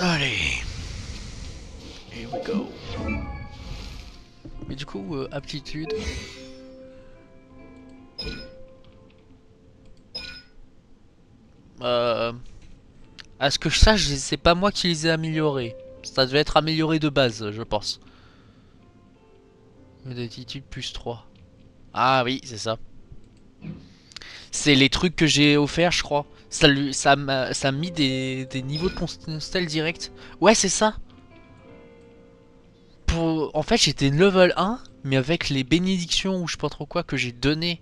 Allez, here we go. Mais du coup, aptitude. À ce que je sache, c'est pas moi qui les ai améliorés. Ça devait être amélioré de base, je pense. D'attitude plus 3. Ah oui, c'est ça. C'est les trucs que j'ai offerts, je crois. Ça m'a mis des niveaux de constel direct. Ouais, c'est ça. En fait, j'étais level 1, mais avec les bénédictions ou je sais pas trop quoi que j'ai donné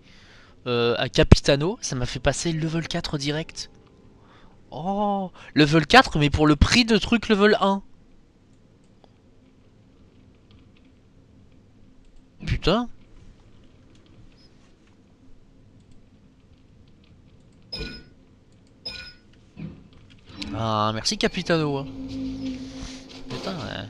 à Capitano, ça m'a fait passer level 4 direct. Oh, level 4, mais pour le prix de truc level 1. Putain. Ah, merci Capitano. Hein. Putain, ouais.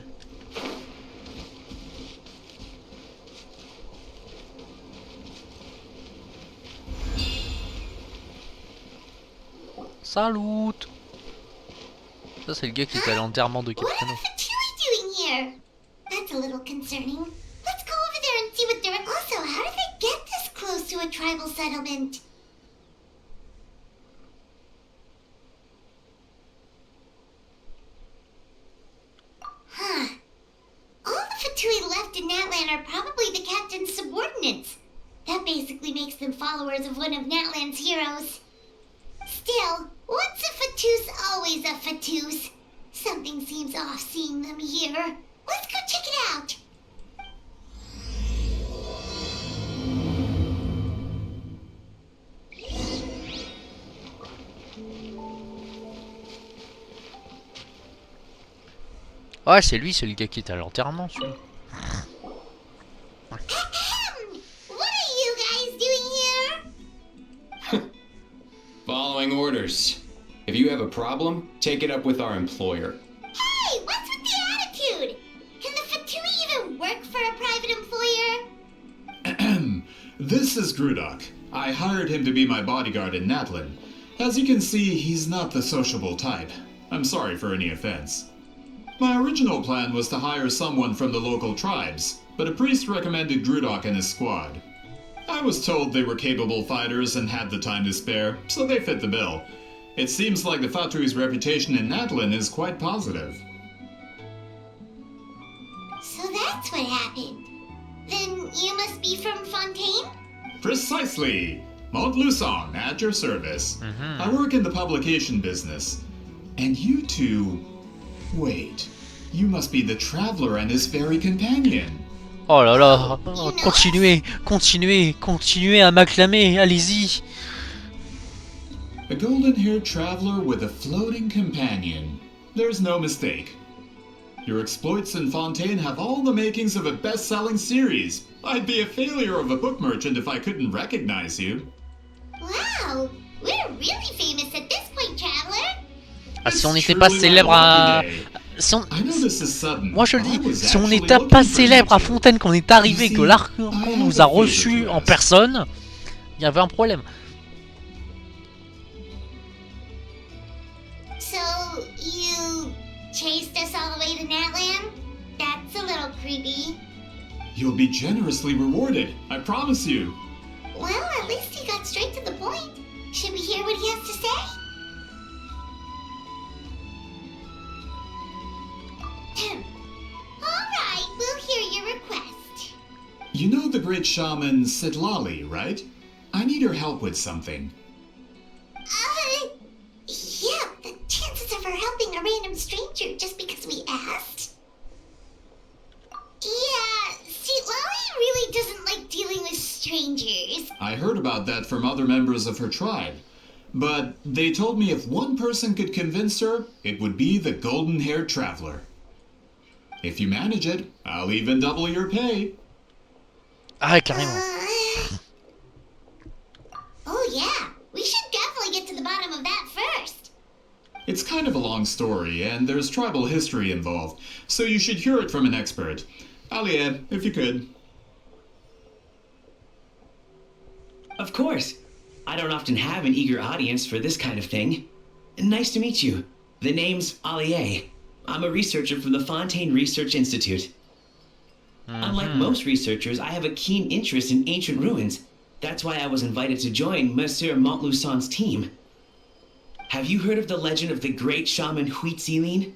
Salut. Ça, c'est le gars qui était à l'enterrement de Capitano. What are Fatui doing here? That's a little concerning. Let's go over there and see what they're... Also, how did they get this close to a tribal settlement? Huh. All the Fatui left in Natlan are probably the captain's subordinates. That basically makes them followers of one of Natlan's heroes. Still, once a Fatus, always a Fatus. Something seems off seeing them here. Let's go check it out. Ouais, c'est lui, c'est le gars qui était à l'enterrement, celui-là. What are you guys doing here? Following orders. If you have a problem, take it up with our employer. Hey, what's with the attitude? Can the Fatui even work for a private employer? This is Grudok. I hired him to be my bodyguard in Natlin. As you can see, he's not the sociable type. I'm sorry for any offense. My original plan was to hire someone from the local tribes, but a priest recommended Grudok and his squad. I was told they were capable fighters and had the time to spare, so they fit the bill. It seems like the Fatui's reputation in Natlin is quite positive. So that's what happened. Then you must be from Fontaine? Precisely! Montluçon, at your service. I work in the publication business. And you two... Wait, you must be the traveler and his fairy companion. Oh là là, continuez à m'acclamer, allez-y. A golden-haired traveler with a floating companion. There's no mistake. Your exploits in Fontaine have all the makings of a best-selling series. I'd be a failure of a book merchant if I couldn't recognize you. Wow, we're really famous at this point, traveler. Ah, si on n'était pas célèbre à... Si on... Moi je le dis, si on n'était pas célèbre à Fontaine, qu'on est arrivé, que l'Archon nous a reçus en personne, il y avait un problème. So, you chased us all the way to Natlan? That's a little creepy. You'll be generously rewarded, I promise you. Well, at least he got straight to the point. Should we hear what he has to say? Alright, we'll hear your request. You know the great shaman Sitlali, right? I need her help with something. Yeah, the chances of her helping a random stranger just because we asked? Yeah, see, Lolly really doesn't like dealing with strangers. I heard about that from other members of her tribe. But they told me if one person could convince her, it would be the golden-haired traveler. If you manage it, I'll even double your pay. Ah, carrément. Oh yeah, we should definitely get to the bottom of that first. It's kind of a long story, and there's tribal history involved, so you should hear it from an expert. Alia, if you could. Of course. I don't often have an eager audience for this kind of thing. Nice to meet you. The name's Alie. I'm a researcher from the Fontaine Research Institute. Unlike most researchers, I have a keen interest in ancient ruins. That's why I was invited to join Monsieur Montluçon's team. Have you heard of the legend of the great shaman Huitzilin?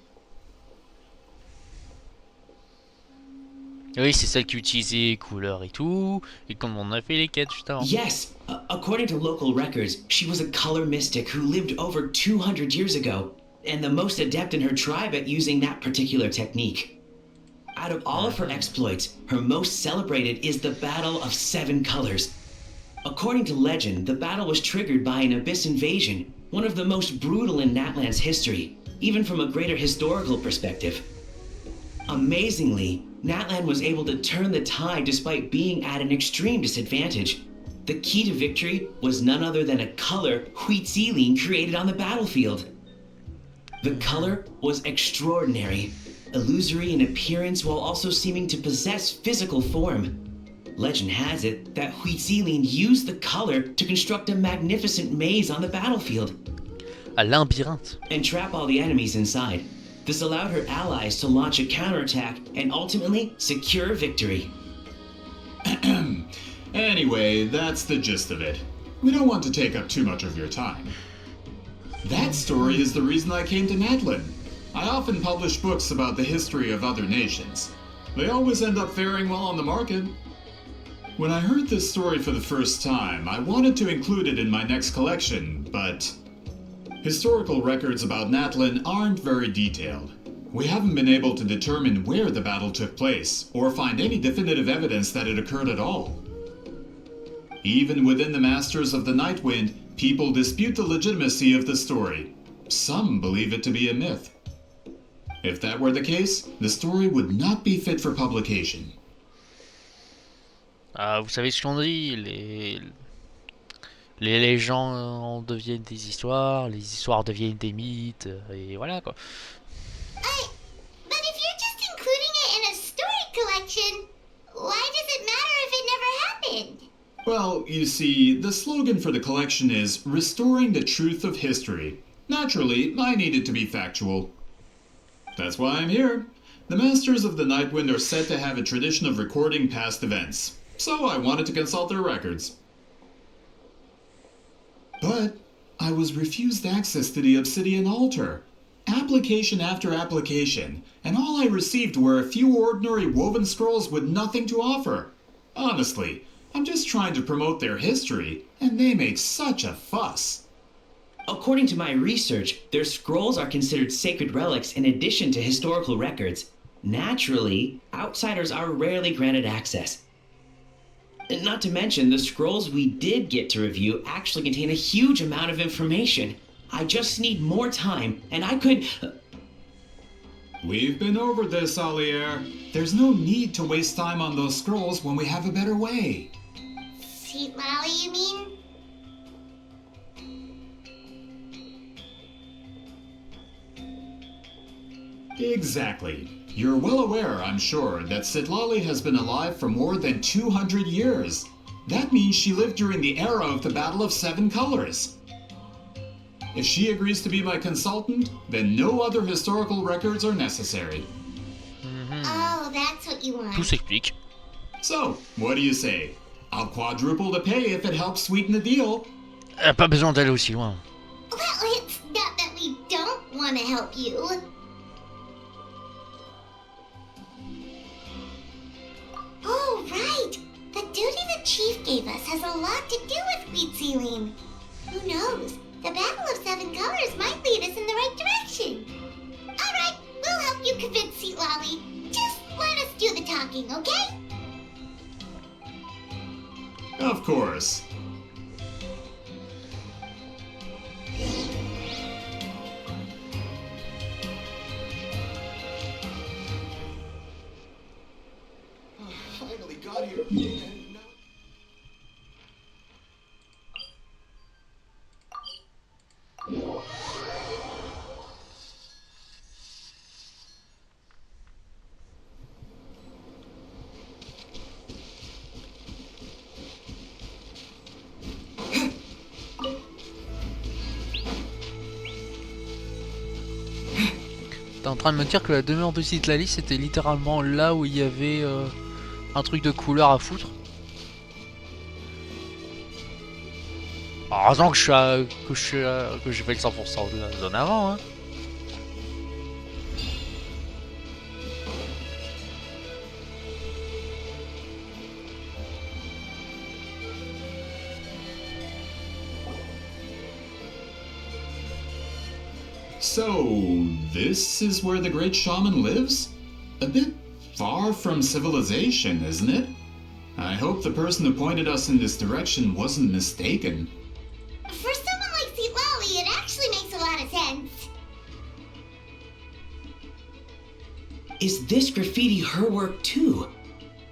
Oui, c'est celle qui utilisait les couleurs et tout, et comme on a fait les quêtes juste avant. Yes, according to local records, she was a color mystic who lived over 200 years ago, and the most adept in her tribe at using that particular technique. Out of all of her exploits, her most celebrated is the Battle of Seven Colors. According to legend, the battle was triggered by an abyss invasion, one of the most brutal in Natlan's history, even from a greater historical perspective. Amazingly, Natlan was able to turn the tide despite being at an extreme disadvantage. The key to victory was none other than a color Huitzilin created on the battlefield. The color was extraordinary, illusory in appearance while also seeming to possess physical form. Legend has it that Huitzilin used the color to construct a magnificent maze on the battlefield. Un labyrinthe. And trap all the enemies inside. This allowed her allies to launch a counterattack and ultimately secure victory. Anyway, that's the gist of it. We don't want to take up too much of your time. That story is the reason I came to Natlan. I often publish books about the history of other nations. They always end up faring well on the market. When I heard this story for the first time, I wanted to include it in my next collection, but historical records about Natlan aren't very detailed. We haven't been able to determine where the battle took place, or find any definitive evidence that it occurred at all. Even within the Masters of the Nightwind, people dispute the legitimacy of the story. Some believe it to be a myth. If that were the case, the story would not be fit for publication. Ah, vous savez ce qu'on dit, les légendes deviennent des histoires, les histoires deviennent des mythes, et voilà quoi. But if you're just including it in a story collection, why does it matter if it never happened? Well, you see, the slogan for the collection is Restoring the Truth of History. Naturally, I need it to be factual. That's why I'm here. The Masters of the Nightwind are said to have a tradition of recording past events, so I wanted to consult their records. But I was refused access to the Obsidian Altar. Application after application, and all I received were a few ordinary woven scrolls with nothing to offer. Honestly, I'm just trying to promote their history, and they make such a fuss. According to my research, their scrolls are considered sacred relics in addition to historical records. Naturally, outsiders are rarely granted access. Not to mention, the scrolls we did get to review actually contain a huge amount of information. I just need more time, and I could... We've been over this, Allier. There's no need to waste time on those scrolls when we have a better way. Sweet Lolly, you mean? Exactly. You're well aware, I'm sure, that Sitlali has been alive for more than 200 years. That means she lived during the era of the Battle of Seven Colors. If she agrees to be my consultant, then no other historical records are necessary. Oh, that's what you want. Tout s'explique. So, what do you say? I'll quadruple the pay if it helps sweeten the deal. Pas besoin d'aller aussi loin. Well, it's not that we don't want to help you. Oh, right! The duty the chief gave us has a lot to do with Huitzilin. Who knows? The Battle of Seven Colors might lead us in the right direction. Alright, we'll help you convince Sweet Lolly. Just let us do the talking, okay? Of course. Finally got here. T'es en train de me dire que la demeure de Citlali c'était littéralement là où il y avait un truc de couleur à foutre. Heureusement que que j'ai fait le 100% de la zone avant, hein. So, this is where the great shaman lives? A bit far from civilization, isn't it? I hope the person who pointed us in this direction wasn't mistaken. For someone like Lolly, it actually makes a lot of sense. Is this graffiti her work too?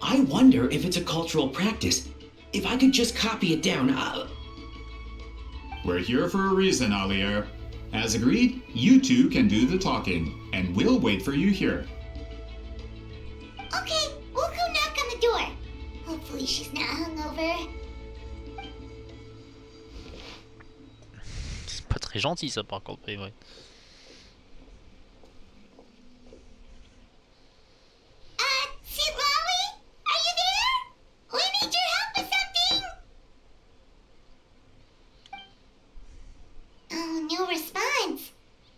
I wonder if it's a cultural practice. If I could just copy it down, We're here for a reason, Alier. As agreed, you two can do the talking, and we'll wait for you here. Okay, we'll go knock on the door. Hopefully she's not hungover. C'est pas très gentil ça par contre, mais ouais. Lolly? Are you there? We need your help with something. Oh, no response.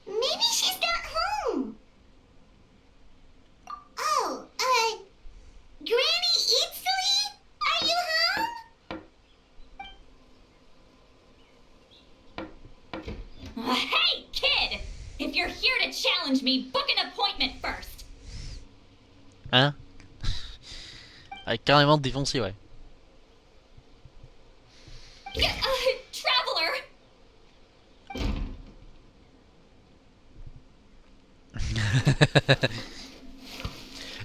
Maybe she's not home. Oh, Granny Eatsley? Are you home? Hey, kid! If you're here to challenge me, book an appointment first. Hein? Avec carrément défoncé, ouais. Yeah, traveler!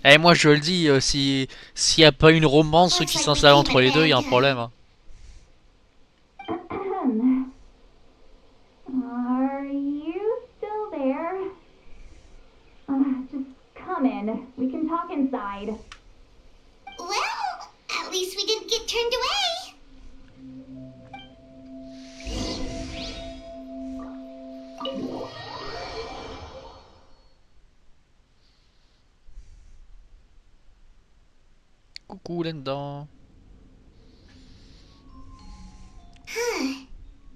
Eh, moi je le dis, s'il y a pas une romance qui s'installe entre les deux, il y a un problème. Hein. Are you still there? Just come in. We can talk inside. Well, at least we didn't get turned away. Coucou là-dedans. Huh.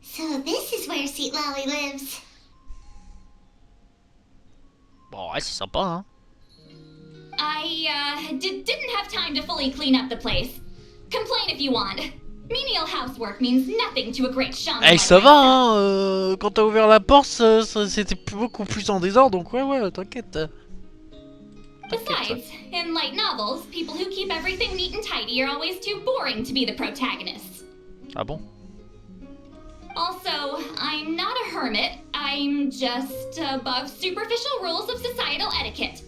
So this is where Lolly lives. Bon, ouais, c'est sympa, hein. I didn't have time to fully clean up the place. Complain if you want. Menial housework means nothing to a great shaman. Eh, like ça va, myself. hein. Quand t'as ouvert la porte, c'était beaucoup plus en désordre, donc ouais, t'inquiète. Besides, in light novels, people who keep everything neat and tidy are always too boring to be the protagonists. Ah bon? Also, I'm not a hermit. I'm just above superficial rules of societal etiquette.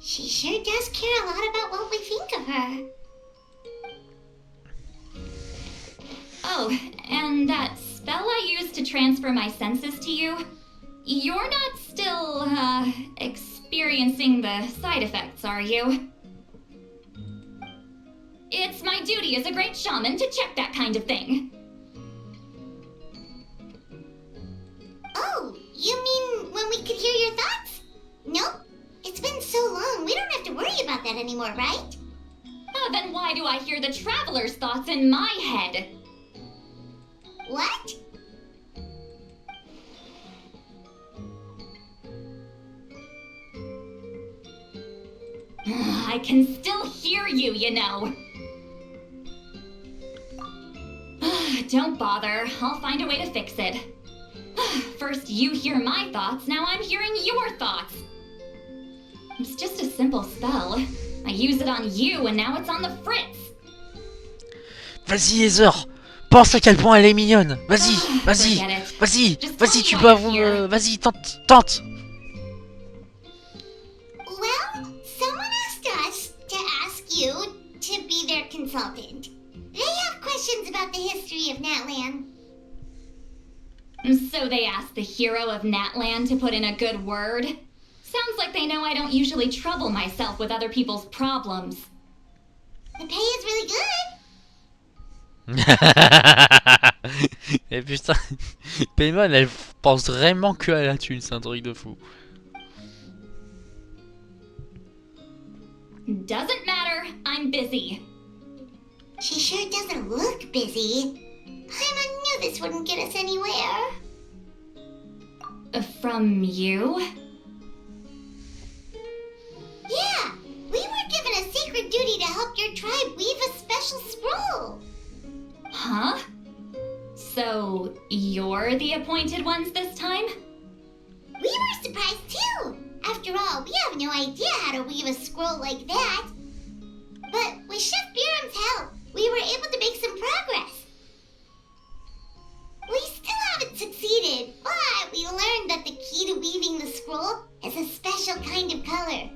She sure does care a lot about what we think of her. Oh, and that spell I used to transfer my senses to you, you're not still, experiencing the side effects, are you? It's my duty as a great shaman to check that kind of thing. Oh, you mean when we could hear your thoughts? Nope. It's been so long, we don't have to worry about that anymore, right? Then why do I hear the traveler's thoughts in my head? What? I can still hear you, you know. Don't bother, I'll find a way to fix it. First you hear my thoughts, now I'm hearing your thoughts. It's just a simple spell. I use it on you and now it's on the fritz. Vas-y, Heather. Pense à quel point elle est mignonne. Vas-y, vas-y, Forget it. vas-y, Just vas-y, tell tu me peux why avoir... you're here. vas-y, tente. Well, someone asked us to ask you to be their consultant. They have questions about the history of Natlan. So they asked the hero of Natlan to put in a good word. Sounds like they know I don't usually trouble myself with other people's problems. The pay is really good. Et putain, Paymon, elle pense vraiment que à la thune, c'est un truc de fou. Doesn't matter, I'm busy. She sure doesn't look busy. Paimon knew this wouldn't get us anywhere. From you? Yeah, we were given a sacred duty to help your tribe weave a special scroll. Huh? So, you're the appointed ones this time? We were surprised too. After all, we have no idea how to weave a scroll like that. But with Chef Biram's help, we were able to make some progress. We still haven't succeeded, but we learned that the key to weaving the scroll is a special kind of color.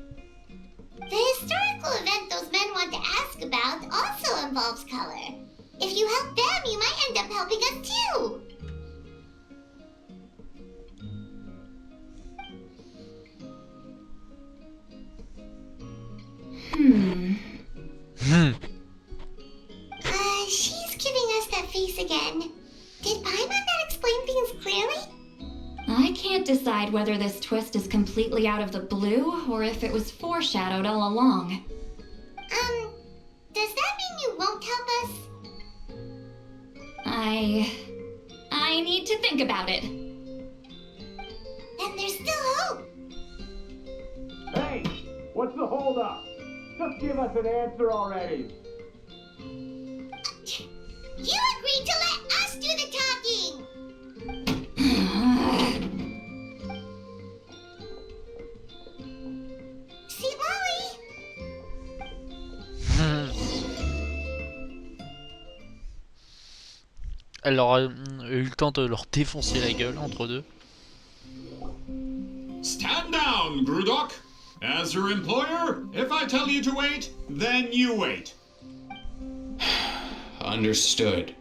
The historical event those men want to ask about also involves color. If you help them, you might end up helping us too. She's giving us that face again. Did Paimon not explain things clearly? I can't decide whether this twist is completely out of the blue or if it was foreshadowed all along. Does that mean you won't help us? I need to think about it. Then there's still hope. Hey, what's the holdup? Just give us an answer already. You agreed to let us do the talking. See, Lolly? Elle aura eu le temps de leur défoncer la gueule entre deux. Stand down, Grudok! As your employer, if I tell you to wait, then you wait. Understood.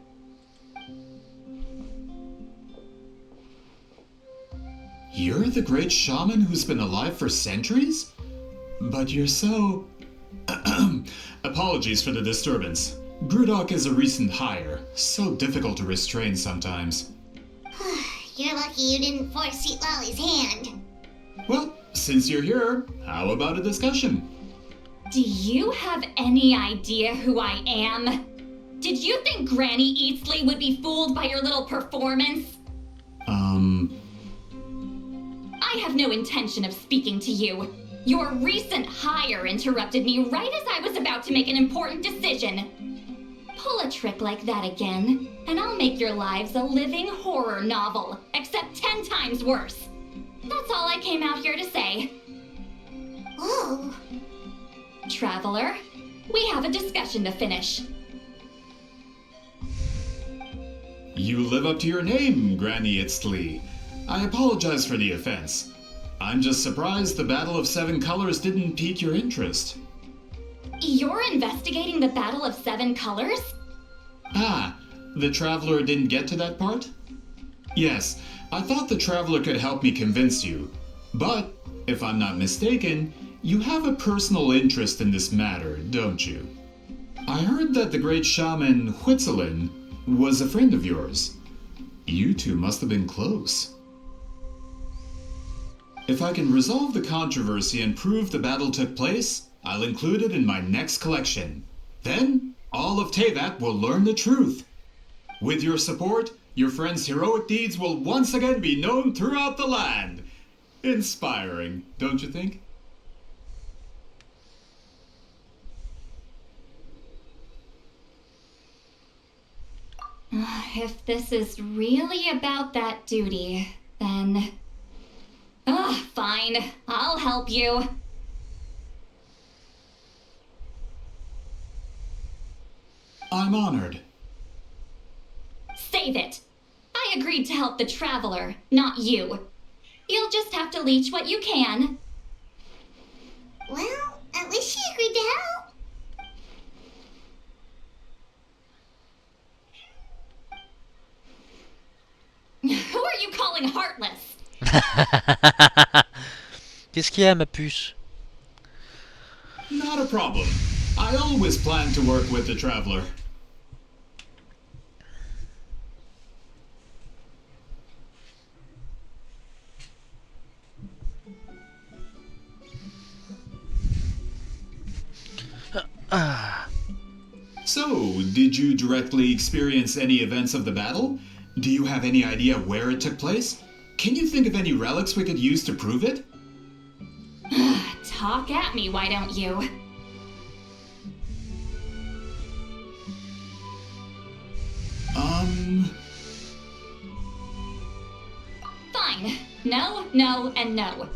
You're the great shaman who's been alive for centuries? But you're so... Apologies for the disturbance. Grudok is a recent hire, so difficult to restrain sometimes. You're lucky you didn't force Sweet Lolly's hand. Well, since you're here, how about a discussion? Do you have any idea who I am? Did you think Granny Eatsley would be fooled by your little performance? I have no intention of speaking to you. Your recent hire interrupted me right as I was about to make an important decision. Pull a trick like that again, and I'll make your lives a living horror novel, except 10 times worse. That's all I came out here to say. Whoa. Traveler, we have a discussion to finish. You live up to your name, Granny Itztli. I apologize for the offense. I'm just surprised the Battle of Seven Colors didn't pique your interest. You're investigating the Battle of Seven Colors? Ah, the Traveler didn't get to that part? Yes, I thought the Traveler could help me convince you. But, if I'm not mistaken, you have a personal interest in this matter, don't you? I heard that the great shaman Huitzilin was a friend of yours. You two must have been close. If I can resolve the controversy and prove the battle took place, I'll include it in my next collection. Then, all of Teyvat will learn the truth. With your support, your friend's heroic deeds will once again be known throughout the land. Inspiring, don't you think? If this is really about that duty, then... fine. I'll help you. I'm honored. Save it. I agreed to help the Traveler, not you. You'll just have to leech what you can. Well, at least she agreed to help. Who are you calling heartless? Qu'est-ce qu'il y a, ma puce? Not a problem. I always plan to work with the traveler. Ah. So, did you directly experience any events of the battle? Do you have any idea where it took place? Can you think of any relics we could use to prove it? Talk at me, why don't you? Fine. No, no, and no.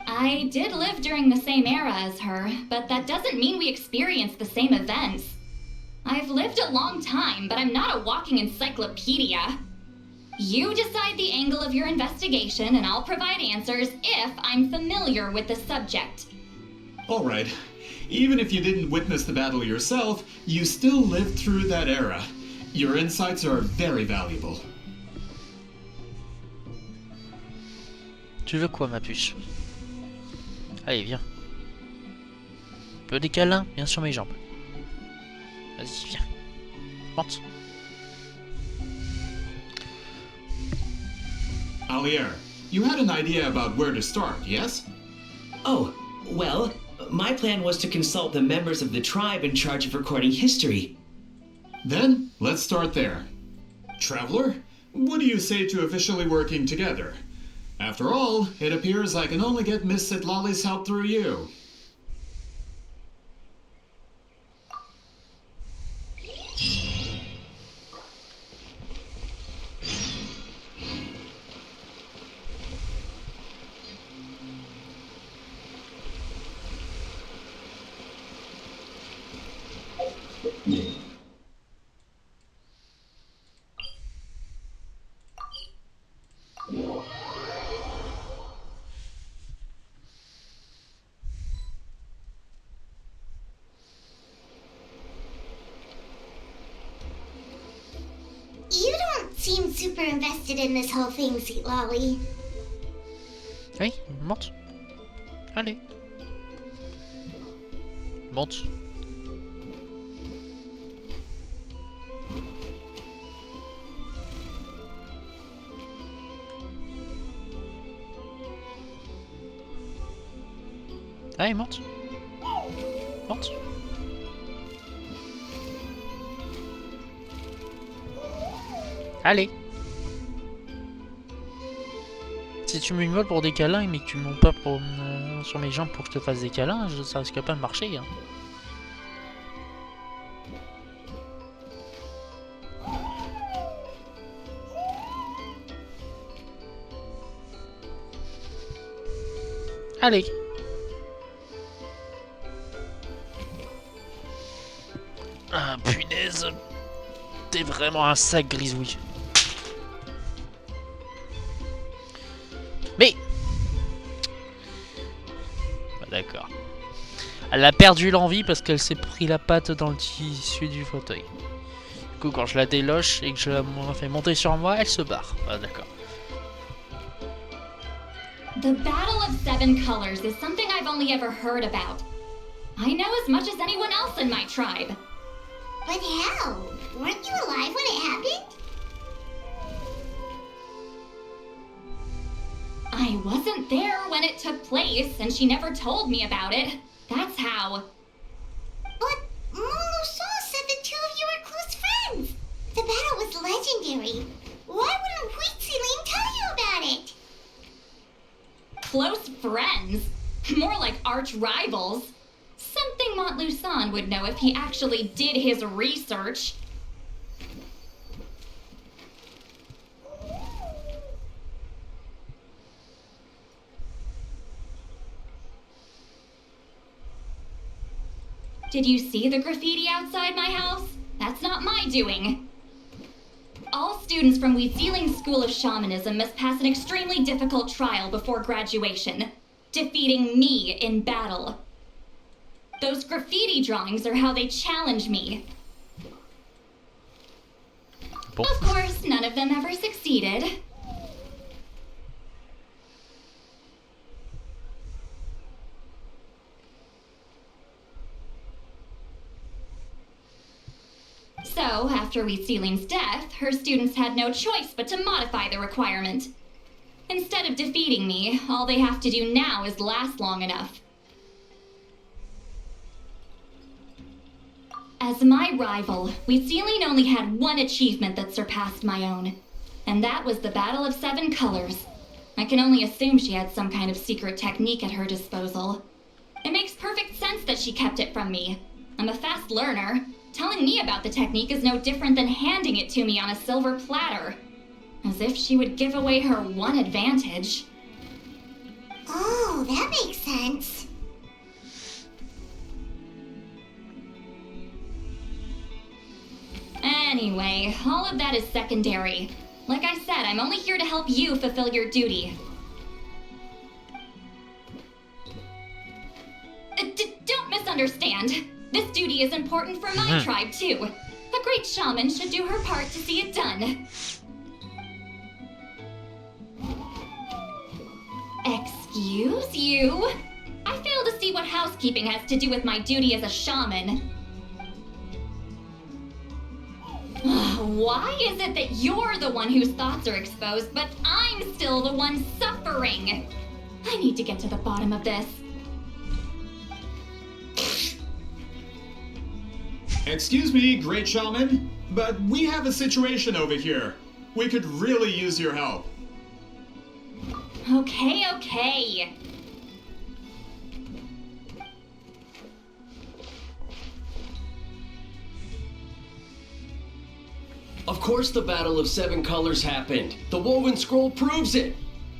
I did live during the same era as her, but that doesn't mean we experienced the same events. I've lived a long time, but I'm not a walking encyclopedia. You decide the angle of your investigation, and I'll provide answers if I'm familiar with the subject. Alright. Even if you didn't witness the battle yourself, you still lived through that era. Your insights are very valuable. Tu veux quoi, ma puce? Allez, viens. Tu veux des câlins? Viens sur mes jambes. Vas-y, viens. Monte. Alier, you had an idea about where to start, yes? Oh, well, my plan was to consult the members of the tribe in charge of recording history. Then, let's start there. Traveler, what do you say to officially working together? After all, it appears I can only get Miss Sitlali's help through you. You don't seem super invested in this whole thing, Sweet Lolly. Oui, monte. Allez. Monte. Allez, monte. Monte. Allez. Si tu me demandes pour des câlins, mais que tu me montes pas pour, sur mes jambes pour que je te fasse des câlins, ça risque pas de marcher. Hein. Allez. Ah punaise. T'es vraiment un sac grisouille. Mais... Bah, d'accord. Elle a perdu l'envie parce qu'elle s'est pris la patte dans le tissu du fauteuil. Du coup, quand je la déloche et que je la fais monter sur moi, elle se barre. Ah, d'accord. The Battle of Seven Colors is something I've only ever heard about. I know as much as anyone else in my tribe. But how? Weren't you alive when it happened? I wasn't there when it took place, and she never told me about it. That's how. But Molo Saw said the two of you were close friends. The battle was legendary. Why wouldn't Wheat Celine tell you about it? Close friends? More like arch rivals. Something Montluçon would know if he actually did his research. Did you see the graffiti outside my house? That's not my doing. All students from Weeziling's School of Shamanism must pass an extremely difficult trial before graduation, defeating me in battle. Those graffiti drawings are how they challenge me. Bon. Of course, none of them ever succeeded. after Wheatsealing's death, her students had no choice but to modify the requirement. Instead of defeating me, all they have to do now is last long enough. As my rival, Wheatsealing only had one achievement that surpassed my own, and that was the Battle of Seven Colors. I can only assume she had some kind of secret technique at her disposal. It makes perfect sense that she kept it from me. I'm a fast learner. Telling me about the technique is no different than handing it to me on a silver platter. As if she would give away her one advantage. Oh, that makes sense. Anyway, all of that is secondary. Like I said, I'm only here to help you fulfill your duty. Don't misunderstand. This duty is important for my tribe, too. A great shaman should do her part to see it done. Excuse you? I fail to see what housekeeping has to do with my duty as a shaman. Why is it that you're the one whose thoughts are exposed, but I'm still the one suffering? I need to get to the bottom of this. Excuse me, Great Shaman, but we have a situation over here. We could really use your help. Okay. Of course the Battle of Seven Colors happened. The woven scroll proves it.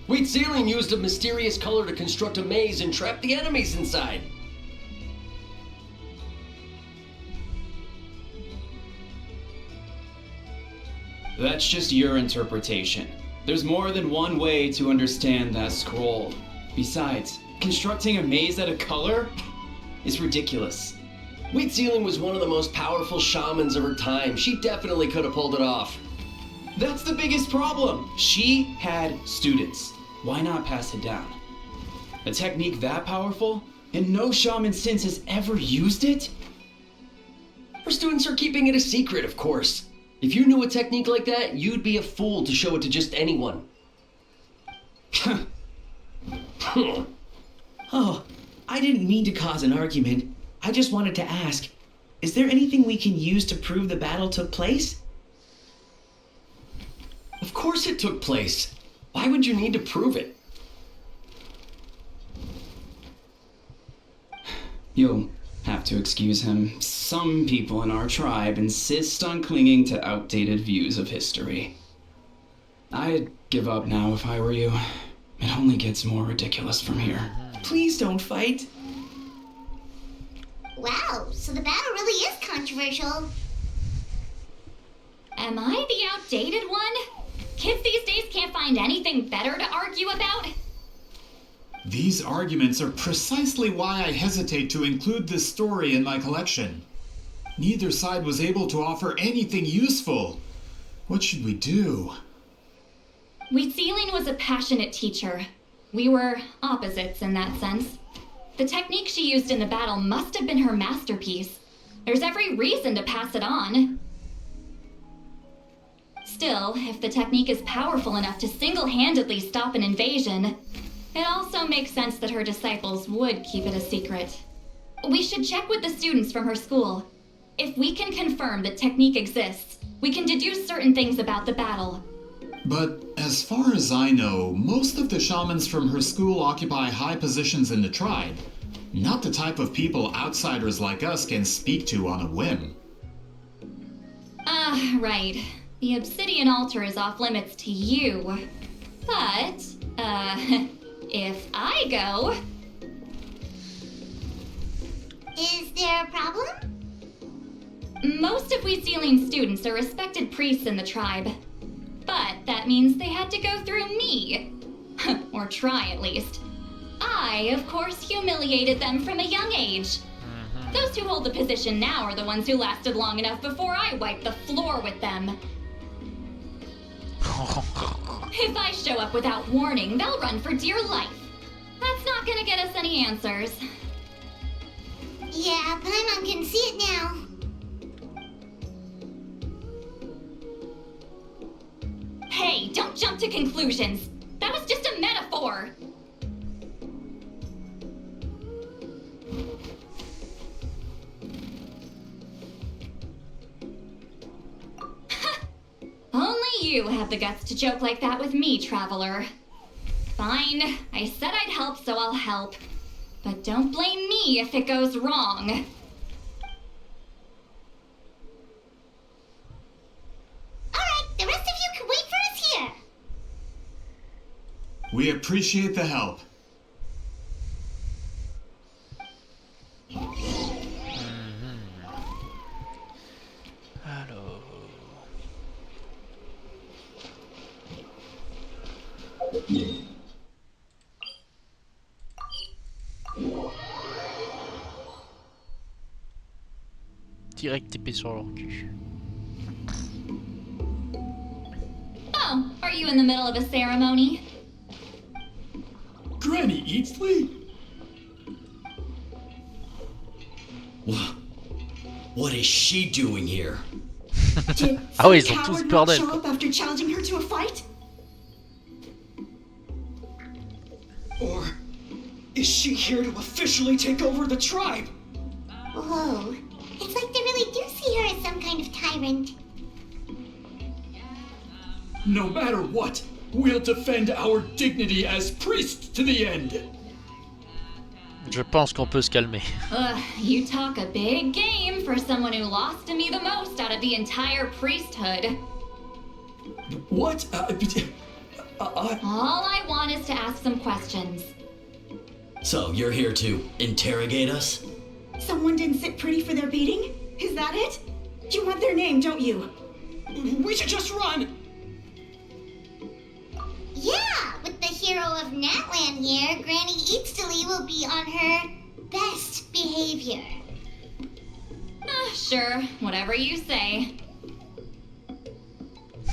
Wheatsealing used a mysterious color to construct a maze and trap the enemies inside. That's just your interpretation. There's more than one way to understand that scroll. Besides, constructing a maze out of color is ridiculous. Wheatsealing was one of the most powerful shamans of her time. She definitely could have pulled it off. That's the biggest problem. She had students. Why not pass it down? A technique that powerful, and no shaman since has ever used it? Her students are keeping it a secret, of course. If you knew a technique like that, you'd be a fool to show it to just anyone. Oh, I didn't mean to cause an argument. I just wanted to ask, is there anything we can use to prove the battle took place? Of course it took place. Why would you need to prove it? You'll have to excuse him. Some people in our tribe insist on clinging to outdated views of history. I'd give up now if I were you. It only gets more ridiculous from here. Please don't fight. Wow, so the battle really is controversial. Am I the outdated one? Kids these days can't find anything better to argue about? These arguments are precisely why I hesitate to include this story in my collection. Neither side was able to offer anything useful. What should we do? Wheatsealing was a passionate teacher. We were opposites in that sense. The technique she used in the battle must have been her masterpiece. There's every reason to pass it on. Still, if the technique is powerful enough to single-handedly stop an invasion, it also makes sense that her disciples would keep it a secret. We should check with the students from her school. If we can confirm that technique exists, we can deduce certain things about the battle. But as far as I know, most of the shamans from her school occupy high positions in the tribe. Not the type of people outsiders like us can speak to on a whim. Right. The obsidian altar is off limits to you. But, if I go... Is there a problem? Most of Wheatsealing's students are respected priests in the tribe. But that means they had to go through me. Or try, at least. I, of course, humiliated them from a young age. Those who hold the position now are the ones who lasted long enough before I wiped the floor with them. If I show up without warning, they'll run for dear life. That's not gonna get us any answers. Yeah, Paimon can see it now. Hey, don't jump to conclusions. That was just a metaphor. Only you have the guts to joke like that with me, Traveler. Fine, I said I'd help, so I'll help. But don't blame me if it goes wrong. Alright, the rest of you can wait for us here. We appreciate the help. Alors... Direct épée sur leur cul. Oh, are you in the middle of a ceremony? Granny Eatsley? What is she doing here? Did Ah oui, ils some ont tous coward peur not d'elle. show up after challenging her to a fight? Or is she here to officially take over the tribe? Whoa. It's like they really do see her as some kind of tyrant. No matter what, we'll defend our dignity as priests to the end. Je pense qu'on peut se calmer. Ugh, you talk a big game for someone who lost to me the most out of the entire priesthood. What? All I want is to ask some questions. So, you're here to interrogate us? Someone didn't sit pretty for their beating? Is that it? You want their name, don't you? We should just run! Yeah, with the hero of Natland here, Granny Eatsley will be on her best behavior. Sure, whatever you say.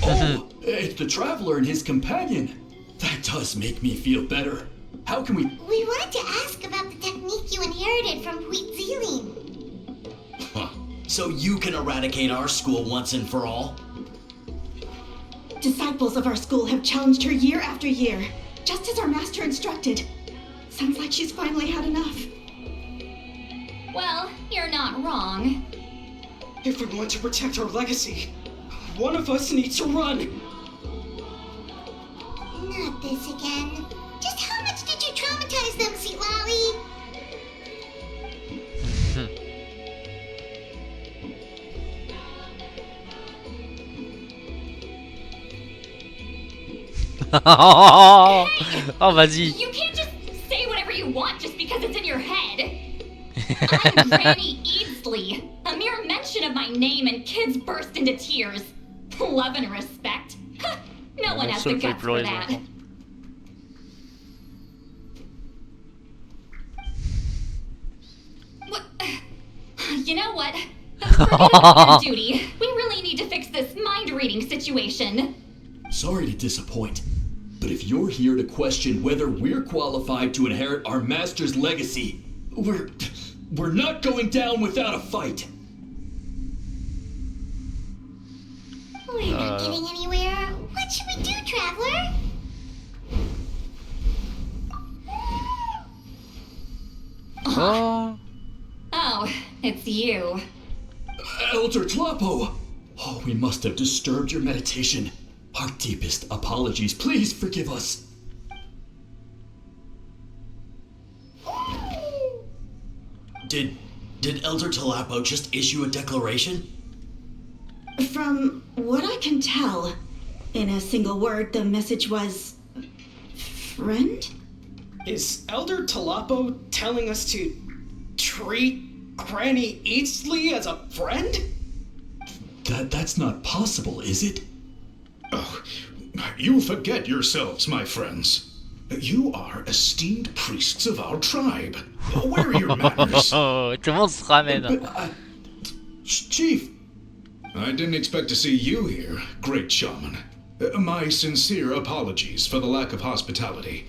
Oh, it's the Traveler and his companion. That does make me feel better. How can we... We wanted to ask about the technique you inherited from Wheat Zealing. Huh. So you can eradicate our school once and for all? Disciples of our school have challenged her year after year, just as our master instructed. Sounds like she's finally had enough. Well, you're not wrong. If we want to protect our legacy, one of us needs to run. Not this again. Just how much did you traumatize them, Sweet Lolly? Oh, vas-y. You can't just say whatever you want just because it's in your head. I'm Granny Eatsley. A mere mention of my name and kids burst into tears. Love and respect. No one has the guts for that. What? You know what? Forget your duty. We really need to fix this mind-reading situation. Sorry to disappoint, but if you're here to question whether we're qualified to inherit our master's legacy, we're not going down without a fight. We're not getting anywhere. What should we do, Traveler? Oh. Oh, it's you. Elder Tlapo! Oh, we must have disturbed your meditation. Our deepest apologies. Please forgive us. Did Elder Tlapo just issue a declaration? From what I can tell, in a single word, the message was... friend? Is Elder Tlapo telling us to treat Granny Eatsley as a friend? That's not possible, is it? Oh, you forget yourselves, my friends. You are esteemed priests of our tribe. Where are your manners? Tout le monde se ramène. Chief, I didn't expect to see you here, great shaman. My sincere apologies for the lack of hospitality.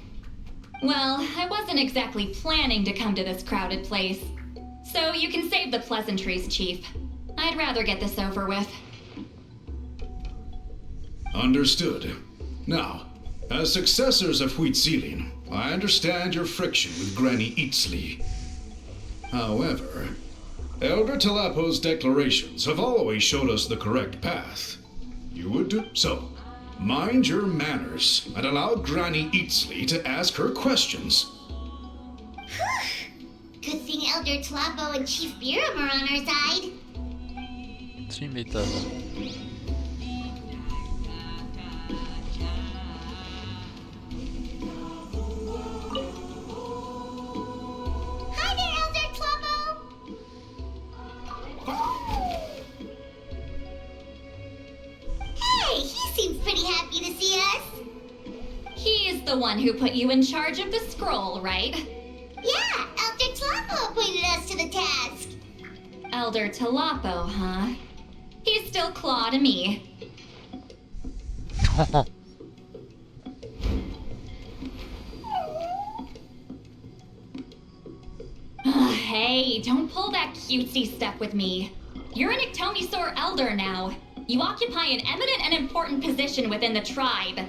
Well, I wasn't exactly planning to come to this crowded place. So you can save the pleasantries, Chief. I'd rather get this over with. Understood. Now, as successors of Huitzilin, I understand your friction with Granny Eatsley. However, Elder Talapo's declarations have always showed us the correct path. You would do so. Mind your manners and allow Granny Eatsley to ask her questions. Good thing Elder Tlapo and Chief Biram are on our side. Tu m'étonnes. Hi there, Elder Tlapo! Hey, he seems pretty happy to see us. He's the one who put you in charge of the scroll, right? Yeah, Elder Tlapo appointed us to the task. Elder Talapo, huh? He's still Claw to me. Hey, don't pull that cutesy stuff with me. You're an Iktomisaur Elder now. You occupy an eminent and important position within the tribe.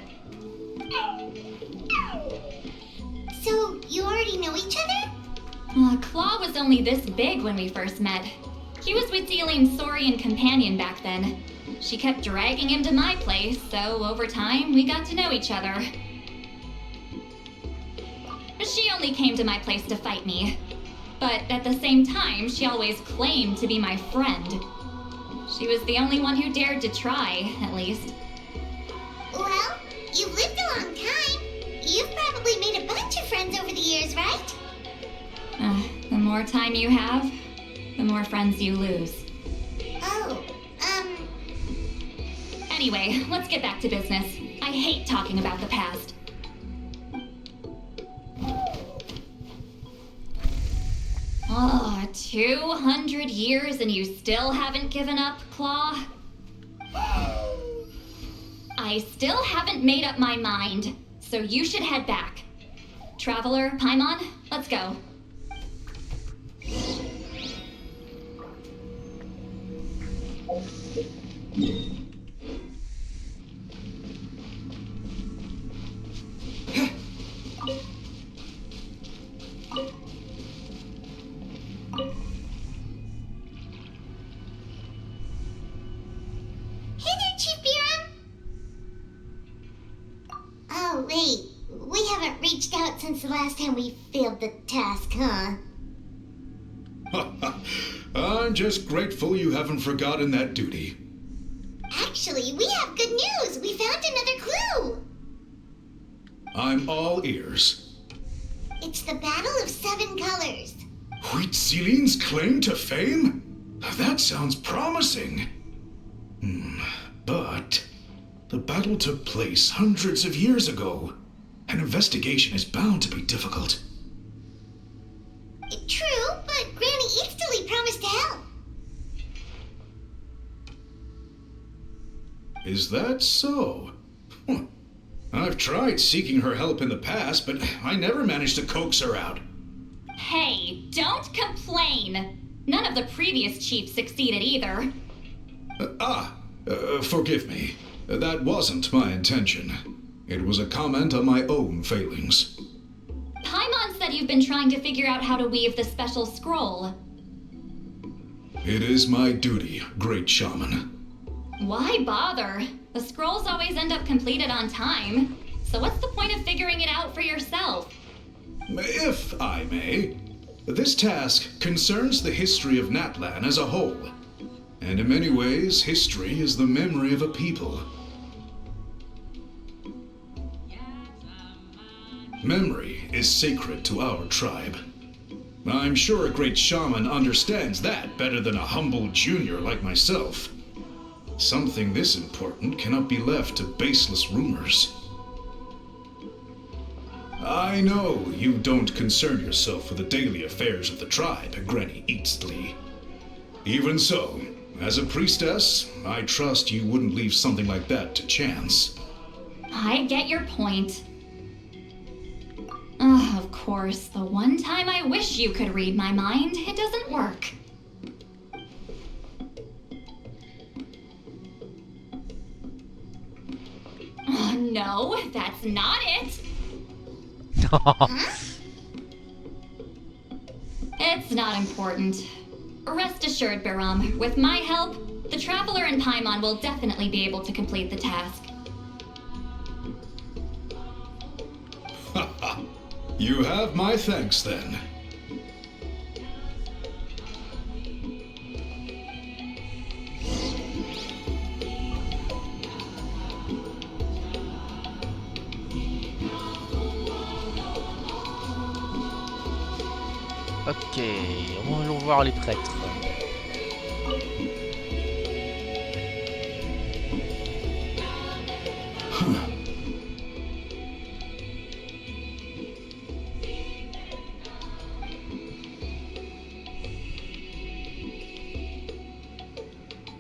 So, you already know each other? Claw was only this big when we first met. He was with Zealin's Saurian companion back then. She kept dragging him to my place, so over time, we got to know each other. She only came to my place to fight me. But at the same time, she always claimed to be my friend. She was the only one who dared to try, at least. Well, you've lived a long time. You've probably made a bunch of friends over the years, right? The more time you have, the more friends you lose. Oh, Anyway, let's get back to business. I hate talking about the past. Oh, 200 years and you still haven't given up, Claw? I still haven't made up my mind, so you should head back. Traveler, Paimon, let's go. hey there, Chief Biram! Oh, wait. We haven't reached out since the last time we failed the task, huh? I'm just grateful you haven't forgotten that duty. Actually, we have good news! We found another clue! I'm all ears. It's the Battle of Seven Colors. Huitzilin's claim to fame? That sounds promising. But the battle took place hundreds of years ago. An investigation is bound to be difficult. True, but Granny Easterly promised to help. Is that so? I've tried seeking her help in the past, but I never managed to coax her out. Hey, don't complain. None of the previous chiefs succeeded either. Forgive me. That wasn't my intention. It was a comment on my own failings. Paimon said you've been trying to figure out how to weave the special scroll. It is my duty, great shaman. Why bother? The scrolls always end up completed on time. So what's the point of figuring it out for yourself? If I may, this task concerns the history of Natlan as a whole. And in many ways, history is the memory of a people. Memory is sacred to our tribe. I'm sure a great shaman understands that better than a humble junior like myself. Something this important cannot be left to baseless rumors. I know you don't concern yourself with the daily affairs of the tribe, Granny Eatsley. Even so, as a priestess, I trust you wouldn't leave something like that to chance. I get your point. Of course, the one time I wish you could read my mind, it doesn't work. no, that's not it. It's not important. Rest assured, Baram, with my help, the Traveler and Paimon will definitely be able to complete the task. You have my thanks then. Ok, allons voir les prêtres.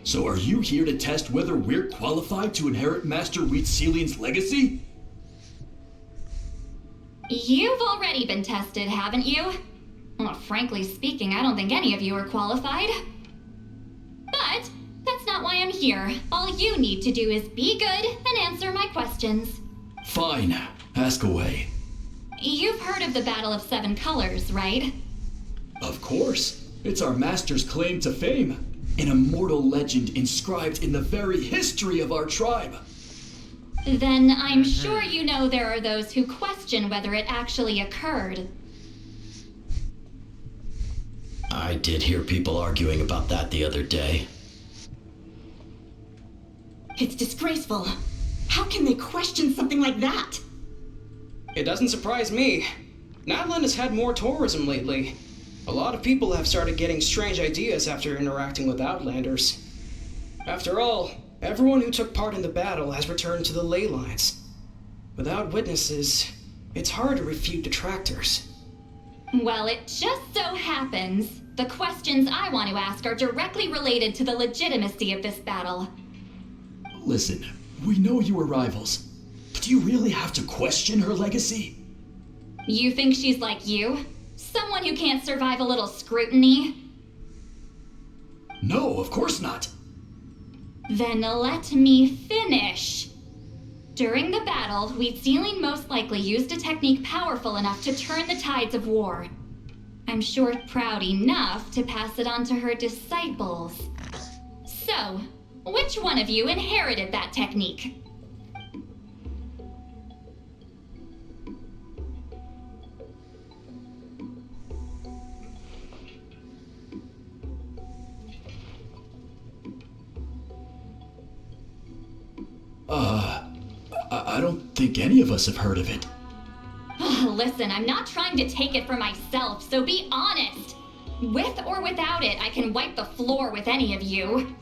So are you here to test whether we're qualified to inherit Master Wheatselian's legacy? You've already been tested, haven't you? Well, frankly speaking, I don't think any of you are qualified. But that's not why I'm here. All you need to do is be good and answer my questions. Fine. Ask away. You've heard of the Battle of Seven Colors, right? Of course. It's our master's claim to fame. An immortal legend inscribed in the very history of our tribe. Then I'm sure you know there are those who question whether it actually occurred. I did hear people arguing about that the other day. It's disgraceful. How can they question something like that? It doesn't surprise me. Natlan has had more tourism lately. A lot of people have started getting strange ideas after interacting with Outlanders. After all, everyone who took part in the battle has returned to the ley lines. Without witnesses, it's hard to refute detractors. Well, it just so happens the questions I want to ask are directly related to the legitimacy of this battle. Listen, we know you were rivals, but do you really have to question her legacy? You think she's like you? Someone who can't survive a little scrutiny? No, of course not. Then let me finish. During the battle, Wheatsealing most likely used a technique powerful enough to turn the tides of war. I'm sure proud enough to pass it on to her disciples. So, which one of you inherited that technique? I don't think any of us have heard of it. Listen, I'm not trying to take it for myself, so be honest. With or without it, I can wipe the floor with any of you.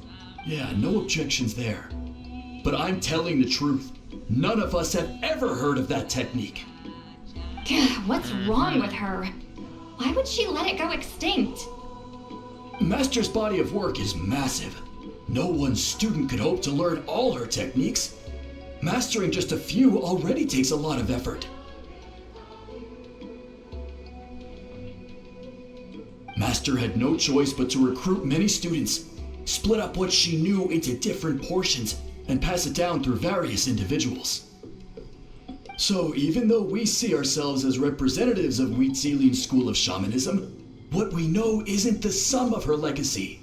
Yeah, no objections there. But I'm telling the truth. None of us have ever heard of that technique. What's wrong with her? Why would she let it go extinct? Master's body of work is massive. No one student could hope to learn all her techniques. Mastering just a few already takes a lot of effort. Master had no choice but to recruit many students, split up what she knew into different portions, and pass it down through various individuals. So even though we see ourselves as representatives of Wheatsealing's school of shamanism, what we know isn't the sum of her legacy.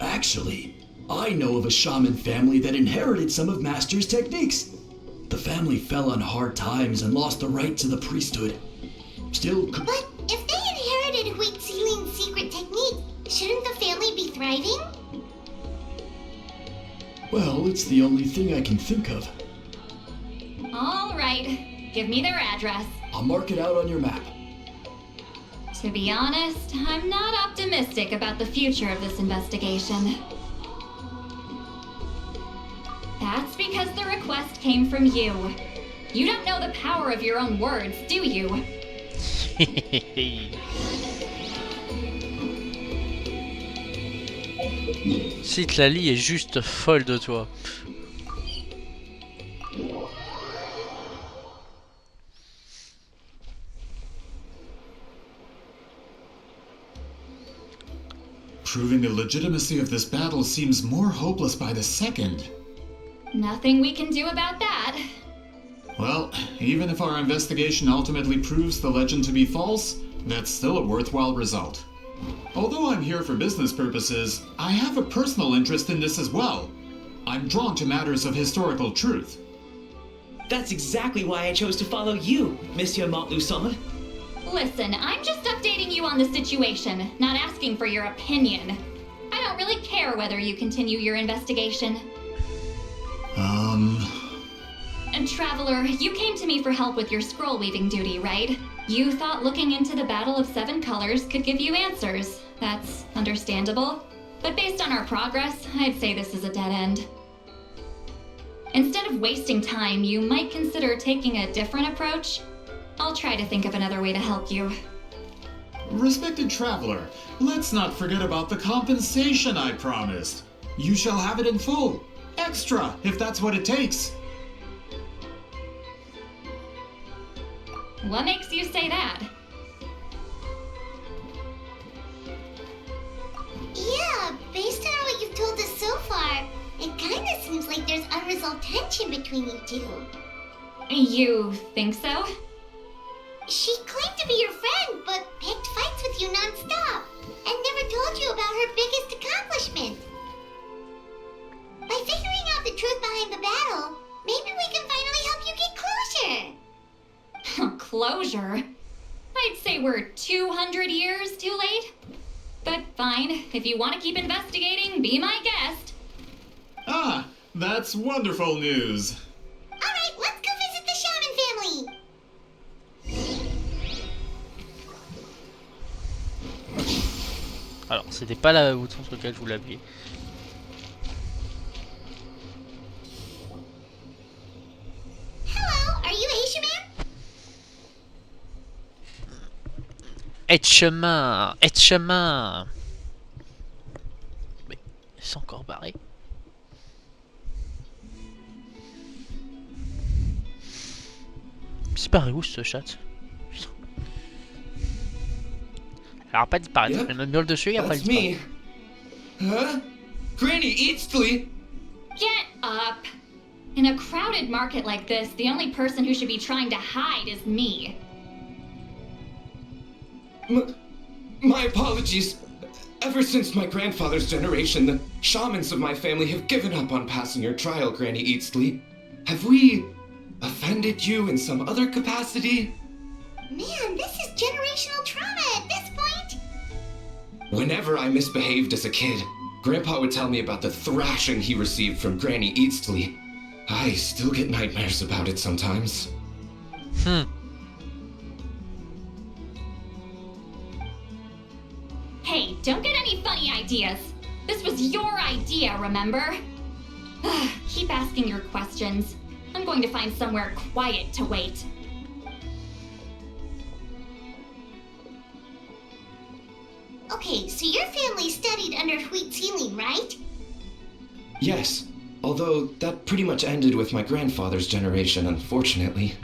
Actually, I know of a shaman family that inherited some of Master's techniques. The family fell on hard times and lost the right to the priesthood. Still, But if they inherited Wheatsealing's secret technique, shouldn't the family be thriving? well, it's the only thing I can think of. All right, give me their address. I'll mark it out on your map. To be honest, I'm not optimistic about the future of this investigation. That's because the request came from you. You don't know the power of your own words, do you? Citlali est juste folle de toi. Proving the legitimacy of this battle seems more hopeless by the second. Nothing we can do about that. Well, even if our investigation ultimately proves the legend to be false, that's still a worthwhile result. Although I'm here for business purposes, I have a personal interest in this as well. I'm drawn to matters of historical truth. That's exactly why I chose to follow you, Monsieur Montluçon. Listen, I'm just updating you on the situation, not asking for your opinion. I don't really care whether you continue your investigation. And Traveler, you came to me for help with your scroll weaving duty, right? You thought looking into the Battle of Seven Colors could give you answers. That's understandable. But based on our progress, I'd say this is a dead end. Instead of wasting time, you might consider taking a different approach. I'll try to think of another way to help you. Respected Traveler, let's not forget about the compensation I promised. You shall have it in full. Extra, if that's what it takes. What makes you say that? Yeah, based on what you've told us so far, it kinda seems like there's unresolved tension between you two. You think so? She claimed to be your friend, but picked fights with you non-stop, and never told you about her biggest accomplishment. By figuring out the truth behind the battle, maybe we can finally help you get closure. Closure? I'd say we're 200 years too late. But fine, if you want to keep investigating, be my guest. Ah, that's wonderful news. Alright, let's go visit the Shaman family. Alors, c'était pas la bouton sur lequel je voulais appuyer. Hello, are you a Shaman? Chemin, chemin. Mais c'est encore barré. C'est barré où ce chat? Alors pas disparaître, Yep, elle me miaule dessus, il a pas That's disparaître. me. Huh? Granny Eatsley? Get up! In a crowded market like this, the only person who should be trying to hide is me. My apologies. Ever since my grandfather's generation, the shamans of my family have given up on passing your trial, Granny Eatsley. Have we offended you in some other capacity? Man, this is generational trauma at this point. Whenever I misbehaved as a kid, Grandpa would tell me about the thrashing he received from Granny Eatsley. I still get nightmares about it sometimes. Hey, don't get any funny ideas. This was your idea, remember? Keep asking your questions. I'm going to find somewhere quiet to wait. Okay, so your family studied under Wheat Ceiling, right? Yes, although that pretty much ended with my grandfather's generation, unfortunately.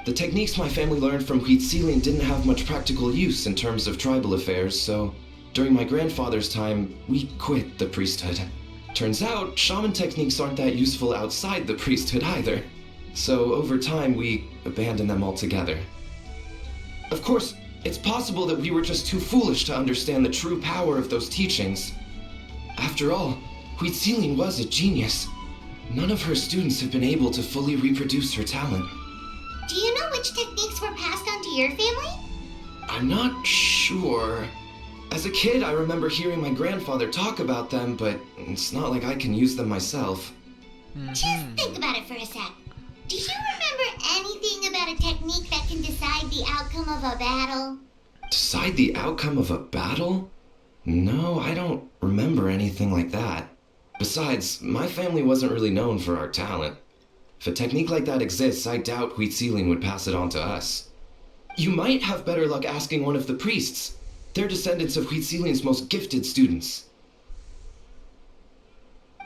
The techniques my family learned from Wheat Ceiling didn't have much practical use in terms of tribal affairs, so during my grandfather's time, we quit the priesthood. Turns out, shaman techniques aren't that useful outside the priesthood either. So over time, we abandoned them altogether. Of course, it's possible that we were just too foolish to understand the true power of those teachings. After all, Wheat Ceiling was a genius. None of her students have been able to fully reproduce her talent. Do you know which techniques were passed on to your family? I'm not sure. As a kid, I remember hearing my grandfather talk about them, but it's not like I can use them myself. Just think about it for a sec. Do you remember anything about a technique that can decide the outcome of a battle? Decide the outcome of a battle? No, I don't remember anything like that. Besides, my family wasn't really known for our talent. If a technique like that exists, I doubt Wheat Ceiling would pass it on to us. You might have better luck asking one of the priests. They're descendants of Wheat Ceiling's most gifted students.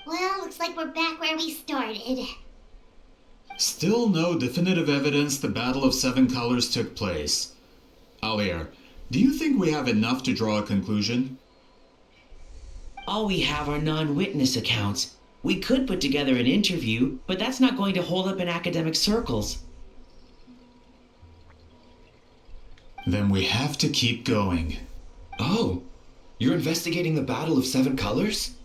Well, looks like we're back where we started. Still no definitive evidence the Battle of Seven Colors took place. Alier, do you think we have enough to draw a conclusion? All we have are non-witness accounts. We could put together an interview, but that's not going to hold up in academic circles. Then we have to keep going. Oh, you're investigating the Battle of Seven Colors?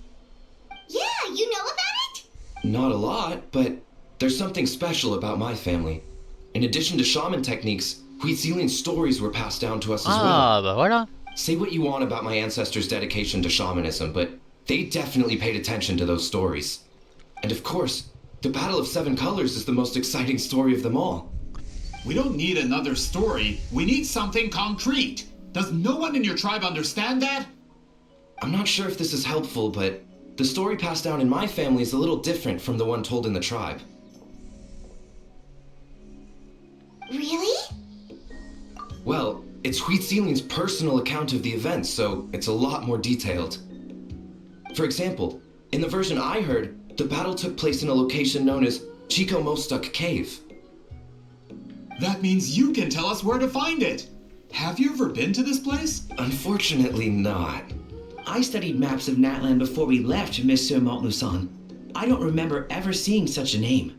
Yeah, you know about it? Not a lot, but there's something special about my family. In addition to shaman techniques, Huitzilian stories were passed down to us as well. Bah voilà. Say what you want about my ancestors' dedication to shamanism, but they definitely paid attention to those stories. And of course, the Battle of Seven Colors is the most exciting story of them all. We don't need another story. We need something concrete. Does no one in your tribe understand that? I'm not sure if this is helpful, but the story passed down in my family is a little different from the one told in the tribe. Really? Well, it's Huitzilian's personal account of the events, so it's a lot more detailed. For example, in the version I heard, the battle took place in a location known as Chico Mostuk Cave. That means you can tell us where to find it. Have you ever been to this place? Unfortunately not. I studied maps of Natlan before we left, Monsieur Montluçon. I don't remember ever seeing such a name.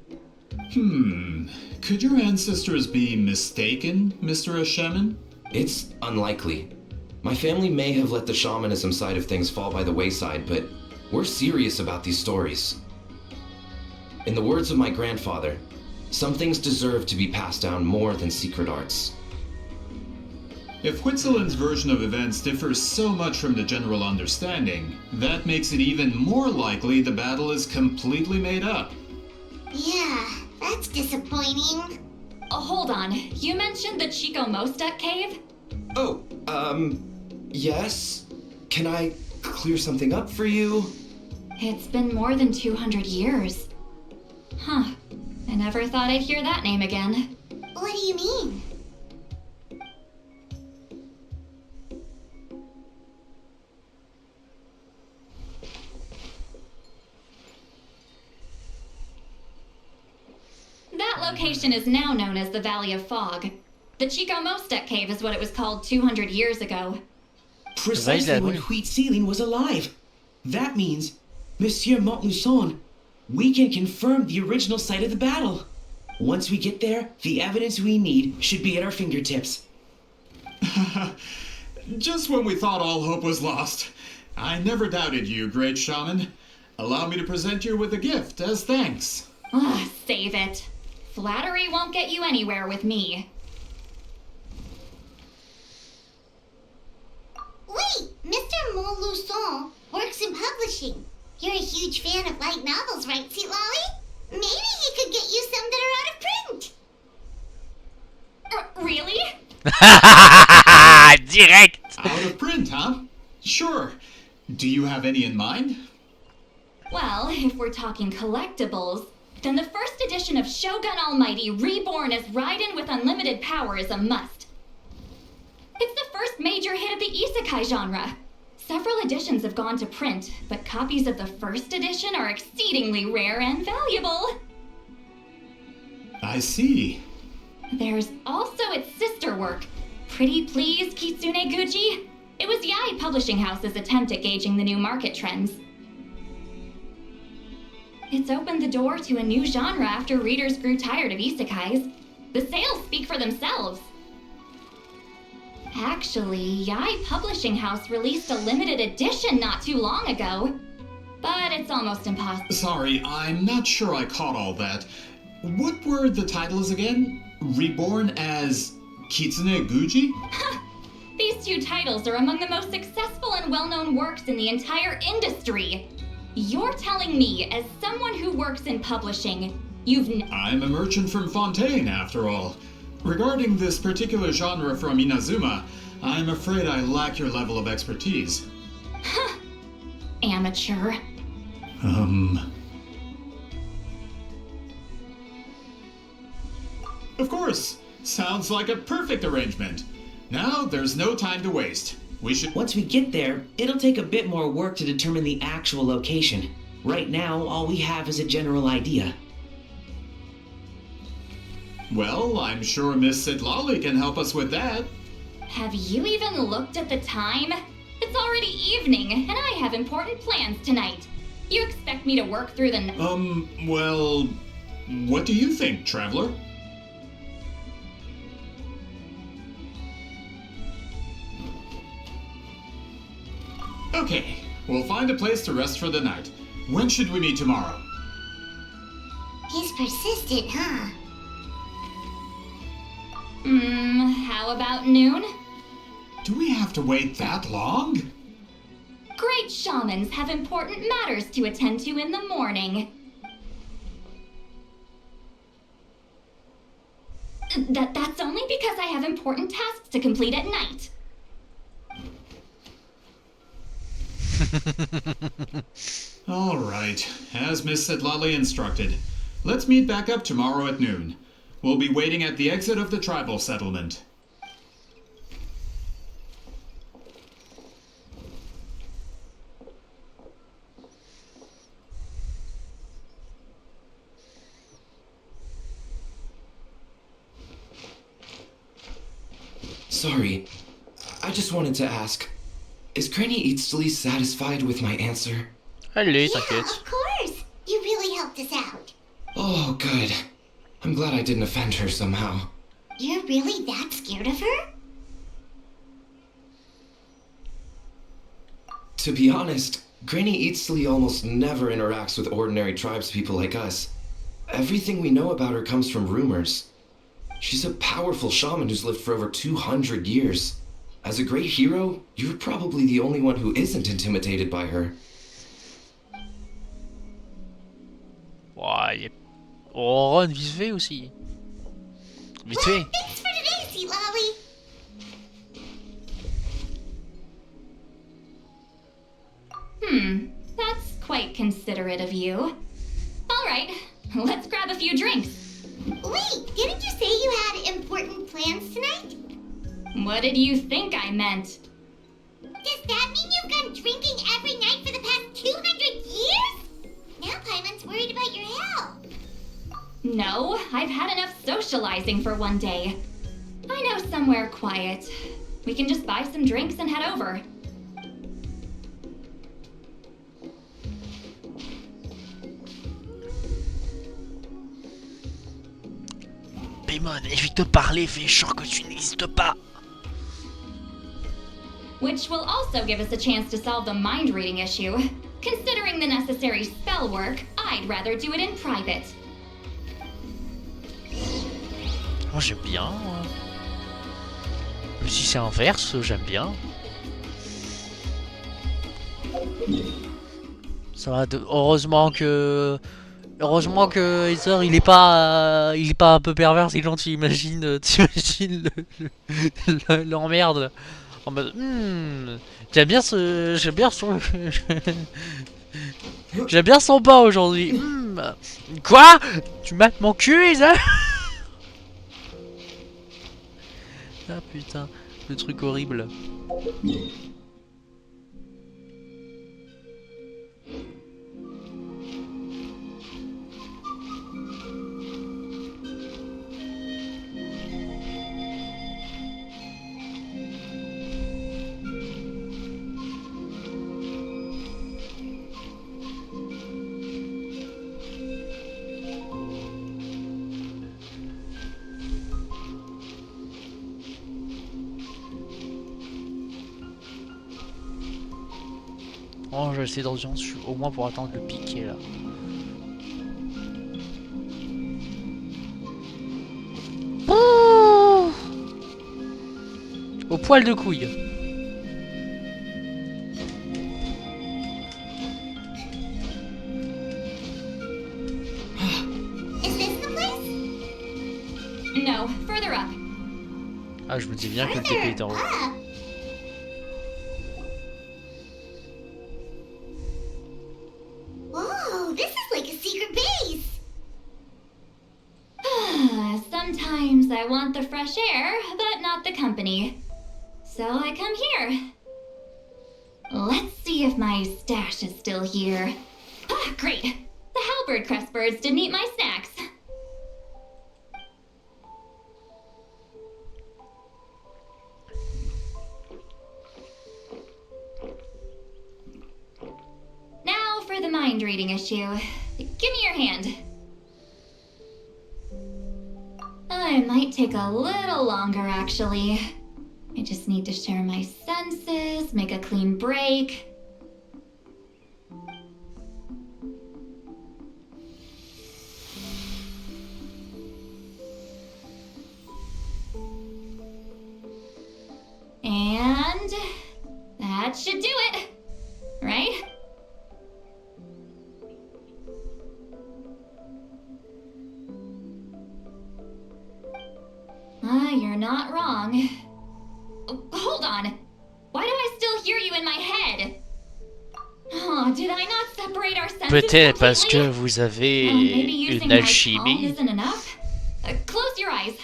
Could your ancestors be mistaken, Mr. Shaman? It's unlikely. My family may have let the shamanism side of things fall by the wayside, but we're serious about these stories. In the words of my grandfather, some things deserve to be passed down more than secret arts. If Huitzilin's version of events differs so much from the general understanding, that makes it even more likely the battle is completely made up. Yeah, that's disappointing. Hold on. You mentioned the Chico Mostek cave? Oh, yes? Can I clear something up for you? It's been more than 200 years. Huh. I never thought I'd hear that name again. What do you mean? That location is now known as the Valley of Fog. The Chico Mostek cave is what it was called 200 years ago. Precisely when Huitzilin was alive. That means, Monsieur Montluçon, we can confirm the original site of the battle. Once we get there, the evidence we need should be at our fingertips. Just when we thought all hope was lost. I never doubted you, great shaman. Allow me to present you with a gift as thanks. Save it. Flattery won't get you anywhere with me. Wait, Mr. Montluçon works in publishing. You're a huge fan of light novels, right, Sweet Lolly? Maybe he could get you some that are out of print. Really? Direct! Out of print, huh? Sure. Do you have any in mind? Well, if we're talking collectibles, then the first edition of Shogun Almighty reborn as Raiden with unlimited power is a must. It's the first major hit of the isekai genre. Several editions have gone to print, but copies of the first edition are exceedingly rare and valuable. I see. There's also its sister work, Pretty Please Kitsune Guji. It was Yai Publishing House's attempt at gauging the new market trends. It's opened the door to a new genre after readers grew tired of isekais. The sales speak for themselves. Actually, Yai Publishing House released a limited edition not too long ago. But it's almost impossible. Sorry, I'm not sure I caught all that. What were the titles again? Reborn as Kitsune Guji? These two titles are among the most successful and well-known works in the entire industry. You're telling me, as someone who works in publishing, I'm a merchant from Fontaine, after all. Regarding this particular genre from Inazuma, I'm afraid I lack your level of expertise. Amateur. Of course. Sounds like a perfect arrangement. Now, there's no time to waste. Once we get there, it'll take a bit more work to determine the actual location. Right now, all we have is a general idea. Well, I'm sure Miss Sitlali can help us with that. Have you even looked at the time? It's already evening, and I have important plans tonight. You expect me to work through the Well, what do you think, Traveler? Okay, we'll find a place to rest for the night. When should we meet tomorrow? He's persistent, huh? How about noon? Do we have to wait that long? Great shamans have important matters to attend to in the morning. That's only because I have important tasks to complete at night. All right, as Miss Sedlali instructed. Let's meet back up tomorrow at noon. We'll be waiting at the exit of the tribal settlement. Sorry, I just wanted to ask, is Granny Eatsley satisfied with my answer? Allez, Yeah, t'inquiète. of course. You really helped us out. Oh, good. I'm glad I didn't offend her somehow. You're really that scared of her? To be honest, Granny Eatsley almost never interacts with ordinary tribespeople like us. Everything we know about her comes from rumors. She's a powerful shaman who's lived for over 200 years. As a great hero, you're probably the only one who isn't intimidated by her. Ouais, oh, run vite fait aussi. Vite fait. Thanks for today, Sea Lolly. That's quite considerate of you. All right, let's grab a few drinks. Wait, didn't you say you had important plans tonight? What did you think I meant? Does that mean you've gone drinking every night for the past 200 years? Now Paimon's worried about your health. No, I've had enough socializing for one day. I know somewhere quiet. We can just buy some drinks and head over. Paimon, évite de parler, fais genre que tu n'existes pas. Which will also give us a chance to solve the mind reading issue. Considering the necessary spell work, I'd rather do it in private. Moi j'aime bien. Mais si c'est inverse, j'aime bien. Ça va. Heureusement que Heather il est pas un peu pervers, sinon tu imagines l'emmerde. En mode, j'aime bien son j'aime bien son pas aujourd'hui. Quoi? Tu mates mon cul, Heather? Ah putain, le truc horrible. Oh, je vais essayer d'urgence, au moins pour attendre le piqué là. Oh, au poil de couille. Is this the place? No, further up. Ah, je me dis bien que le TP est en haut. Up. Whoa, this is like a secret base. Sometimes I want the fresh air, but not the company. So I come here. Let's see if my stash is still here. Ah, great. The halberd crest birds didn't eat my snacks. Now for the mind refrigerating issue. Give me your hand. It might take a little longer, actually. I just need to share my senses, make a clean break. And that should do it, right? You're not wrong. Hold on. Why do I still hear you in my head? Oh, did I not separate our senses Peut-être parce completely? que vous avez Maybe using une my palm alchimie. isn't enough? Close your eyes.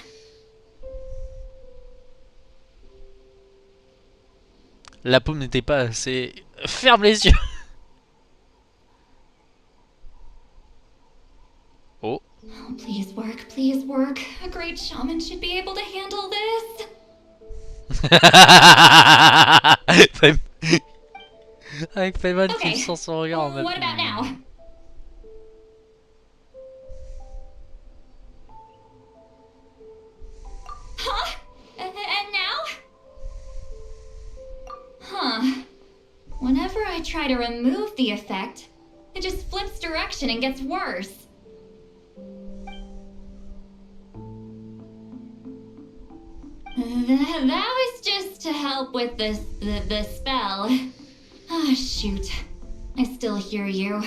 La paume n'était pas assez... Ferme les yeux. Oh. Oh, please work, please work. A great shaman should be able to handle this. Avec Payman qui Okay, sent son regard en même what about now? Huh? And now? Huh. Whenever I try to remove the effect, it just flips direction and gets worse. That was just to help with the spell. Ah, shoot. I still hear you.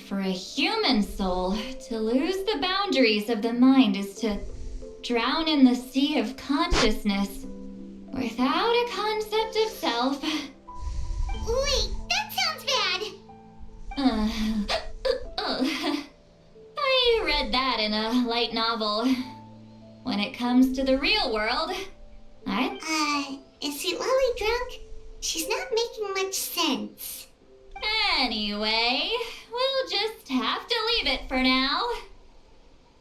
For a human soul, to lose the boundaries of the mind is to drown in the sea of consciousness without a concept of self. Wait, that sounds bad. I read that in a light novel. When it comes to the real world, Is Sweet Lolly drunk? She's not making much sense. Anyway, we'll just have to leave it for now.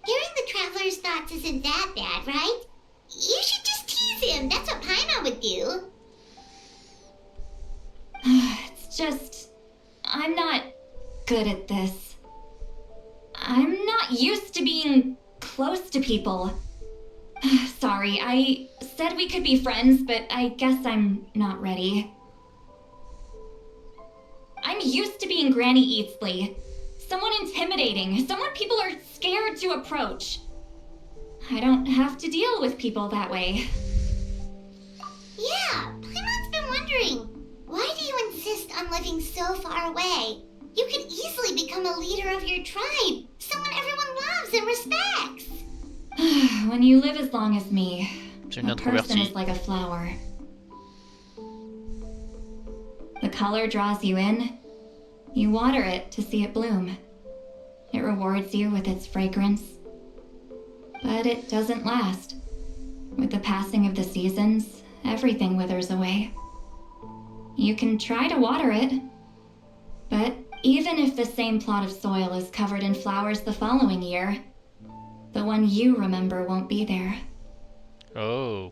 Hearing the Traveler's thoughts isn't that bad, right? You should just tease him. That's what Paimon would do. It's just... I'm not good at this. I'm not used to being close to people. Sorry, I said we could be friends, but I guess I'm not ready. I'm used to being Granny Eatsley. Someone intimidating, someone people are scared to approach. I don't have to deal with people that way. Yeah, Paimon's been wondering. Why do you insist on living so far away? You could easily become a leader of your tribe, someone everyone loves and respects. When you live as long as me, C'est une a person introvertie. is like a flower. The color draws you in. You water it to see it bloom. It rewards you with its fragrance. But it doesn't last. With the passing of the seasons, everything withers away. You can try to water it, but even if the same plot of soil is covered in flowers the following year, the one you remember won't be there. Oh.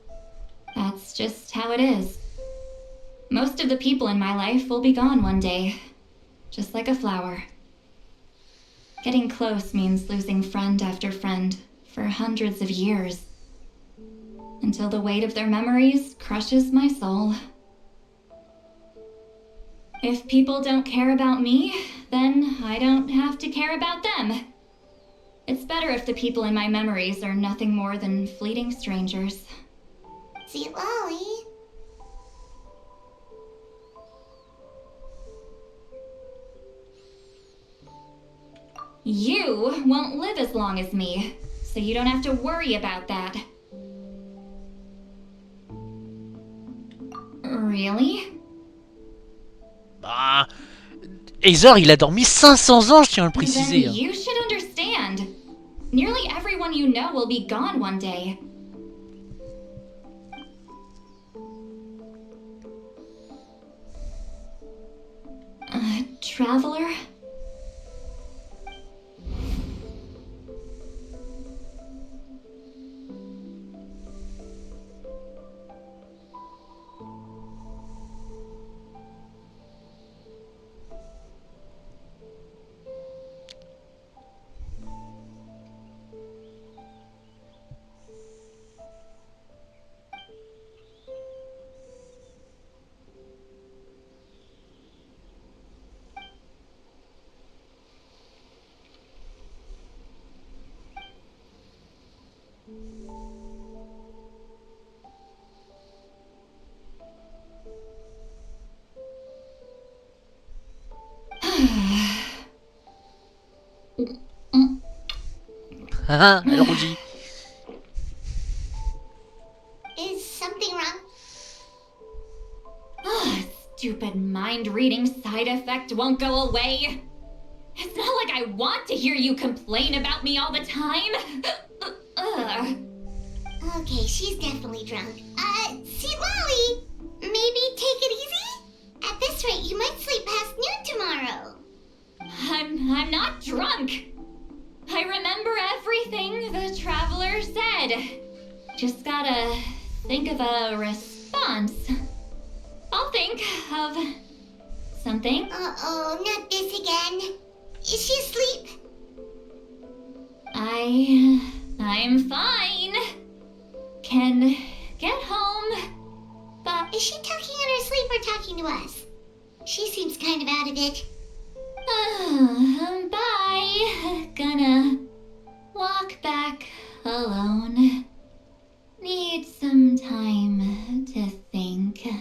That's just how it is. Most of the people in my life will be gone one day, just like a flower. Getting close means losing friend after friend for hundreds of years, until the weight of their memories crushes my soul. If people don't care about me, then I don't have to care about them. It's better if the people in my memories are nothing more than fleeting strangers. Sweet Lolly. You won't live as long as me, so you don't have to worry about that. Really? Bah... Aether, il a dormi 500 ans, je tiens à le Then préciser. Hein. you should understand. Nearly everyone you know will be gone one day. Traveler? Elle rougit. Is something wrong? Stupid mind-reading side effect won't go away. It's not like I want to hear you complain about me all the time. Okay, she's definitely drunk. See, Lolly, maybe take it easy? At this rate, you might sleep past noon tomorrow. I'm not drunk. I remember everything the traveler said. Just gotta think of a response. I'll think of something. Uh-oh, not this again. Is she asleep? I'm fine. Can get home. But is she talking in her sleep or talking to us? She seems kind of out of it. Bye. Gonna walk back alone. Need some time to think. All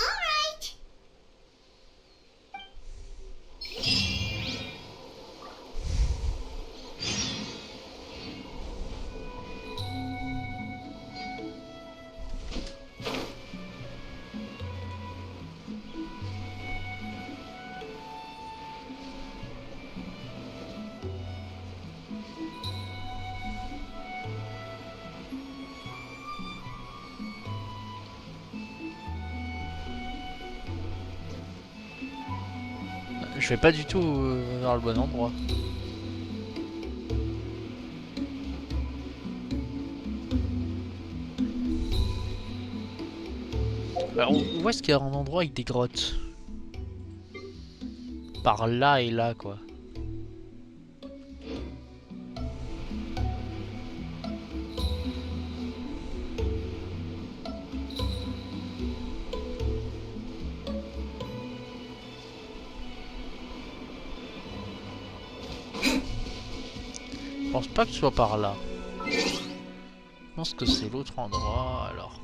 right. Je vais pas du tout vers le bon endroit. Alors, où est-ce qu'il y a un endroit avec des grottes? Par là et là, quoi. Je pense pas que ce soit par là. Je pense que c'est l'autre endroit, alors.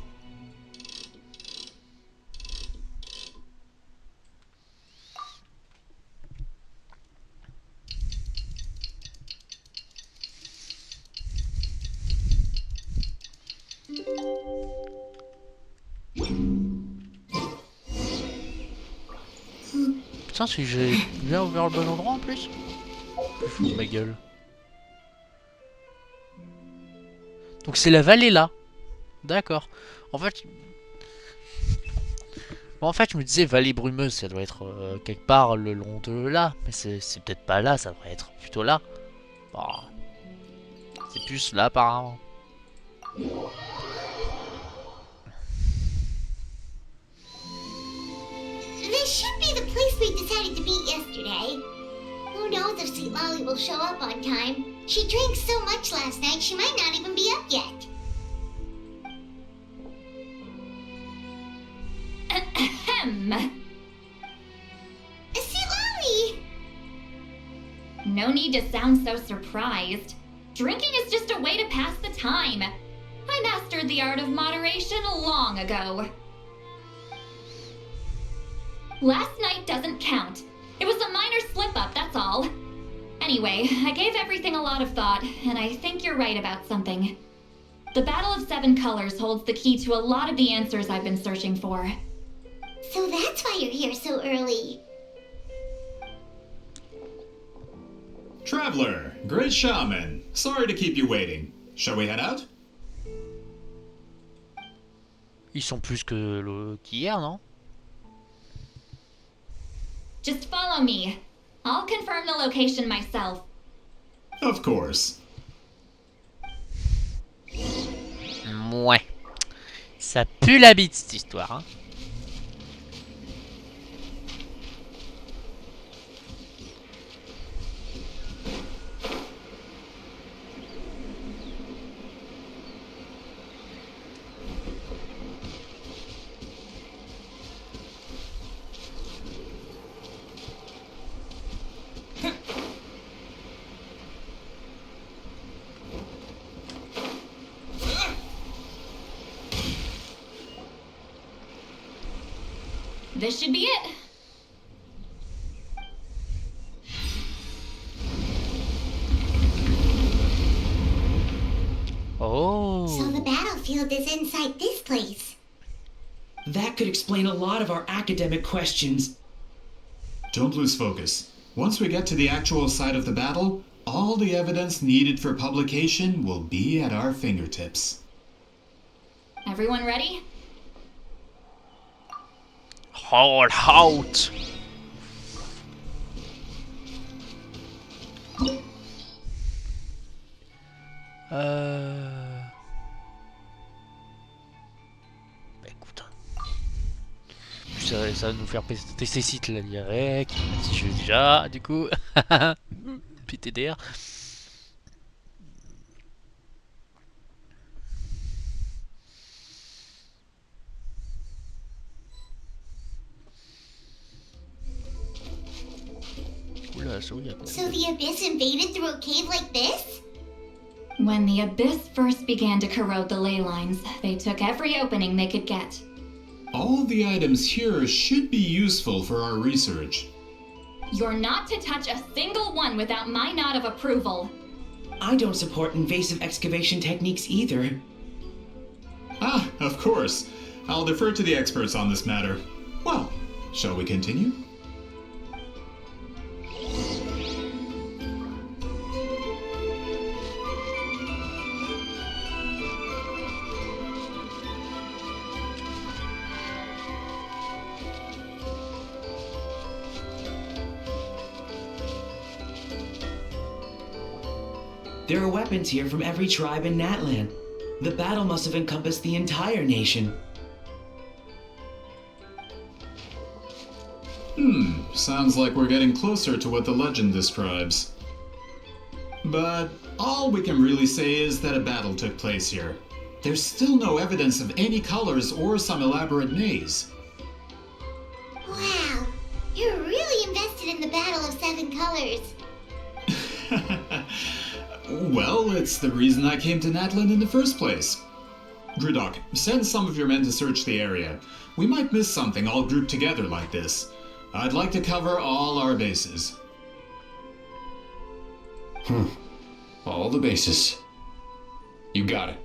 Putain, si j'ai bien ouvert le bon endroit en plus. Je fous de ma gueule. Donc c'est la vallée là. D'accord. En fait... Bon, en fait, je me disais vallée brumeuse, ça doit être quelque part le long de là. Mais c'est peut-être pas là, ça devrait être plutôt là. Bon. C'est plus là apparemment. This should be the place we decided to meet yesterday. Who knows if Sweet Lolly will show up on time? She drank so much last night, she might not even be up yet. Ahem. Sweet Lolly! No need to sound so surprised. Drinking is just a way to pass the time. I mastered the art of moderation long ago. Last night doesn't count. It was a minor slip-up, that's all. Anyway, I gave everything a lot of thought, and I think you're right about something. The Battle of Seven Colors holds the key to a lot of the answers I've been searching for. So that's why you're here so early. Traveler, great shaman. Sorry to keep you waiting. Shall we head out? Ils sont plus que qu'hier, non? Just follow me. I'll confirm the location myself. Of course. Ouais. Ça pue la bite cette histoire, hein. This should be it. place? That could explain a lot of our academic questions. Don't lose focus. Once we get to the actual site of the battle, all the evidence needed for publication will be at our fingertips. Everyone ready? Hold out. Bah écoute, ça va nous faire tester ces sites là direct. Si je veux déjà, du coup. PTDR. Oula, ça oui. So the Abyss invaded through a cave like this? When the Abyss first began to corrode the ley lines, they took every opening they could get. All the items here should be useful for our research. You're not to touch a single one without my nod of approval. I don't support invasive excavation techniques either. Ah, of course. I'll defer to the experts on this matter. Well, shall we continue? There are weapons here from every tribe in Natlan. The battle must have encompassed the entire nation. Sounds like we're getting closer to what the legend describes. But all we can really say is that a battle took place here. There's still no evidence of any colors or some elaborate maze. Wow, you're really invested in the Battle of Seven Colors. Well, it's the reason I came to Natlan in the first place. Grudok, send some of your men to search the area. We might miss something all grouped together like this. I'd like to cover all our bases. All the bases. You got it.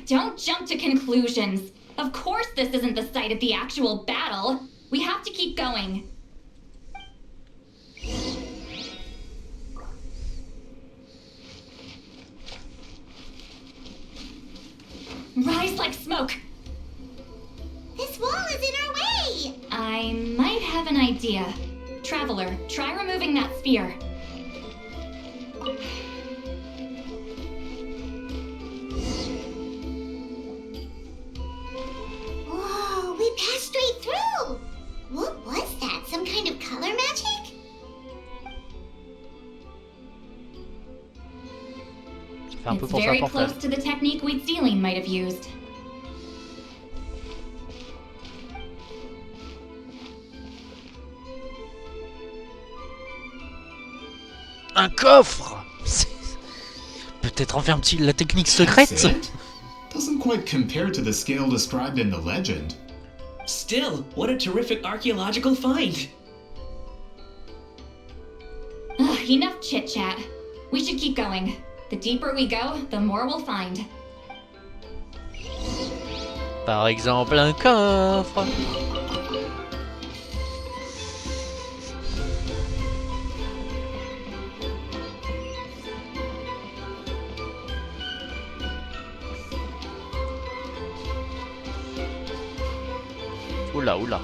Don't jump to conclusions. Of course this isn't the site of the actual battle. We have to keep going. Rise like smoke. This wall is in our way! I might have an idea. Traveler, try removing that sphere. Whoa, we passed straight through! What was that? Some kind of color magic? It's very close to the technique Wheatsealing might have used. Un coffre. Peut-être enfin la technique secrète. Doesn't quite compare to the scale described in the legend. Still, what a terrific archaeological find! Enough chit-chat. We should keep going. The deeper we go, the more we'll find. Par exemple, un coffre. Oula, oula.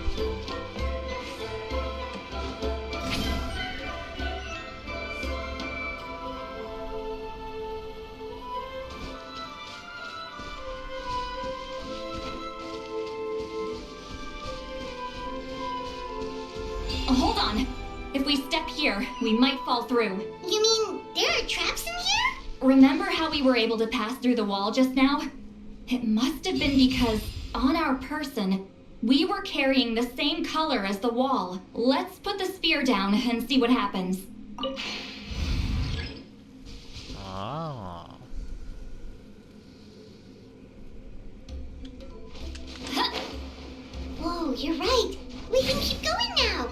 Hold on. If we step here, we might fall through. You mean there are traps in here? Remember how we were able to pass through the wall just now? It must have been because, on our person, we were carrying the same color as the wall. Let's put the sphere down and see what happens. Ah. Whoa, you're right. We can keep going now.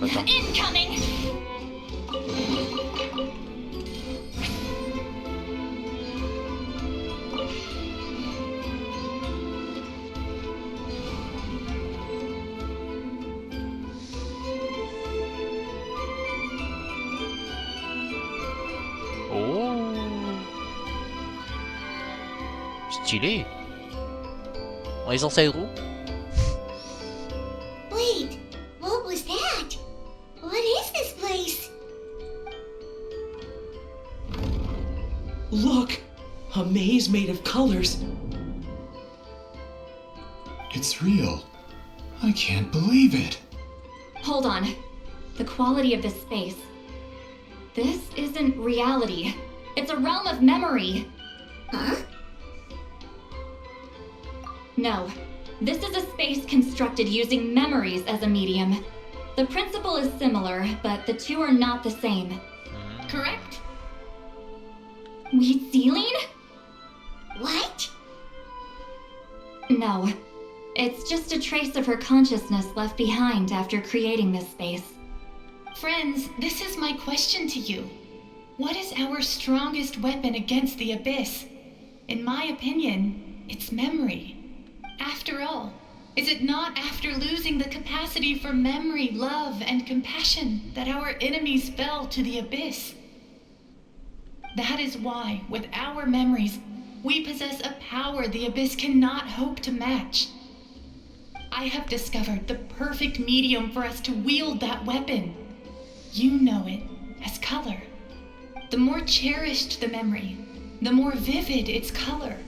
attends. Incoming! Oh, stylé. On est censé être où? Wait, what was that? What is this place? Look! A maze made of colors. It's real. I can't believe it. Hold on. The quality of this space. This isn't reality. It's a realm of memory. Huh? No. This is a space constructed using memories as a medium. The principle is similar, but the two are not the same. Correct? Wheat ceiling? What? No. It's just a trace of her consciousness left behind after creating this space. Friends, this is my question to you. What is our strongest weapon against the Abyss? In my opinion, it's memory. After all, is it not after losing the capacity for memory, love, and compassion that our enemies fell to the Abyss? That is why, with our memories, we possess a power the Abyss cannot hope to match. I have discovered the perfect medium for us to wield that weapon. You know it as color. The more cherished the memory, the more vivid its color.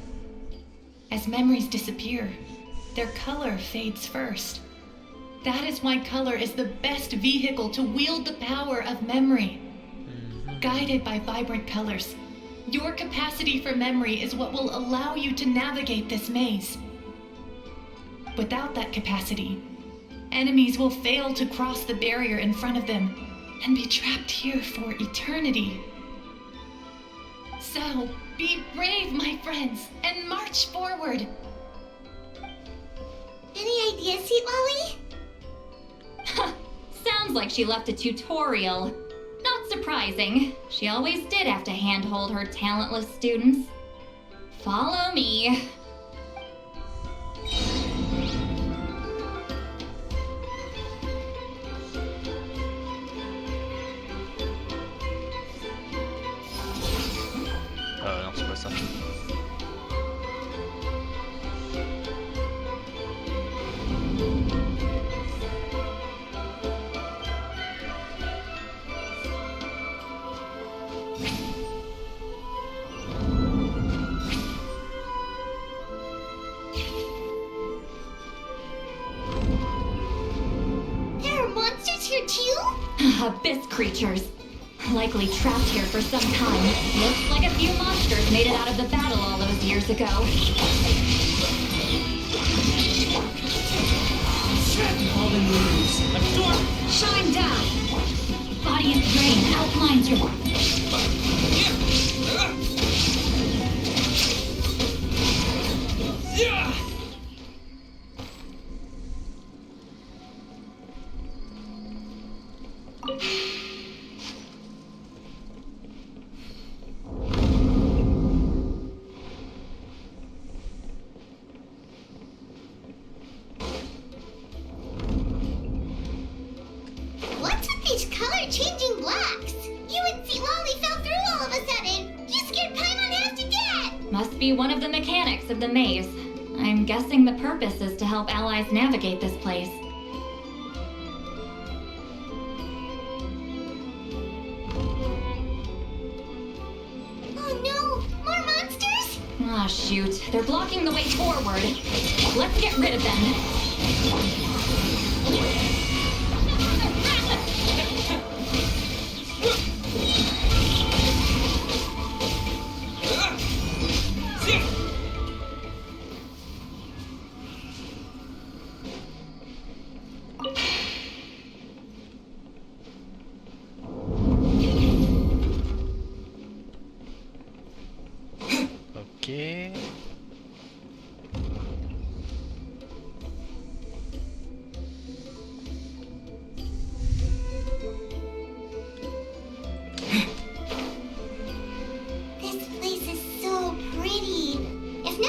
As memories disappear, their color fades first. That is why color is the best vehicle to wield the power of memory. Guided by vibrant colors, your capacity for memory is what will allow you to navigate this maze. Without that capacity, enemies will fail to cross the barrier in front of them and be trapped here for eternity. So, be brave, my friends, and march forward. Any ideas, Sweet Lolly? Sounds like she left a tutorial. Not surprising. She always did have to handhold her talentless students. Follow me. Non, c'est pas ça. There are monsters here too? Abyss creatures. Likely trapped here for some time. Looks like a few monsters made it out of the battle all those years ago. All the news. Shine down! Body and brain outlines your... What's with these color-changing blocks? You and Sweet Lolly fell through all of a sudden. You scared Paimon half to death. Must be one of the mechanics of the maze. I'm guessing the purpose is to help allies navigate this place. Oh no, more monsters? Ah, shoot. They're blocking the way forward. Let's get rid of them. Ok.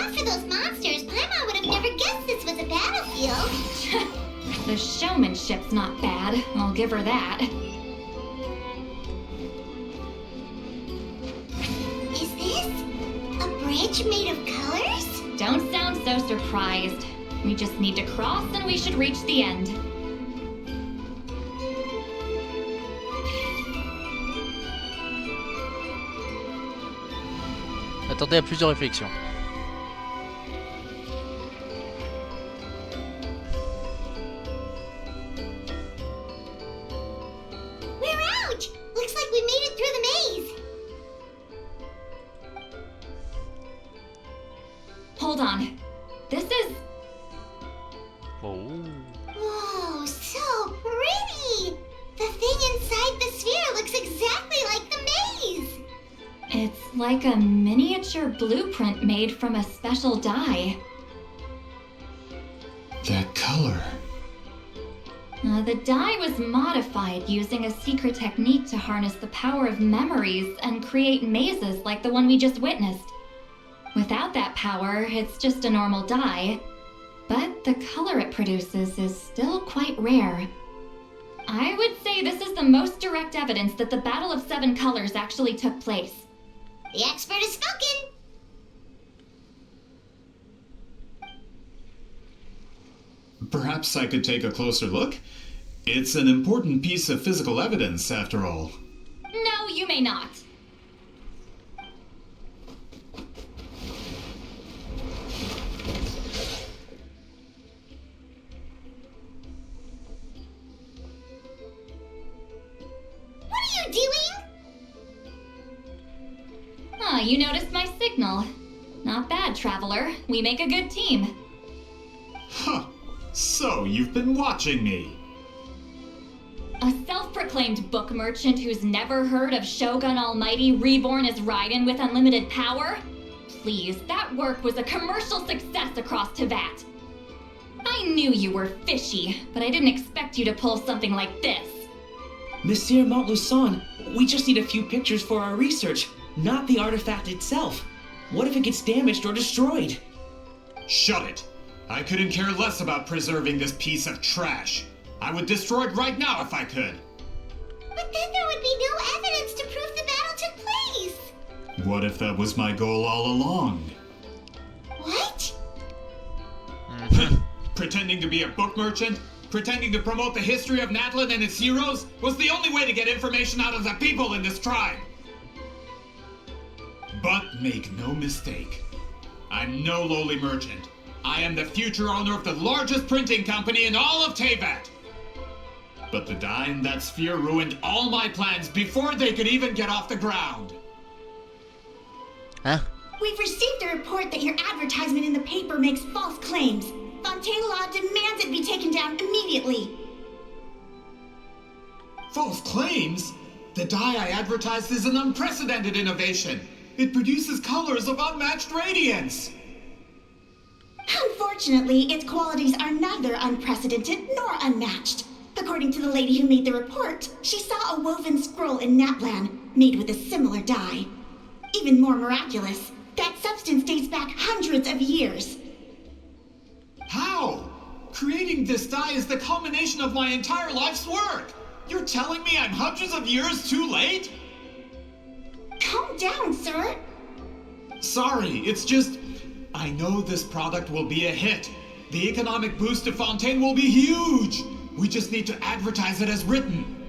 not for those monsters, Paimon would have never guessed this was a battlefield. The showmanship's not bad, I'll give her that. Is this a bridge made of colors? Don't sound so surprised. We just need to cross and we should reach the end. Attendez à plus de réflexion. We're out! Looks like we made it through the maze. Hold on. This is... Oh. Whoa, so pretty! The thing inside the sphere looks exactly like the maze! It's like a miniature blueprint made from a special dye. That color. The dye was modified using a secret technique to harness the power of memories and create mazes like the one we just witnessed. Without that power, it's just a normal dye. But the color it produces is still quite rare. I would say this is the most direct evidence that the Battle of Seven Colors actually took place. The expert has spoken! Perhaps I could take a closer look? It's an important piece of physical evidence, after all. No, you may not. What are you doing? Ah, you noticed my signal. Not bad, Traveler. We make a good team. Huh. So, you've been watching me. A self-proclaimed book merchant who's never heard of Shogun Almighty reborn as Raiden with unlimited power? Please, that work was a commercial success across Teyvat. I knew you were fishy, but I didn't expect you to pull something like this. Monsieur Montluçon, we just need a few pictures for our research, not the artifact itself. What if it gets damaged or destroyed? Shut it. I couldn't care less about preserving this piece of trash. I would destroy it right now if I could. But then there would be no evidence to prove the battle took place. What if that was my goal all along? What? Pretending to be a book merchant? Pretending to promote the history of Natlan and its heroes was the only way to get information out of the people in this tribe. But make no mistake, I'm no lowly merchant. I am the future owner of the largest printing company in all of Teyvat. But the dye in that sphere ruined all my plans before they could even get off the ground. Huh? We've received a report that your advertisement in the paper makes false claims. Fontaine Law demands it be taken down immediately. False claims? The dye I advertised is an unprecedented innovation. It produces colors of unmatched radiance. Unfortunately, its qualities are neither unprecedented nor unmatched. According to the lady who made the report, she saw a woven scroll in Natlan made with a similar dye. Even more miraculous, that substance dates back hundreds of years. How? Creating this dye is the culmination of my entire life's work. You're telling me I'm hundreds of years too late? Calm down, sir. Sorry, it's just... I know this product will be a hit. The economic boost to Fontaine will be huge. We just need to advertise it as written.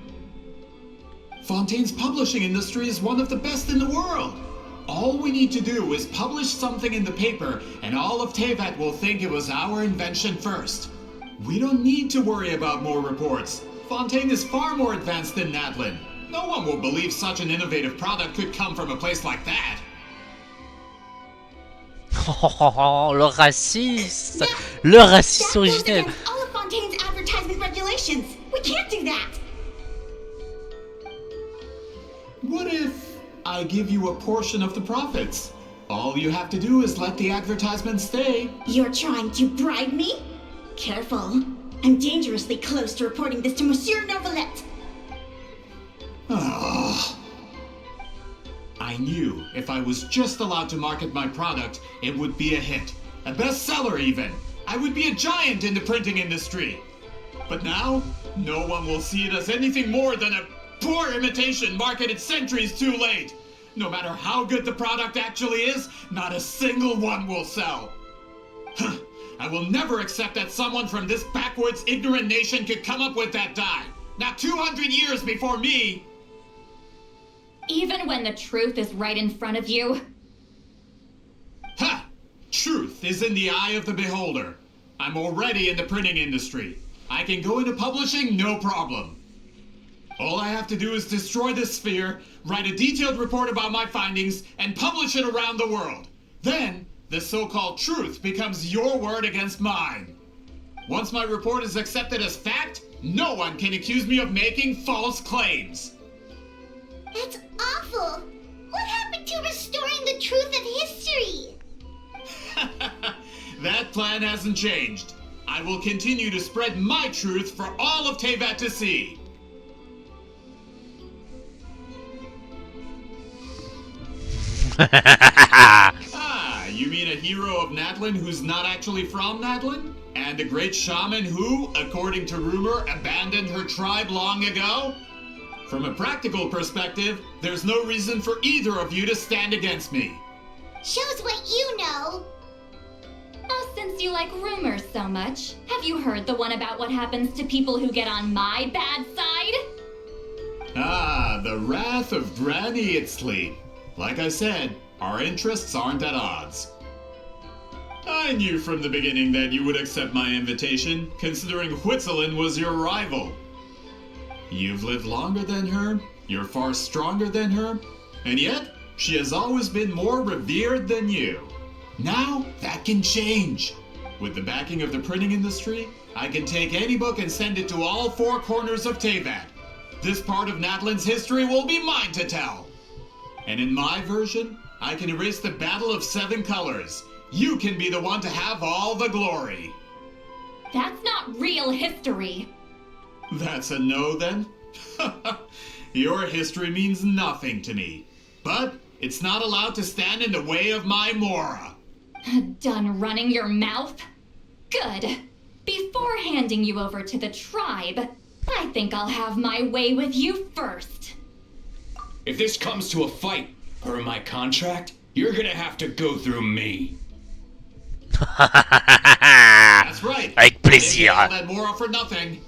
Fontaine's publishing industry is one of the best in the world. All we need to do is publish something in the paper, and all of Teyvat will think it was our invention first. We don't need to worry about more reports. Fontaine is far more advanced than Natlan. No one will believe such an innovative product could come from a place like that. Oh, le raciste! Le raciste That goes originel! against all of Fontaine's advertisement regulations. We can't do that. What if I give you a portion of the profits? All you have to do is let the advertisement stay. You're trying to bribe me? Careful. I'm dangerously close to reporting this to Monsieur Novelette. I I knew if I was just allowed to market my product, it would be a hit. A bestseller even. I would be a giant in the printing industry. But now, no one will see it as anything more than a poor imitation marketed centuries too late. No matter how good the product actually is, not a single one will sell. I will never accept that someone from this backwoods, ignorant nation could come up with that dye. Not 200 years before me. Even when the truth is right in front of you? Ha! Truth is in the eye of the beholder. I'm already in the printing industry. I can go into publishing, no problem. All I have to do is destroy this sphere, write a detailed report about my findings, and publish it around the world. Then, the so-called truth becomes your word against mine. Once my report is accepted as fact, no one can accuse me of making false claims. That's awful. What happened to restoring the truth of history? That plan hasn't changed. I will continue to spread my truth for all of Teyvat to see. Ah, you mean a hero of Natlan who's not actually from Natlan? And a great shaman who, according to rumor, abandoned her tribe long ago? From a practical perspective, there's no reason for either of you to stand against me. Shows what you know. Oh, since you like rumors so much, have you heard the one about what happens to people who get on my bad side? Ah, the wrath of Granny Itzley. Like I said, our interests aren't at odds. I knew from the beginning that you would accept my invitation, considering Huitzolin was your rival. You've lived longer than her, you're far stronger than her, and yet she has always been more revered than you. Now, that can change. With the backing of the printing industry, I can take any book and send it to all four corners of Teyvat. This part of Natlan's history will be mine to tell. And in my version, I can erase the Battle of Seven Colors. You can be the one to have all the glory. That's not real history. That's a no, then? Your history means nothing to me. But it's not allowed to stand in the way of my Mora. Done running your mouth? Good. Before handing you over to the tribe, I think I'll have my way with you first. If this comes to a fight, per my contract, you're gonna have to go through me. That's right. Avec plaisir. All that Mora for nothing.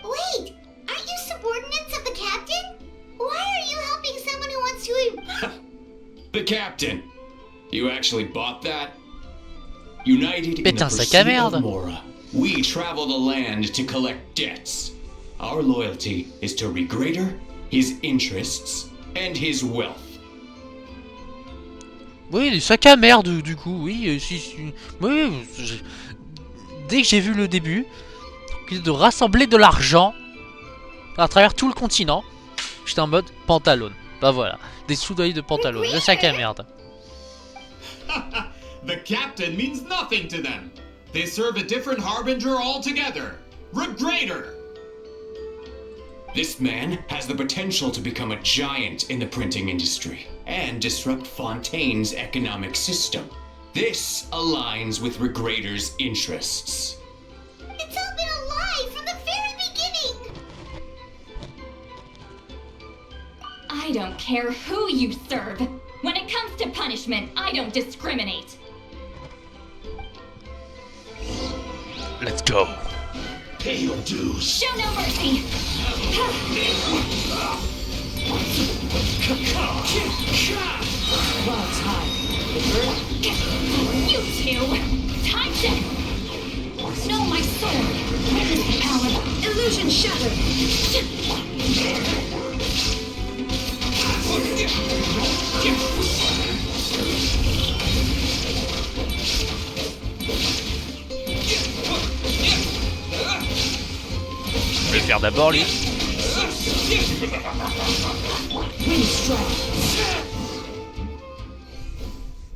Wait, aren't you subordinates of the captain? Why are you helping someone who wants to... The captain. You actually bought that? United in the Putain, sac à pursuit merde. of Mora, we travel the land to collect debts. Our loyalty is to Regrader, his interests, and his wealth. Oui, des sacs à merde du coup, oui. Oui, dès que j'ai vu le début, de rassembler de l'argent à travers tout le continent, j'étais en mode pantalone. Bah voilà, des soudoyers de pantalone, le sac à merde. The captain means nothing to them. They serve a different harbinger altogether. Regrader. This man has the potential to become a giant in the printing industry and disrupt Fontaine's economic system. This aligns with Regrader's interests. It's all been a lie from the very beginning! I don't care who you serve. When it comes to punishment, I don't discriminate. Let's go. Pay your dues. Show no mercy. Well, it's high. You two! Time check! No, my sword! Where is the power? Illusion shattered. Je vais le faire d'abord lui.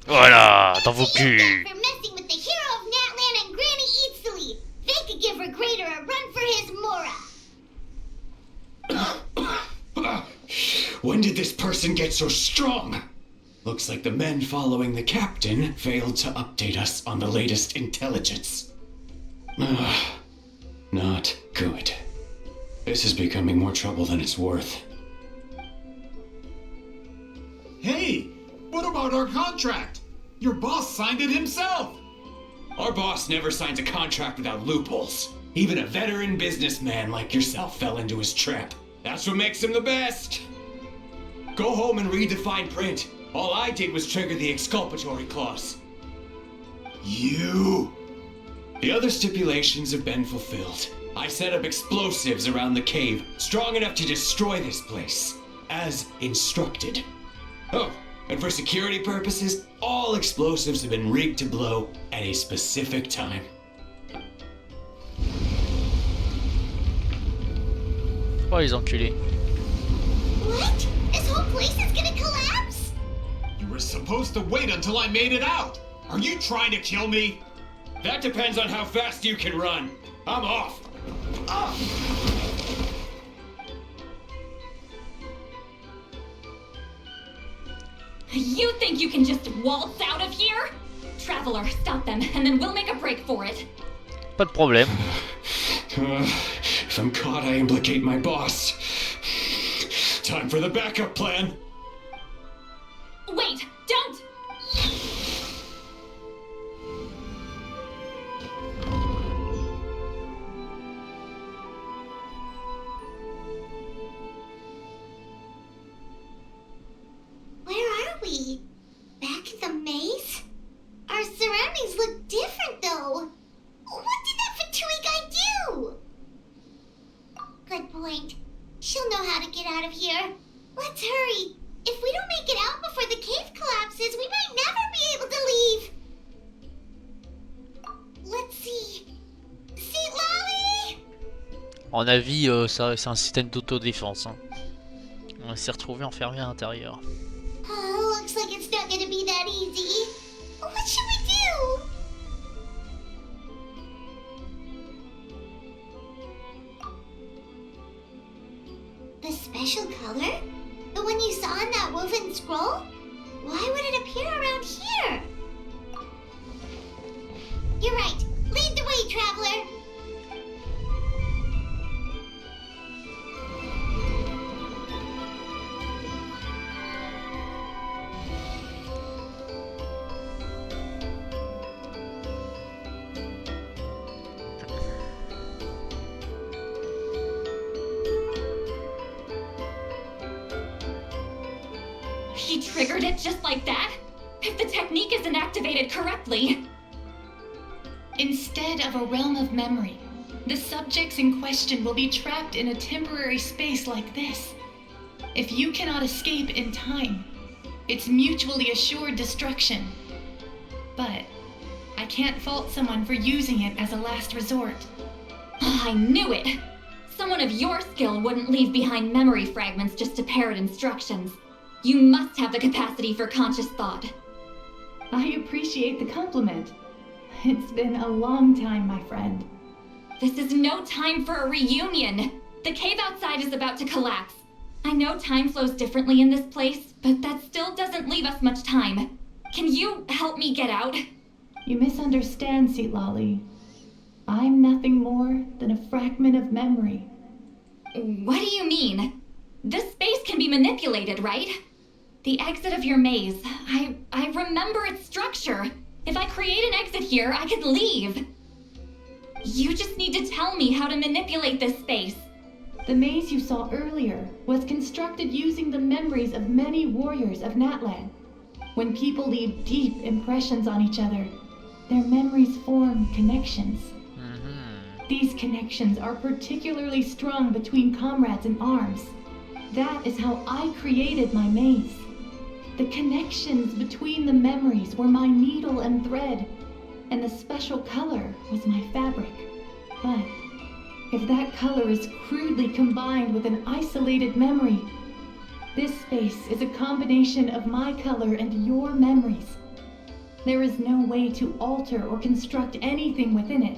Voilà, dans vos culs. For messing with the hero of Natlan and Granny Itzley. They could give Regrader a run for his Mora. When did this person get so strong? Looks like the men following the captain failed to update us on the latest intelligence. Not good. This is becoming more trouble than it's worth. Hey, what about our contract? Your boss signed it himself. Our boss never signs a contract without loopholes. Even a veteran businessman like yourself fell into his trap. That's what makes him the best. Go home and read the fine print. All I did was trigger the exculpatory clause. You... The other stipulations have been fulfilled. I set up explosives around the cave, strong enough to destroy this place, as instructed. Oh, and for security purposes, all explosives have been rigged to blow at a specific time. Oh, les enculés. What? This whole place is gonna collapse? You were supposed to wait until I made it out. Are you trying to kill me? That depends on how fast you can run. I'm off. You think you can just waltz out of here? Traveler, stop them, and then we'll make a break for it. Pas de problème. If I'm caught, I implicate my boss. Time for the backup plan. Wait, don't! Where are we? Back in the maze? Our surroundings look different, though. What did that Fatui guy do? Good point. She'll know how to get out of here. Let's hurry. If we don't make it out before the cave collapses, we might never be able to leave. Let's see. See, Lolly? En avis, ça, c'est un système d'autodéfense. Hein. On s'est retrouvé enfermé à l'intérieur. Oh, looks like it's not gonna be that easy. What should we do? The special color? The one you saw in that woven scroll? Why would it appear around here? You're right. Lead the way, traveler. He triggered it just like that? If the technique isn't activated correctly. Instead of a realm of memory, the subjects in question will be trapped in a temporary space like this. If you cannot escape in time, it's mutually assured destruction. But I can't fault someone for using it as a last resort. I knew it! Someone of your skill wouldn't leave behind memory fragments just to parrot instructions. You must have the capacity for conscious thought. I appreciate the compliment. It's been a long time, my friend. This is no time for a reunion. The cave outside is about to collapse. I know time flows differently in this place, but that still doesn't leave us much time. Can you help me get out? You misunderstand, Seatlali. I'm nothing more than a fragment of memory. What do you mean? This space can be manipulated, right? The exit of your maze. I remember its structure. If I create an exit here, I could leave. You just need to tell me how to manipulate this space. The maze you saw earlier was constructed using the memories of many warriors of Natlan. When people leave deep impressions on each other, their memories form connections. These connections are particularly strong between comrades in arms. That is how I created my maze. The connections between the memories were my needle and thread, and the special color was my fabric. But if that color is crudely combined with an isolated memory, this space is a combination of my color and your memories. There is no way to alter or construct anything within it,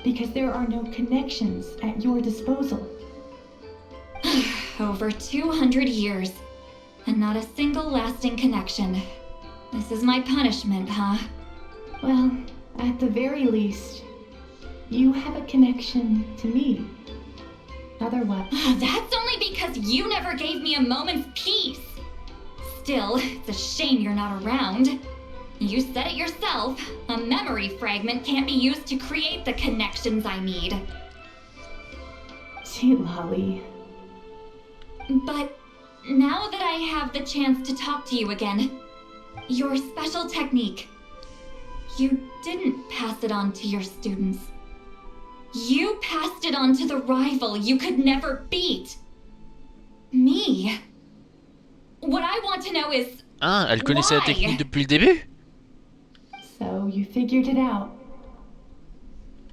because there are no connections at your disposal. Over 200 years, and not a single lasting connection. This is my punishment, huh? Well, at the very least, you have a connection to me. Otherwise... That's only because you never gave me a moment's peace. Still, it's a shame you're not around. You said it yourself. A memory fragment can't be used to create the connections I need. Gee, Lolly. But now that I have the chance to talk to you again, your special technique, you didn't pass it on to your students. You passed it on to the rival you could never beat. Me. What I want to know is Ah, elle connaissait la why? technique depuis le début? So you figured it out.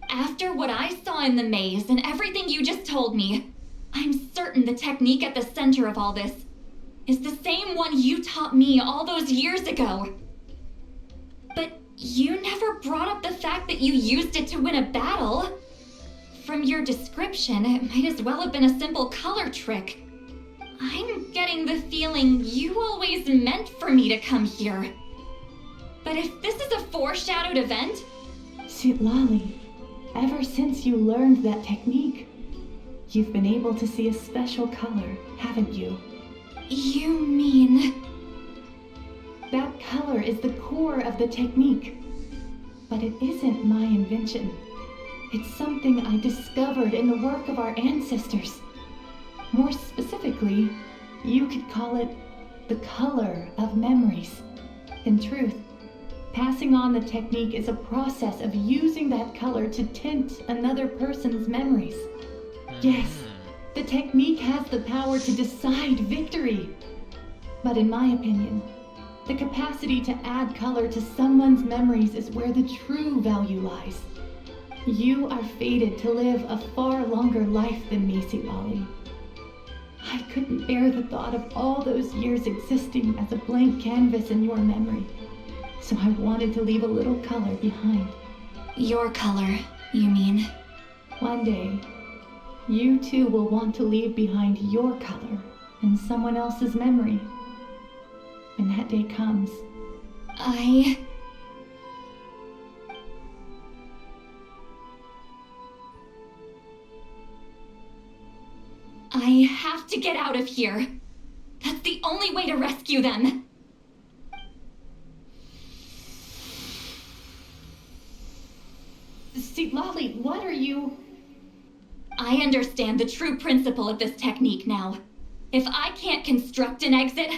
After what I saw in the maze and everything you just told me, I'm certain the technique at the center of all this is the same one you taught me all those years ago. But you never brought up the fact that you used it to win a battle. From your description, it might as well have been a simple color trick. I'm getting the feeling you always meant for me to come here. But if this is a foreshadowed event... See, Lolly, ever since you learned that technique, you've been able to see a special color, haven't you? You mean... That color is the core of the technique. But it isn't my invention. It's something I discovered in the work of our ancestors. More specifically, you could call it the color of memories. In truth, passing on the technique is a process of using that color to tint another person's memories. Yes, the technique has the power to decide victory. But in my opinion, the capacity to add color to someone's memories is where the true value lies. You are fated to live a far longer life than me, Lolly. I couldn't bear the thought of all those years existing as a blank canvas in your memory. So I wanted to leave a little color behind. Your color, you mean? One day, you too will want to leave behind your color in someone else's memory. When that day comes, I have to get out of here. That's the only way to rescue them. See, Lolly, what are you... I understand the true principle of this technique now. If I can't construct an exit,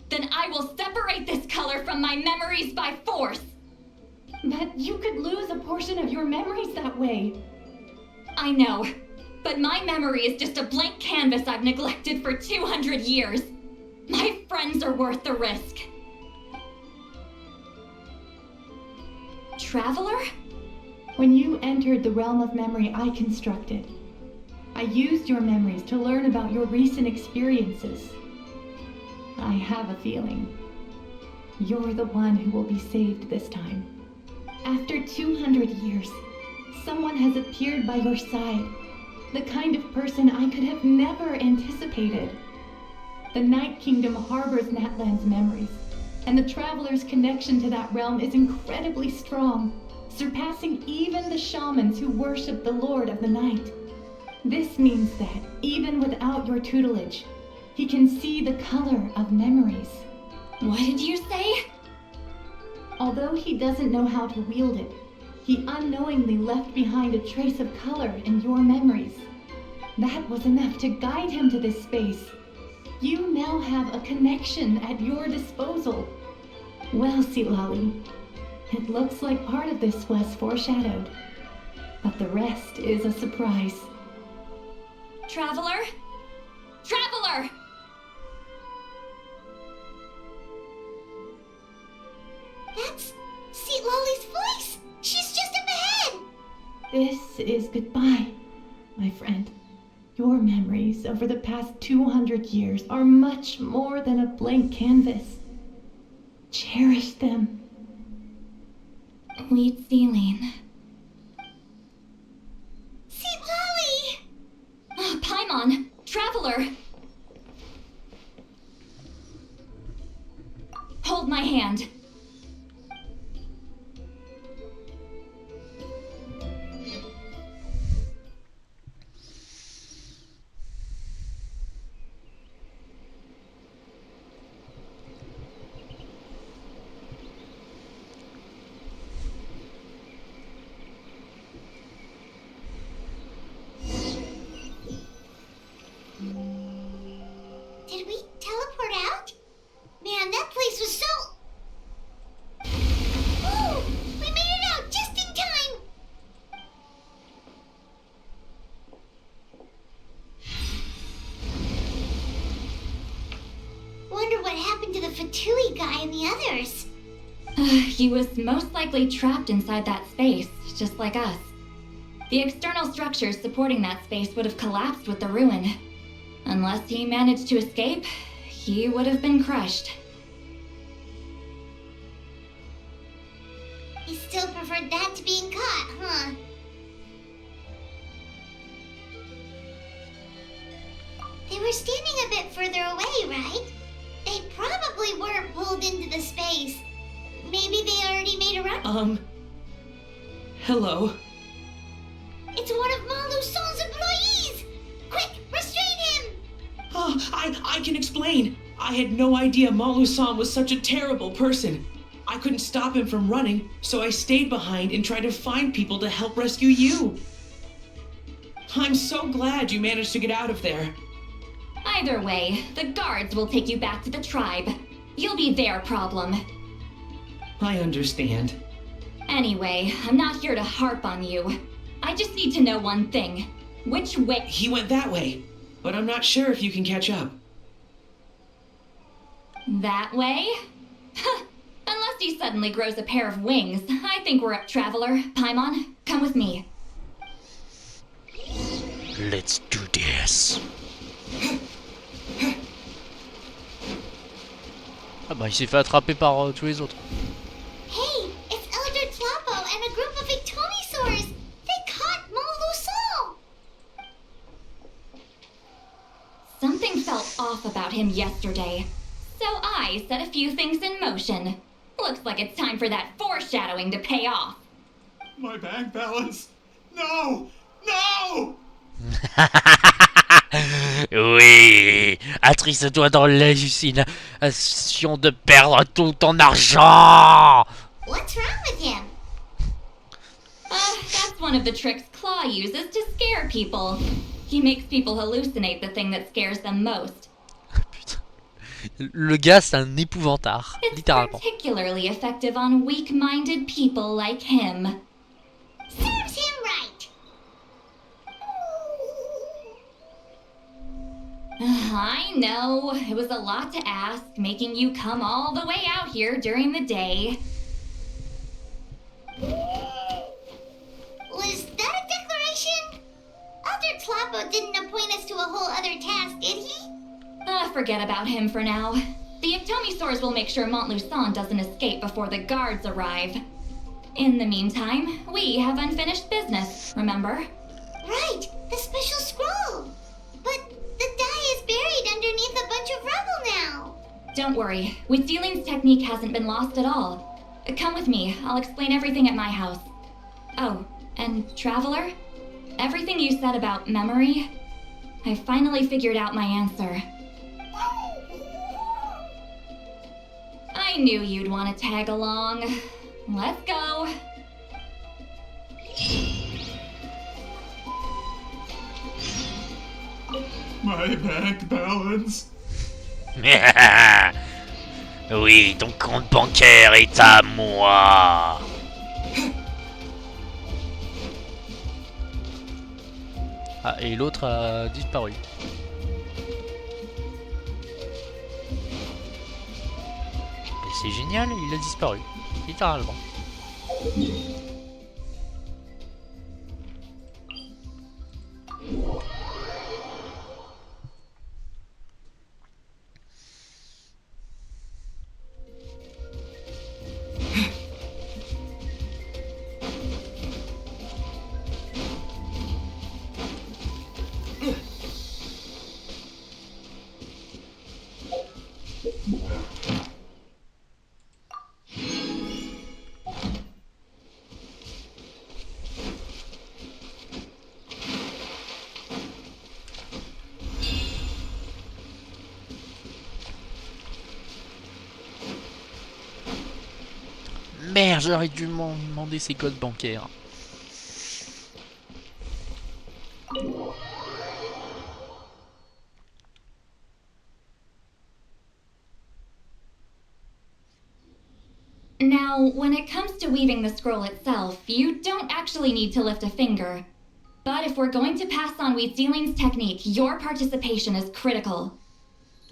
then I will separate this color from my memories by force. But you could lose a portion of your memories that way. I know, but my memory is just a blank canvas I've neglected for 200 years. My friends are worth the risk. Traveler? When you entered the realm of memory I constructed, I used your memories to learn about your recent experiences. I have a feeling you're the one who will be saved this time. After 200 years, someone has appeared by your side, the kind of person I could have never anticipated. The Night Kingdom harbors Natlan's memories, and the Traveler's connection to that realm is incredibly strong, surpassing even the shamans who worship the Lord of the Night. This means that, even without your tutelage, he can see the color of memories. What did you say? Although he doesn't know how to wield it, he unknowingly left behind a trace of color in your memories. That was enough to guide him to this space. You now have a connection at your disposal. Well, Lolly, it looks like part of this was foreshadowed, but the rest is a surprise. Traveler? Traveler! That's Lolly's voice! She's just up ahead! This is goodbye, my friend. Your memories over the past 200 years are much more than a blank canvas. Cherish them. Wheat ceiling. Lolly! Paimon! Traveler! He was most likely trapped inside that space, just like us. The external structures supporting that space would have collapsed with the ruin. Unless he managed to escape, he would have been crushed. He still preferred that to being caught, huh? They were standing a bit further away, right? They probably weren't pulled into the space. Maybe they already made a run? Hello? It's one of Maluson's employees! Quick, restrain him! Oh, I can explain. I had no idea Malu-san was such a terrible person. I couldn't stop him from running, so I stayed behind and tried to find people to help rescue you. I'm so glad you managed to get out of there. Either way, the guards will take you back to the tribe. You'll be their problem. I understand. Anyway, I'm not here to harp on you. I just need to know one thing. Which way— He went that way, but I'm not sure if you can catch up. That way? Unless he suddenly grows a pair of wings, I think we're up, Traveler. Paimon, come with me. Let's do this. Ah bah il s'est fait attraper par tous les autres. Hey, it's Elder Tlapo and a group of Ictomisaurs! They caught Maluson! Something felt off about him yesterday, so I set a few things in motion. Looks like it's time for that foreshadowing to pay off. My bank balance! No! No! Oui, attriste-toi dans l'hallucination de perdre tout ton argent. What's wrong with him? That's one of the tricks Claw uses to scare people. He makes people hallucinate the thing that scares them most. Putain. Le gars, c'est un épouvantard, It's littéralement. particularly effective on weak-minded people like him. Serves him right! I know, it was a lot to ask, making you come all the way out here during the day. Was that a declaration? Elder Tlapo didn't appoint us to a whole other task, did he? Forget about him for now. The Ictomisaurs will make sure Montluçon doesn't escape before the guards arrive. In the meantime, we have unfinished business, remember? Right, the special scroll. But the die is buried underneath a bunch of rubble now. Don't worry, Huitzilin's technique hasn't been lost at all. Come with me, I'll explain everything at my house. Oh, and Traveler? Everything you said about memory, I finally figured out my answer. I knew you'd want to tag along. Let's go. My bank balance. Oui, ton compte bancaire est à moi. Ah, et l'autre a disparu. Et c'est génial, il a disparu. Littéralement. Merde, j'aurais dû m'en demander ses codes bancaires. Now, when it comes to weaving the scroll itself, you don't actually need to lift a finger. But if we're going to pass on Huitzilin's technique, your participation is critical.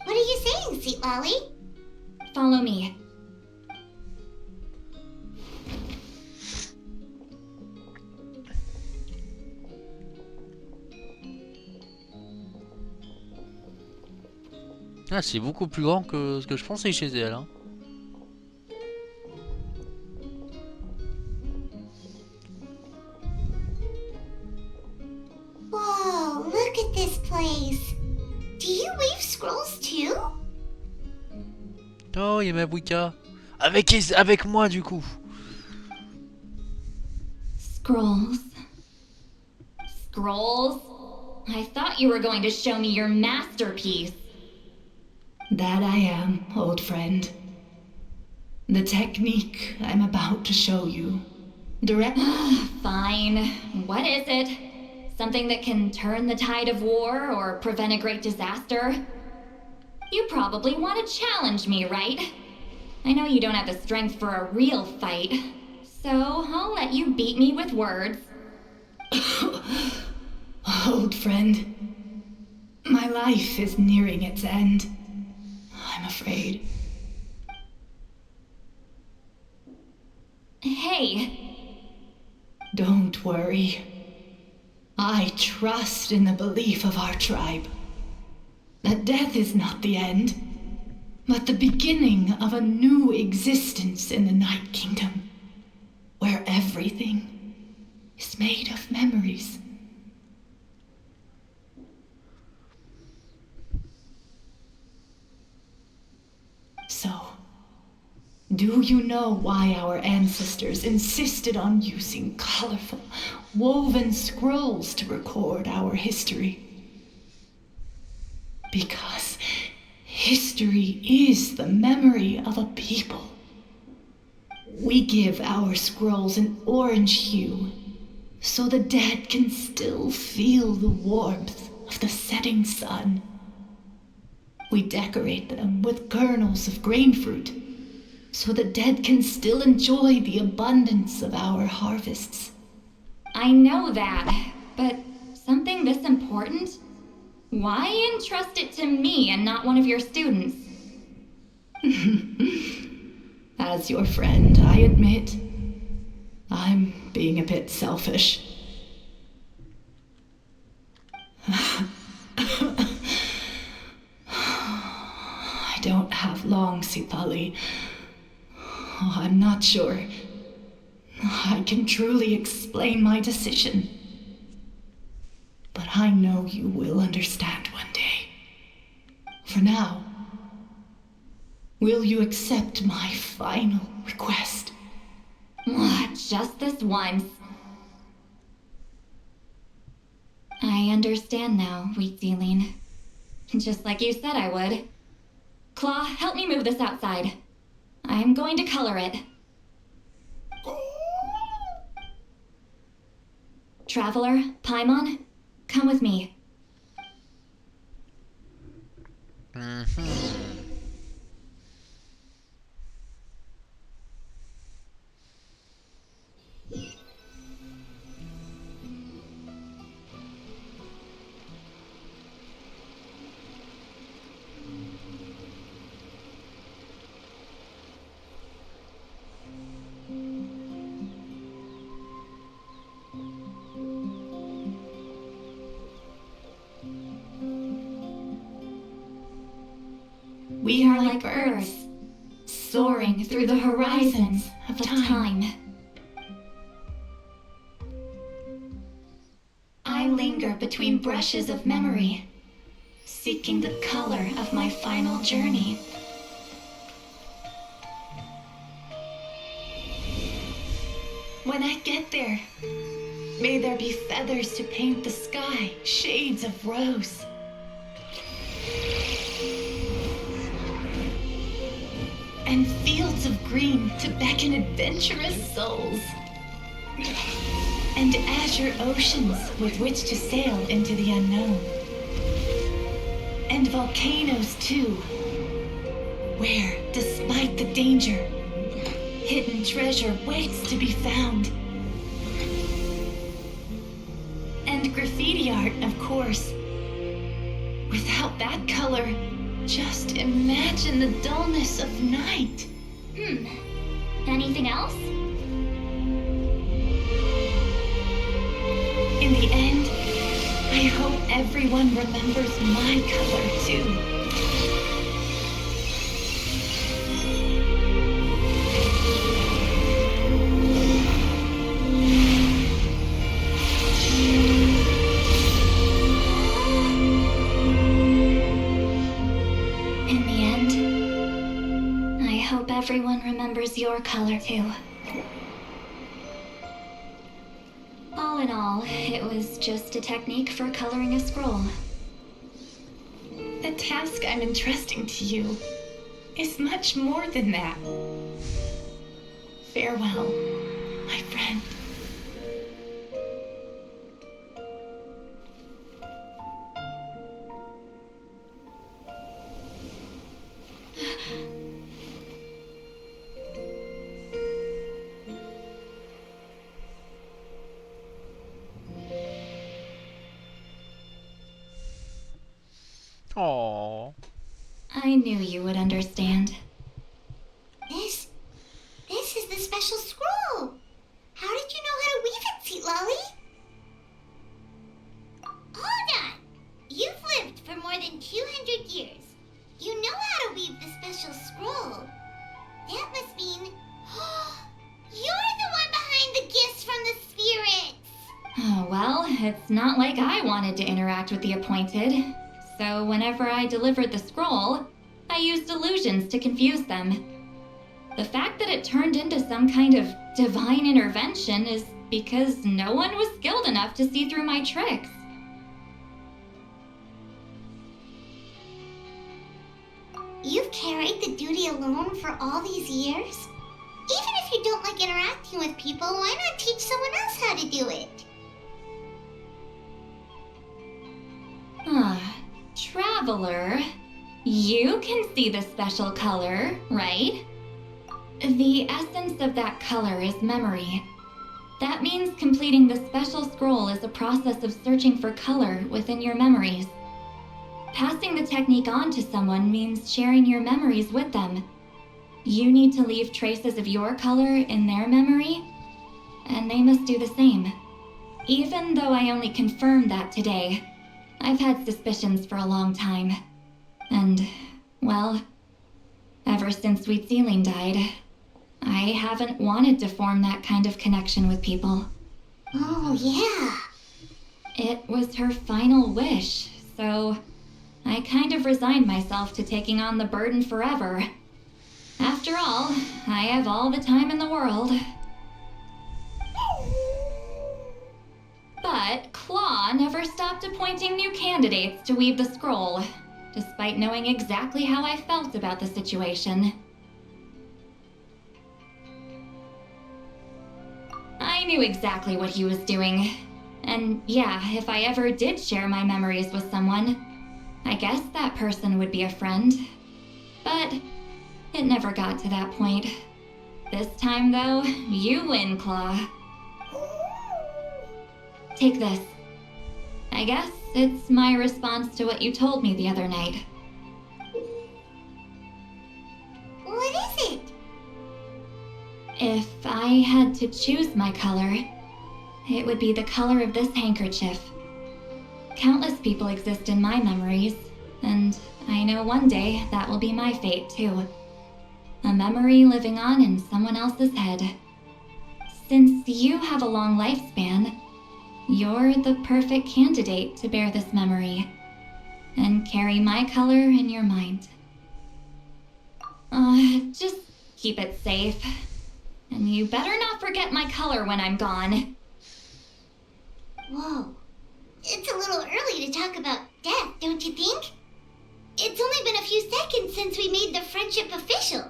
What are you saying, Sweet Lolly? Follow me. Ah, c'est beaucoup plus grand que ce que je pensais chez elle. Hein. Whoa, look at this place. Do you weave scrolls too? Oh, il y a ma Wicca. Avec moi, du coup. Scrolls. Scrolls? I thought you were going to show me your masterpiece. That I am, old friend. The technique I'm about to show you. Fine. What is it? Something that can turn the tide of war or prevent a great disaster? You probably want to challenge me, right? I know you don't have the strength for a real fight, so I'll let you beat me with words. Old friend, my life is nearing its end. I'm afraid. Hey. Don't worry. I trust in the belief of our tribe that death is not the end, but the beginning of a new existence in the Night Kingdom, where everything is made of memories. So, do you know why our ancestors insisted on using colorful, woven scrolls to record our history? Because history is the memory of a people. We give our scrolls an orange hue, so the dead can still feel the warmth of the setting sun. We decorate them with kernels of grain fruit, so the dead can still enjoy the abundance of our harvests. I know that, but something this important? Why entrust it to me and not one of your students? As your friend, I admit, I'm being a bit selfish. I don't have long, Sipali. I'm not sure I can truly explain my decision. But I know you will understand one day. For now, will you accept my final request? Just this once. I understand now, Wheat Ceiling. Just like you said I would. Claw, help me move this outside. I'm going to color it. Traveler, Paimon, come with me. We are like birds, soaring through the horizons of time. I linger between brushes of memory, seeking the color of my final journey. When I get there, may there be feathers to paint the sky, shades of rose. And fields of green to beckon adventurous souls. And azure oceans with which to sail into the unknown. And volcanoes too, where, despite the danger, hidden treasure waits to be found. And graffiti art, of course. Without that color, just imagine the dullness of night. Anything else? In the end, I hope everyone remembers my color too. is your color too. All in all, it was just a technique for coloring a scroll. The task I'm entrusting to you is much more than that. Farewell, my friend. Aww. I knew you would understand. This is the special scroll. How did you know how to weave it, Sweet Lolly? Hold on. You've lived for more than 200 years. You know how to weave the special scroll. That must mean you're the one behind the gifts from the spirits. Oh, well, it's not like I wanted to interact with the appointed. So whenever I delivered the scroll, I used illusions to confuse them. The fact that it turned into some kind of divine intervention is because no one was skilled enough to see through my tricks. You've carried the duty alone for all these years? Even if you don't like interacting with people, why not teach someone else how to do it? Traveler, you can see the special color, right? The essence of that color is memory. That means completing the special scroll is a process of searching for color within your memories. Passing the technique on to someone means sharing your memories with them. You need to leave traces of your color in their memory, and they must do the same. Even though I only confirmed that today, I've had suspicions for a long time. And, well, ever since Sweet Celine died, I haven't wanted to form that kind of connection with people. Oh, yeah. It was her final wish, so I kind of resigned myself to taking on the burden forever. After all, I have all the time in the world. But Claw never stopped appointing new candidates to weave the scroll, despite knowing exactly how I felt about the situation. I knew exactly what he was doing. And yeah, if I ever did share my memories with someone, I guess that person would be a friend. But it never got to that point. This time, though, you win, Claw. Take this. I guess it's my response to what you told me the other night. What is it? If I had to choose my color, it would be the color of this handkerchief. Countless people exist in my memories, and I know one day that will be my fate too. A memory living on in someone else's head. Since you have a long lifespan, you're the perfect candidate to bear this memory and carry my color in your mind. Just keep it safe. And you better not forget my color when I'm gone. Whoa. It's a little early to talk about death, don't you think? It's only been a few seconds since we made the friendship official.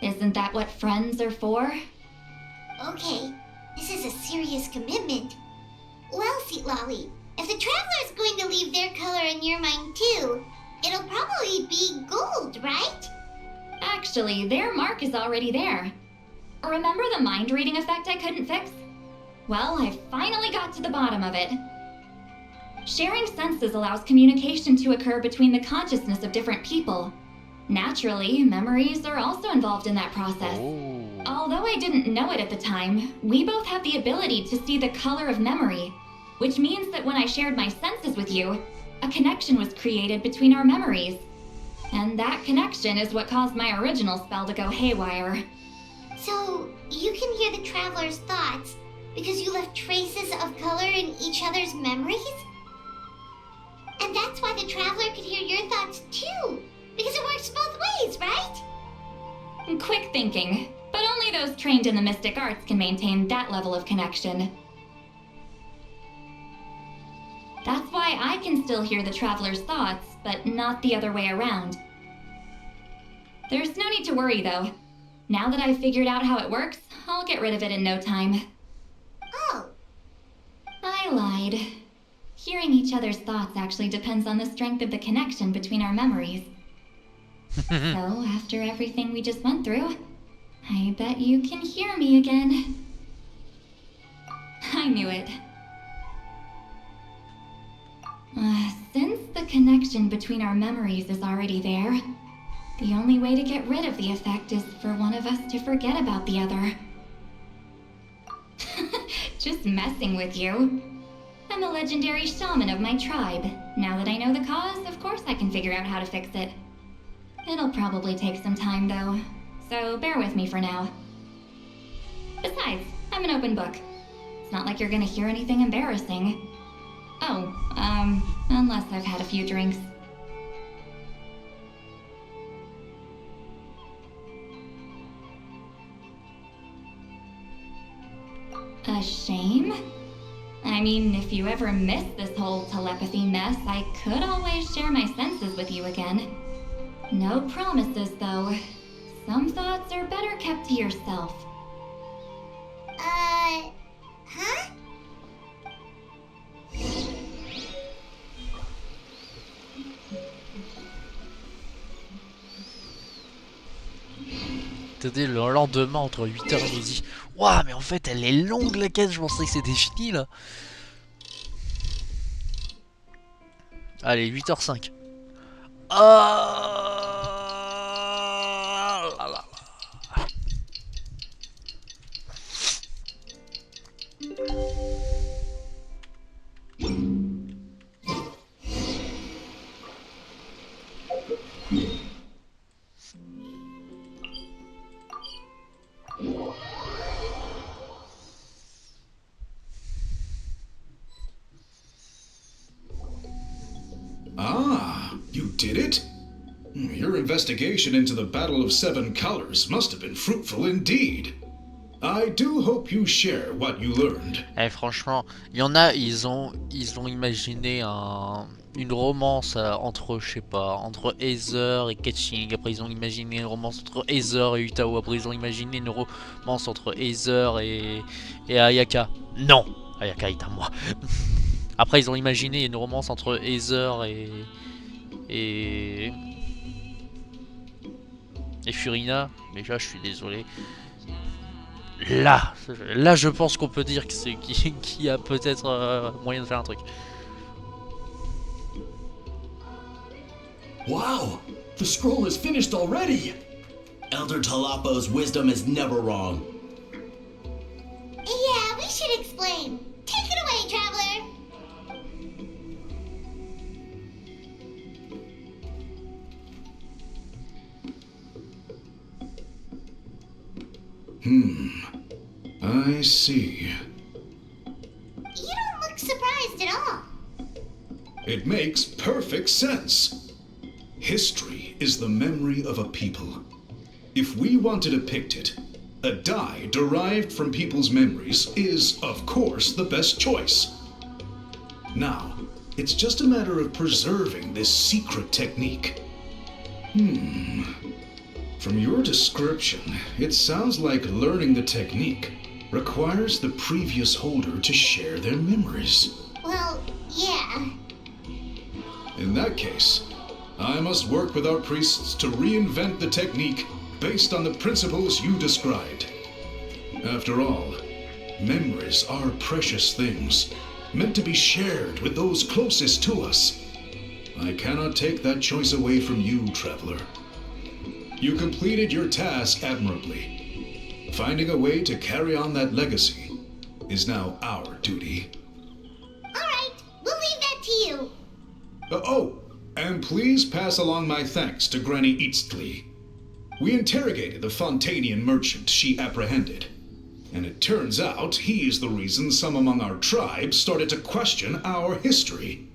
Isn't that what friends are for? Okay, this is a serious commitment. Well, Sweet Lolly, if the Traveler's going to leave their color in your mind too, it'll probably be gold, right? Actually, their mark is already there. Remember the mind reading effect I couldn't fix? Well, I finally got to the bottom of it. Sharing senses allows communication to occur between the consciousness of different people. Naturally, memories are also involved in that process. Oh. Although I didn't know it at the time, we both have the ability to see the color of memory, which means that when I shared my senses with you, a connection was created between our memories. And that connection is what caused my original spell to go haywire. So, you can hear the Traveler's thoughts because you left traces of color in each other's memories? And that's why the Traveler could hear your thoughts too, because it works both ways, right? Quick thinking, but only Only those trained in the mystic arts can maintain that level of connection. That's why I can still hear the traveler's thoughts, but not the other way around. There's no need to worry, though. Now that I've figured out how it works, I'll get rid of it in no time. Oh. I lied. Hearing each other's thoughts actually depends on the strength of the connection between our memories. So, after everything we just went through, I bet you can hear me again. I knew it. Since the connection between our memories is already there, the only way to get rid of the effect is for one of us to forget about the other. Just messing with you. I'm a legendary shaman of my tribe. Now that I know the cause, of course I can figure out how to fix it. It'll probably take some time, though, so bear with me for now. Besides, I'm an open book. It's not like you're gonna hear anything embarrassing. Oh, unless I've had a few drinks. A shame? I mean, if you ever miss this whole telepathy mess, I could always share my senses with you again. No promises, though. Some thoughts are better kept to yourself. Huh? Attendez, le lendemain entre 8h et midi. Ouah, mais en fait, elle est longue la quête, je pensais que c'était fini là. Allez, 8h05. Ah là là. Ah, you did it? Your investigation into the Battle of Seven Colors must have been fruitful indeed. I do hope you share what you learned. Eh, franchement, il y en a, ils ont imaginé une romance entre, je sais pas, entre Heather et Ketching. Après, ils ont imaginé une romance entre Heather et Utao. Après, ils ont imaginé une romance entre Heather et Ayaka. Non, Ayaka est à moi. Après, ils ont imaginé une romance entre Heather et Furina. Mais là, je suis désolé. Là, je pense qu'on peut dire que c'est qui a peut-être moyen de faire un truc. Wow! The scroll is finished already! Elder Talapo's wisdom is never wrong. Yeah, we should explain. Take it away, traveler. I see. You don't look surprised at all. It makes perfect sense. History is the memory of a people. If we want to depict it, a die derived from people's memories is, of course, the best choice. Now, it's just a matter of preserving this secret technique. From your description, it sounds like learning the technique requires the previous holder to share their memories. Well, yeah. In that case, I must work with our priests to reinvent the technique based on the principles you described. After all, memories are precious things, meant to be shared with those closest to us. I cannot take that choice away from you, traveler. You completed your task admirably. Finding a way to carry on that legacy is now our duty. All right, we'll leave that to you. And please pass along my thanks to Granny Eastly. We interrogated the Fontanian merchant she apprehended, and it turns out he's the reason some among our tribe started to question our history.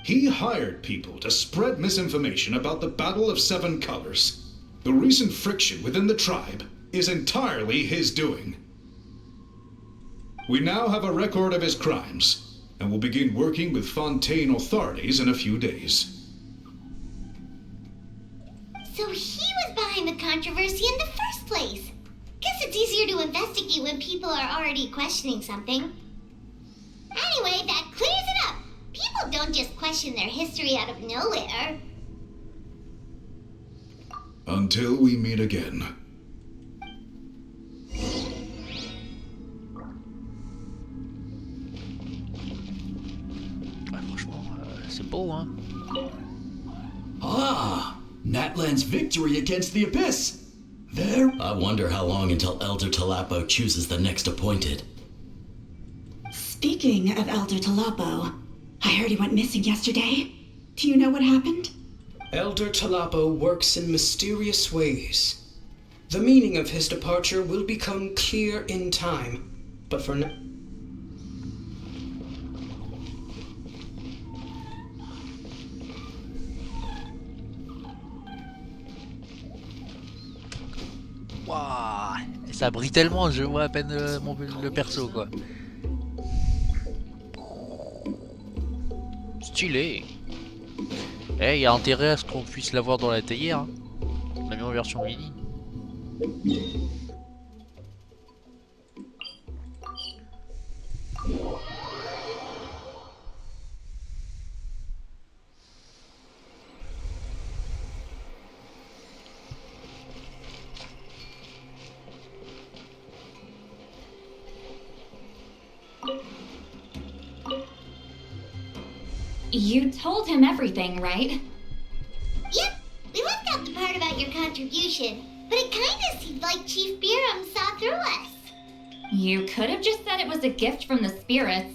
He hired people to spread misinformation about the Battle of Seven Colors. The recent friction within the tribe is entirely his doing. We now have a record of his crimes, and will begin working with Fontaine authorities in a few days. So he was behind the controversy in the first place. Guess it's easier to investigate when people are already questioning something. Anyway, that clears it up. People don't just question their history out of nowhere. Until we meet again. Ouais, franchement, c'est beau, hein. Ah, Natlan's victory against the Abyss. There. I wonder how long until Elder Talapo chooses the next appointed. Speaking of Elder Talapo, I heard he went missing yesterday. Do you know what happened? Elder Talapo works in mysterious ways. The meaning of his departure will become clear in time, but for now. Waouh, ça brille tellement, je vois à peine le perso quoi. Stylé. Eh, il y a intérêt à ce qu'on puisse l'avoir dans la théière. Hein. Même en version mini. You told him everything, right? Yep, we left out the part about your contribution, but it kinda seemed like Chief Biram saw through us. You could have just said it was a gift from the spirits.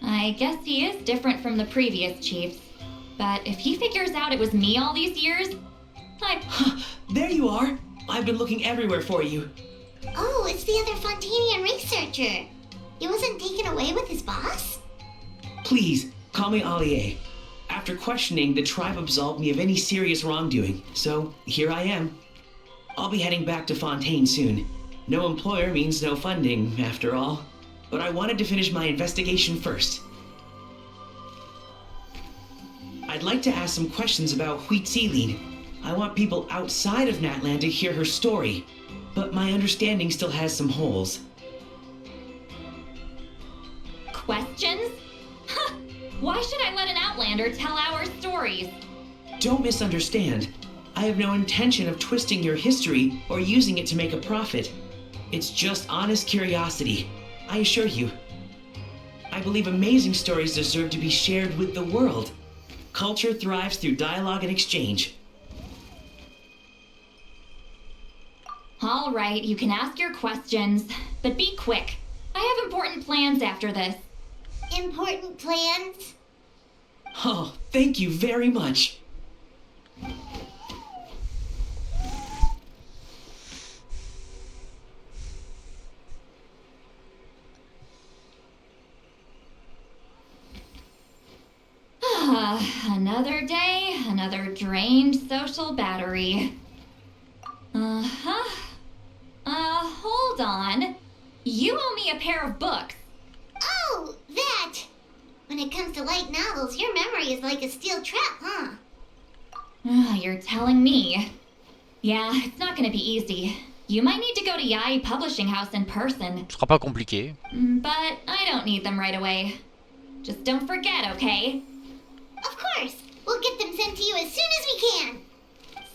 I guess he is different from the previous chiefs. But if he figures out it was me all these years, There you are! I've been looking everywhere for you. Oh, it's the other Fontanian researcher. He wasn't taken away with his boss? Please, call me Allier. After questioning, the tribe absolved me of any serious wrongdoing, so here I am. I'll be heading back to Fontaine soon. No employer means no funding, after all. But I wanted to finish my investigation first. I'd like to ask some questions about Huitziline. I want people outside of Natland to hear her story, but my understanding still has some holes. questions? Huh! Why should I let an Outlander tell our stories? Don't misunderstand. I have no intention of twisting your history or using it to make a profit. It's just honest curiosity, I assure you. I believe amazing stories deserve to be shared with the world. Culture thrives through dialogue and exchange. All right, you can ask your questions, but be quick. I have important plans after this. Important plans? Oh, thank you very much. Another day, another drained social battery. Hold on. You owe me a pair of books. Oh, that! When it comes to light novels, your memory is like a steel trap, huh? You're telling me. Yeah, it's not gonna be easy. You might need to go to Yai Publishing House in person. Ce sera pas compliqué. But I don't need them right away. Just don't forget, okay? Of course! We'll get them sent to you as soon as we can!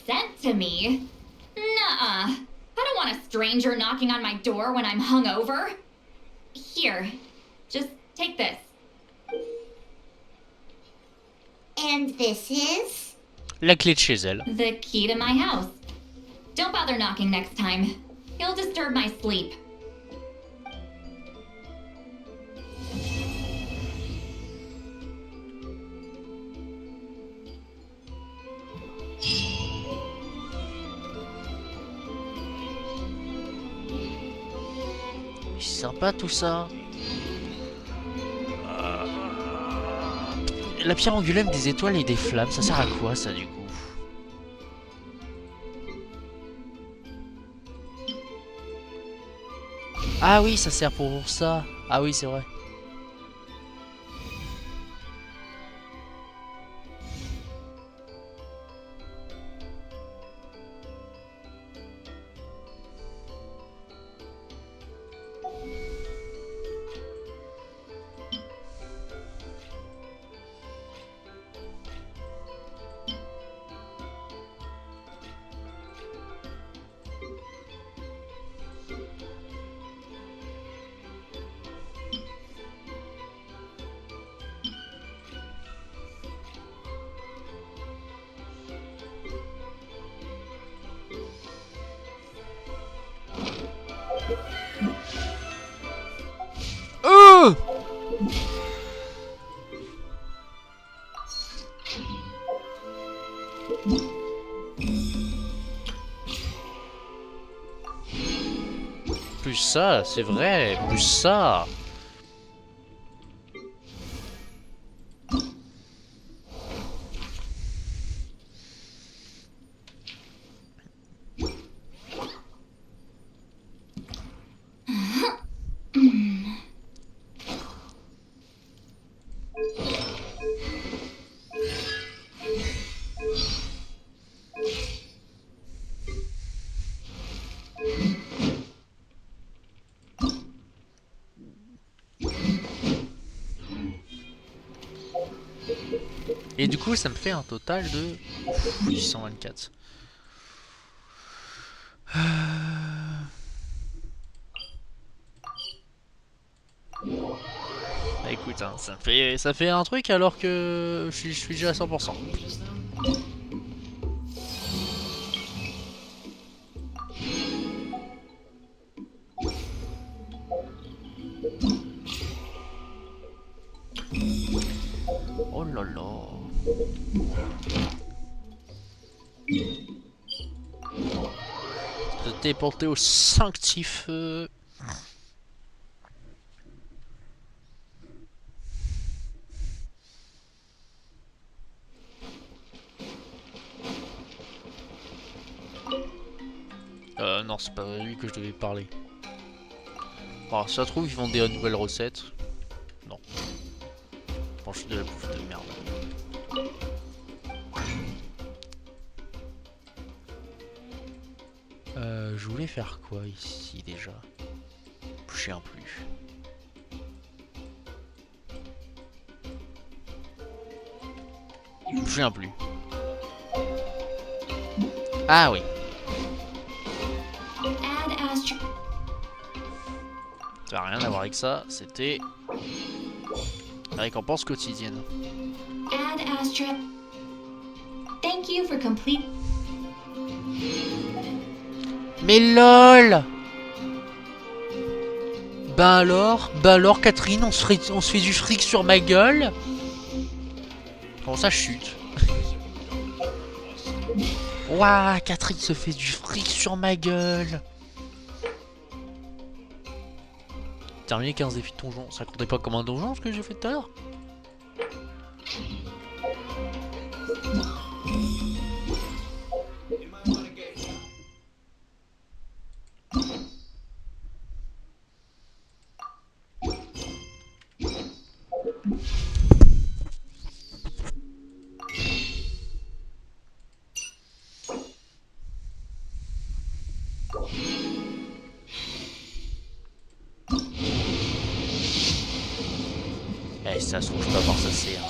Sent to me? Nuh-uh. I don't want a stranger knocking on my door when I'm hungover. Here, just take this. And this is? La clé de chez elle. The key to my house. Don't bother knocking next time. You'll disturb my sleep. C'est sympa tout ça. La pierre angulaire des étoiles et des flammes, ça sert à quoi ça du coup? Ah oui, ça sert pour ça. Ah oui, c'est vrai. Plus ça, c'est vrai, plus ça. Et du coup, ça me fait un total de 824. Bah écoute, hein, ça fait un truc alors que je suis déjà à 100%. Oh là là. T'es porté au sanctifeu. Non, c'est pas lui que je devais parler. Alors, si ça se trouve, ils font des nouvelles recettes. Non. Bon, je suis de la bouffe de merde. Je voulais faire quoi ici déjà? Je me souviens plus. Je me souviens plus. Ah oui. Ça n'a rien à voir avec ça, c'était la récompense quotidienne. Add Astra. Thank you for complete. Mais lol. Bah alors Catherine, on se fait du fric sur ma gueule. Comment ça chute? Ouah, Catherine se fait du fric sur ma gueule. Terminé 15 défis de donjon. Ça comptait pas comme un donjon ce que j'ai fait tout à l'heure? Eh, ça se trouve, je peux avoir ça, c'est ça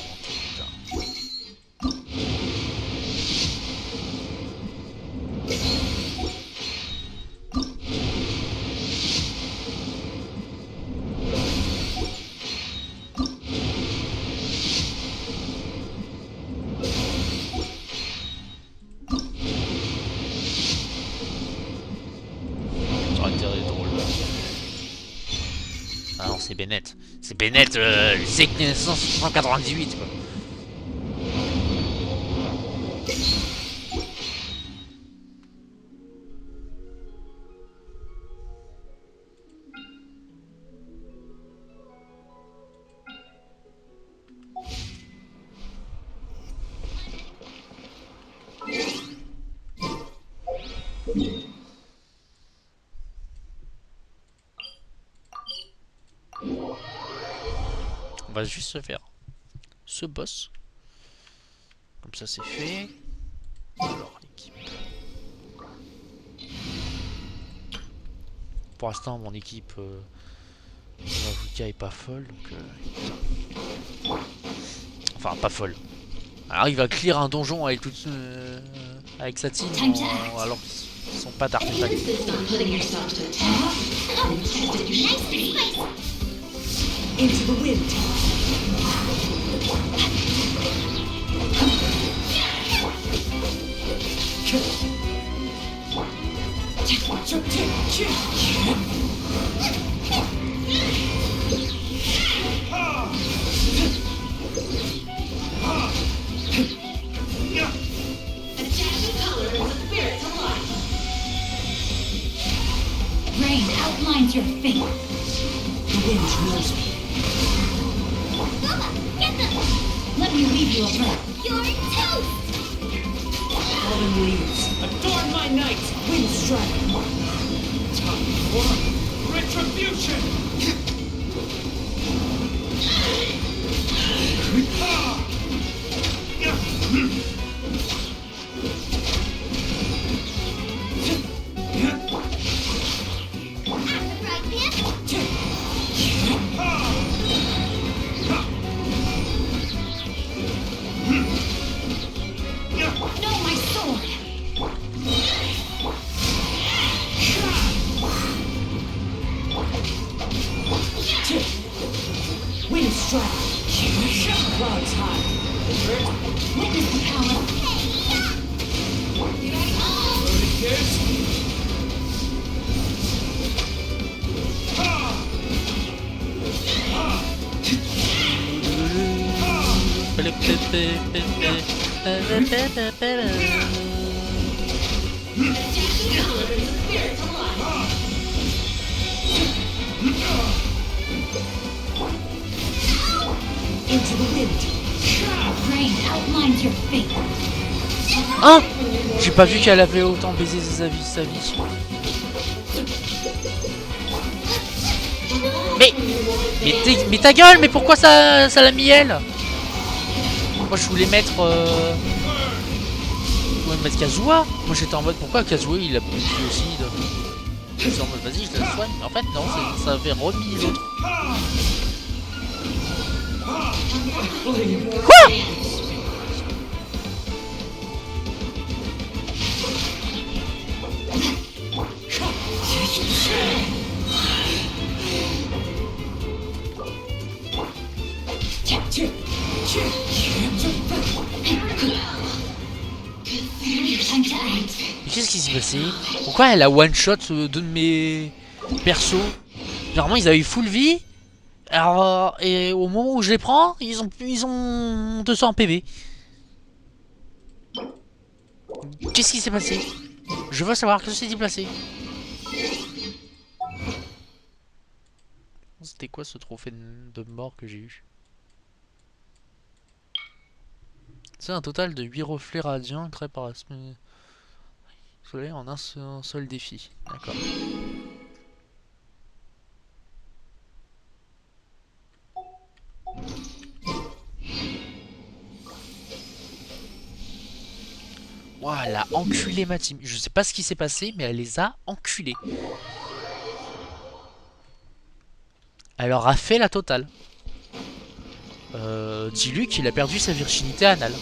aurait été drôle. Ah non, c'est Bennett. C'est Bennett, c'est 1998 quoi. va juste se faire ce boss. Comme ça c'est fait. Alors l'équipe. Pour l'instant mon équipe l'avocat est pas folle donc enfin pas folle. Alors il va clear un donjon avec avec sa team alors qu'ils sont pas d'artefacts. Into the wind. Rain outlines your fate. The wind knows me. Let me leave you a breath. You're toast! Autumn leaves. Adorn my night! Wind strike. Time for retribution! No, my sword. Wind strike. Clouds high. Witness the power. Into the wind. Rain outlines your fate. Hein? J'ai pas vu qu'elle avait autant baisé sa vie. Mais ta gueule, mais pourquoi ça l'a mis elle? Moi je voulais mettre Kazuha. Moi j'étais en mode pourquoi Kazuha il a pu aussi j'étais en mode vas-y je la soigne. En fait non, ça avait remis l'autre. Quoi? Mais qu'est-ce qui s'est passé? Pourquoi elle a one shot deux de mes persos? Généralement ils avaient full vie. Alors et au moment où je les prends, ils ont 200 PV. Qu'est-ce qui s'est passé? Je veux savoir que s'est-il passé. C'était quoi ce trophée de mort que j'ai eu? C'est un total de 8 reflets radiants créés par la soleil en un seul défi. D'accord. Ouah, elle a enculé ma team. Je sais pas ce qui s'est passé, mais elle les a enculés. Elle leur a fait la totale. Dis-lui qu'il a perdu sa virginité anale.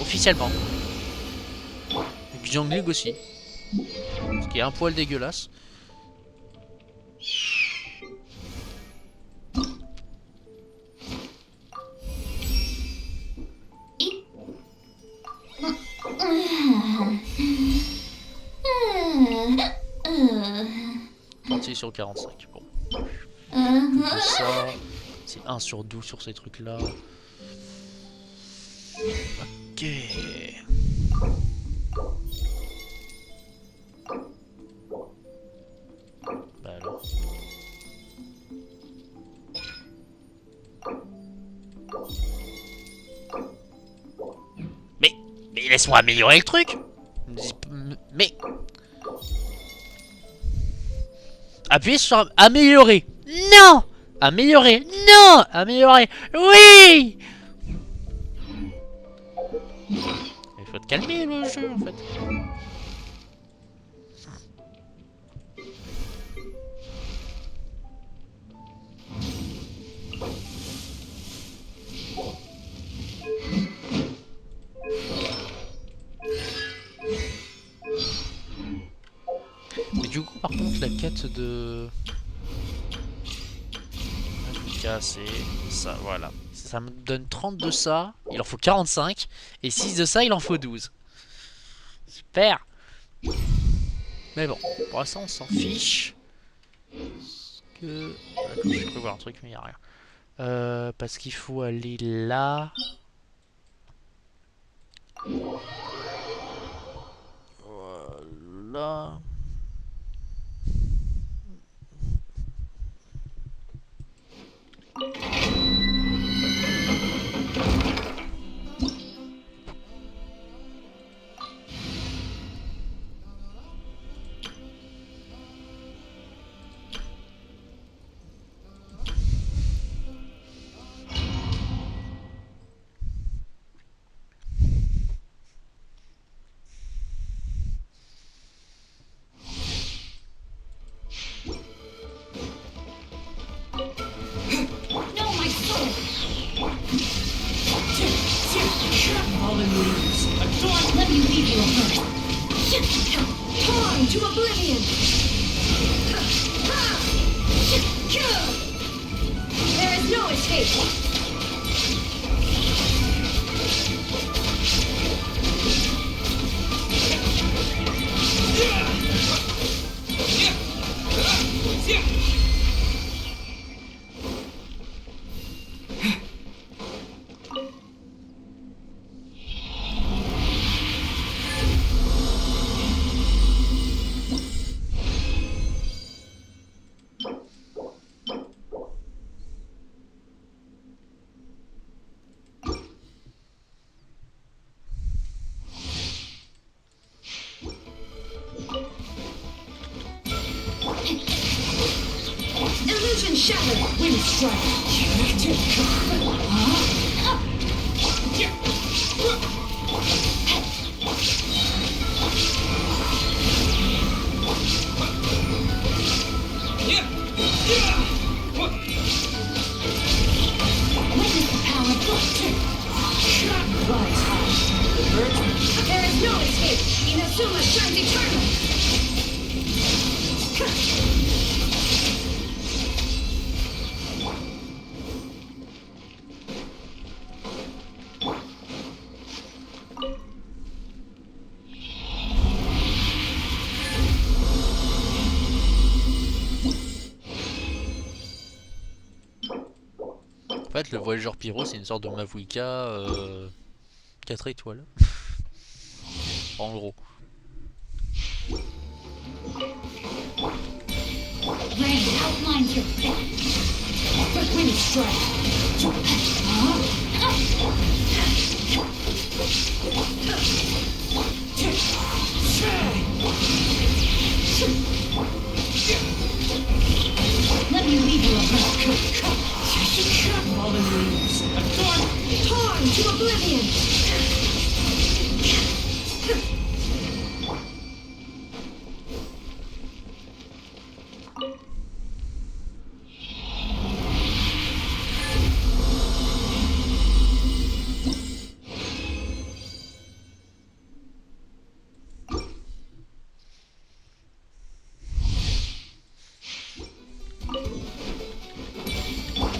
Officiellement. Et puis Jiangling aussi. Ce qui est un poil dégueulasse. Parti sur 45. Bon. Tout ça. C'est 1 sur 12 sur ces trucs là. Ok. Bah alors. Mais laisse-moi améliorer le truc. Mais appuyez sur améliorer. Non. Améliorer. Non. Améliorer. Oui. Il faut te calmer le jeu en fait. Mais du coup par contre la quête de... c'est ça, voilà. Ça me donne 30 de ça, il en faut 45, et 6 de ça, il en faut 12. Super. Mais bon, pour l'instant, on s'en fiche. Parce que... D'accord, j'ai cru voir un truc, mais il n'y a rien. Parce qu'il faut aller là. Voilà. No, my soul! Fallen leaves. Don't let me leave you alone. Torn to oblivion. There is no escape. Illusion shattered. Wind strike. Witness the power of Rise high. There is no escape. Inazuma shines eternal. En fait, le voyageur pyro, c'est une sorte de Mavuika 4 étoiles. En gros. Rain outlines your fate. Wind strike. Let me leave you alone. Fallen leaves. Torn to oblivion.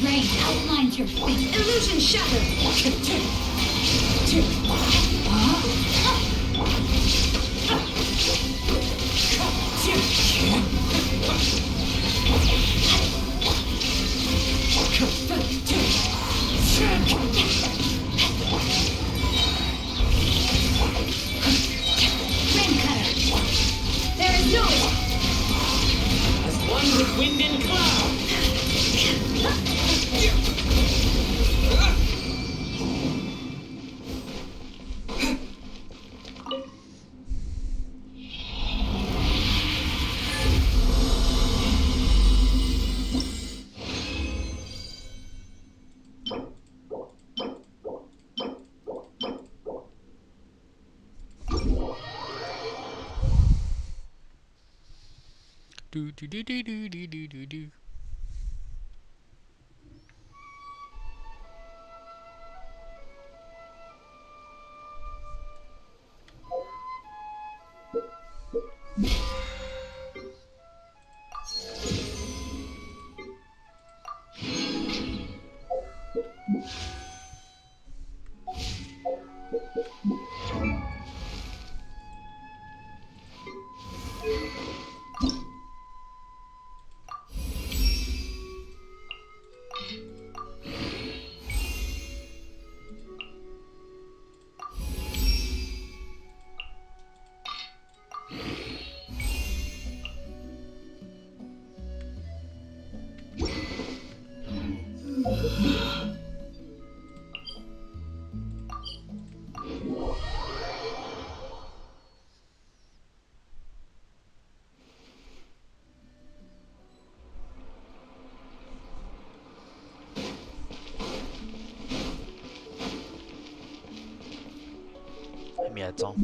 Rain outlines your fate. Illusion shattered. Rain cutter. There is no As one with wind and cloud. Mais attends,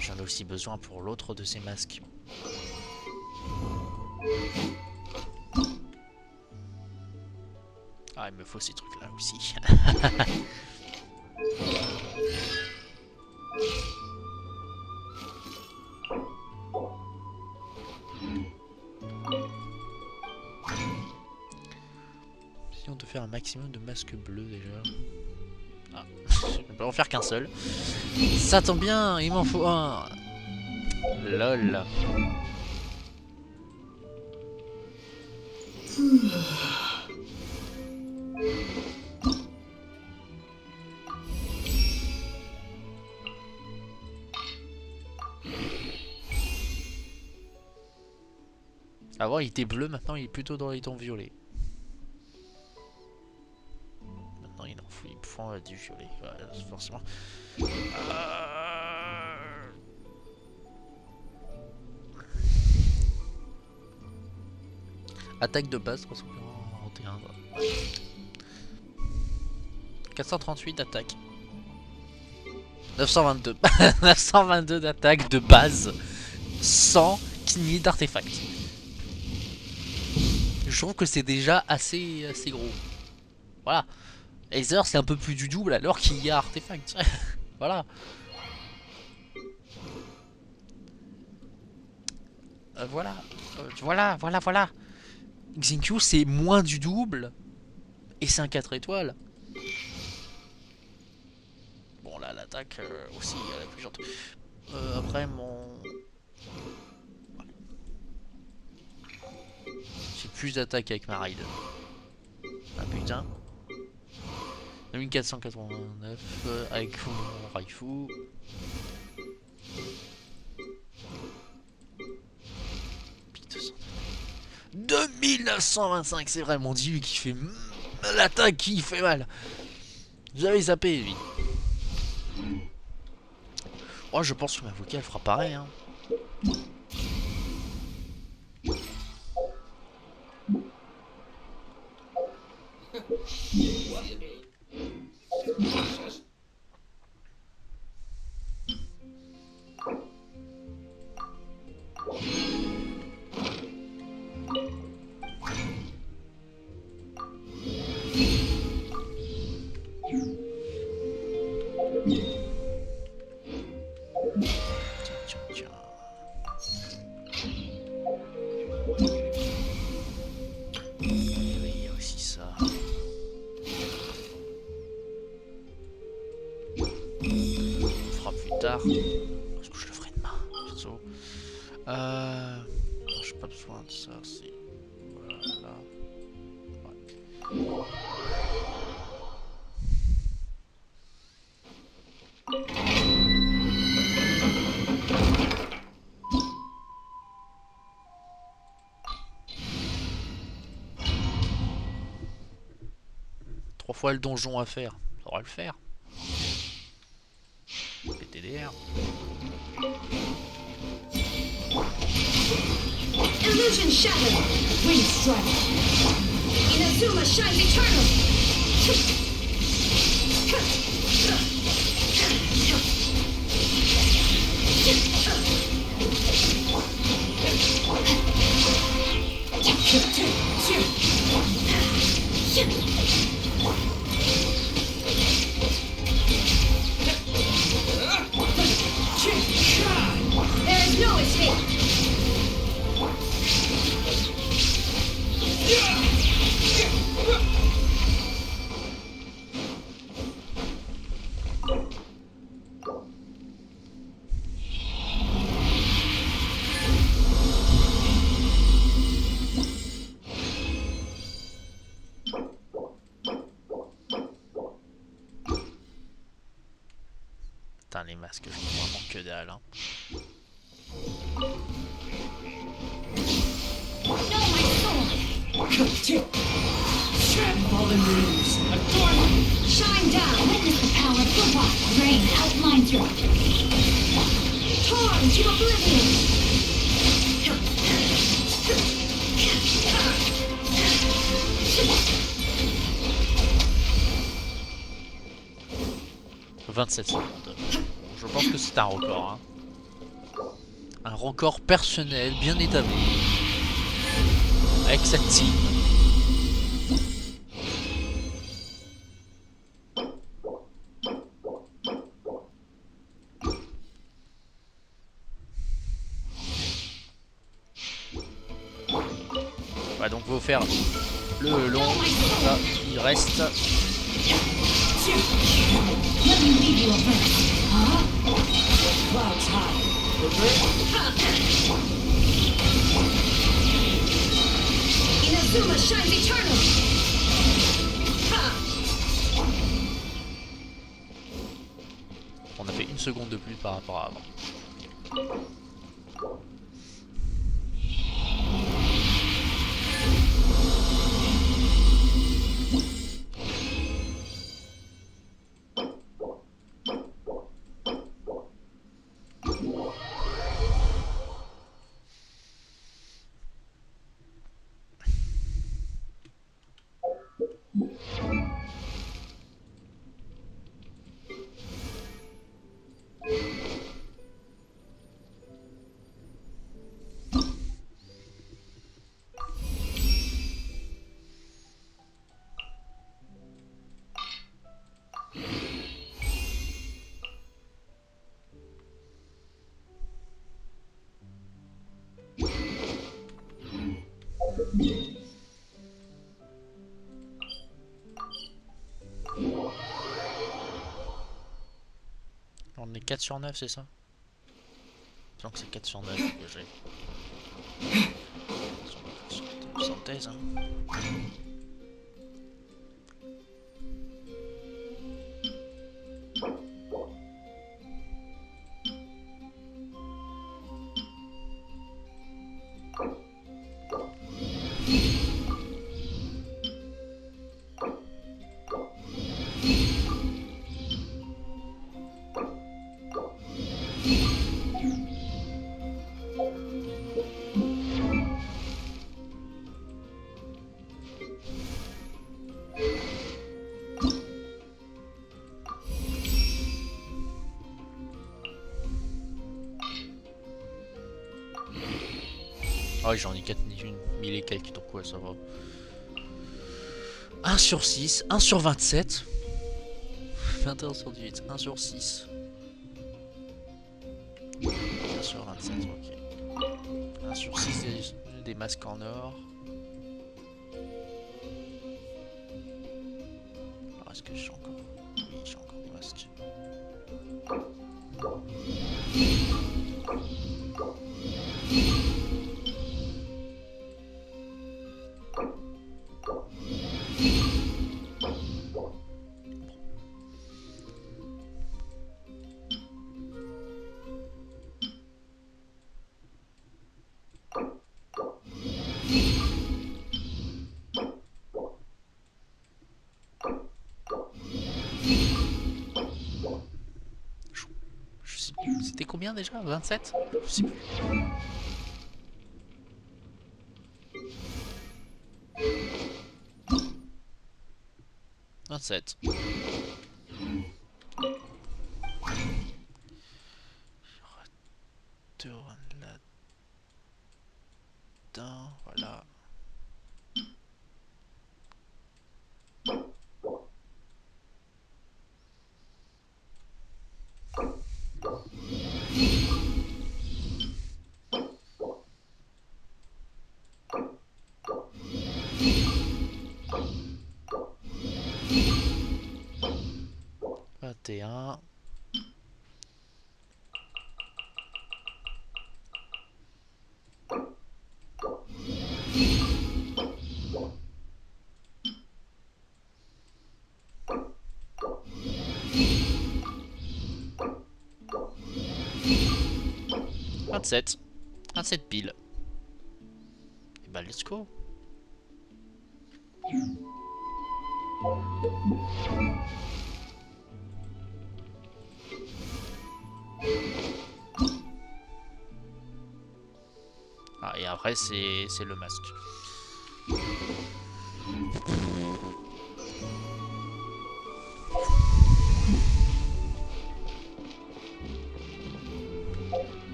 j'en ai aussi besoin pour l'autre de ces masques. Ah, il me faut ces trucs là aussi. Essayons de faire un maximum de masques bleus déjà. Ah, je peux en faire qu'un seul. Ça tombe bien, il m'en faut un. Lol. Avant il était bleu, maintenant il est plutôt dans les tons violets. Maintenant il en fout, il prend du violet, ouais, forcément. Attaque de base 341. 438 d'attaque. 922. 922 d'attaque de base sans ni d'artefact. Je trouve que c'est déjà assez gros. Voilà. Aether c'est un peu plus du double alors qu'il y a artefact. Voilà. Voilà. Xingqiu c'est moins du double. Et c'est un 4 étoiles. Bon là l'attaque aussi elle est plus gentille. Après mon... J'ai plus d'attaque avec ma raid. Ah putain. 1489 avec mon Raifu. 2925, c'est vraiment lui qui fait l'attaque qui fait mal. J'avais zappé lui. Oh je pense que ma vocale fera pareil hein. Est-ce que je le ferai demain perso j'ai pas besoin de ça, c'est... Voilà. Ouais. 3 fois le donjon à faire, ça va le faire. PTDR. Illusion shattered. Wind strike. Inazuma shines eternal. There is no escape. Putain, les masques, je vois vraiment que dalle. Hein. Fallen leaves. Adorn. Shine down. Witness the power of the rock. Rain outlines your. Torn to oblivion. 27 secondes. Je pense que c'est un record. Hein. Un record personnel bien établi. Avec cette team. Ouais, donc faut faire le long. Ça, il reste. Let me leave you a verse. Huh? Clouds high. Inazuma shines eternally. On a fait une seconde de plus par rapport à avant. On est 4 sur 9, c'est ça? Donc c'est 4 sur 9 que j'ai. Synthèse, hein. Ah oui, j'en ai 4000 et quelques, donc ouais, ça va. 1 sur 6, 1 sur 27. 21 sur 18, 1 sur 6. 1 sur 27, ok. 1 sur 6 des masques en or. Alors est-ce que j'ai encore... Oui, j'ai encore des masques. C'était combien déjà? 27? Je sais plus. Vingt-sept. Retourne là-dedans, voilà. 21. Vingt-sept. 27 piles. Et bah let's go. Ah, et après c'est le masque.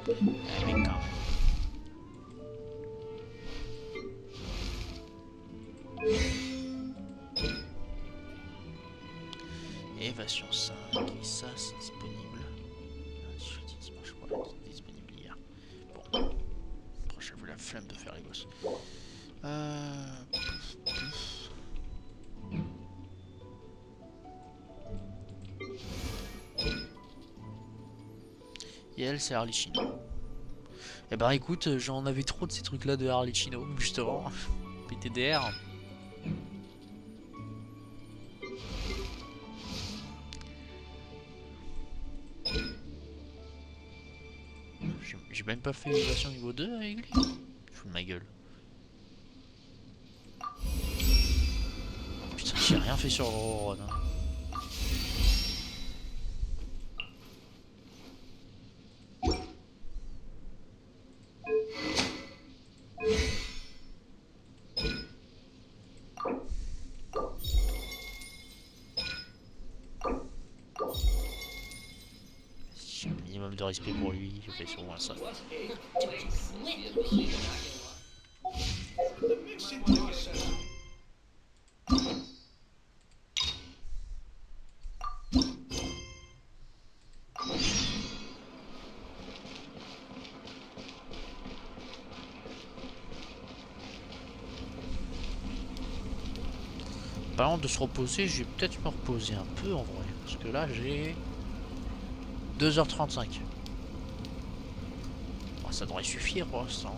Ah, mais quand même. Évasion 5, et ça c'est disponible. Je crois que c'est disponible hier. Bon, prochaine fois la flemme de faire les gosses. Pouf, pouf. Et elle c'est Harley-Chino. Et bah écoute, j'en avais trop de ces trucs là de Harley-Chino, justement. PTDR. J'ai même pas fait une version niveau 2 avec lui. Je fous de ma gueule. Putain, j'ai rien fait sur Run. Hein. J'ai un minimum de respect pour lui, je fais souvent ça. Parlant de se reposer, je vais peut-être me reposer un peu en vrai. Parce que là j'ai 2h35. Bon, ça devrait suffire pour l'instant.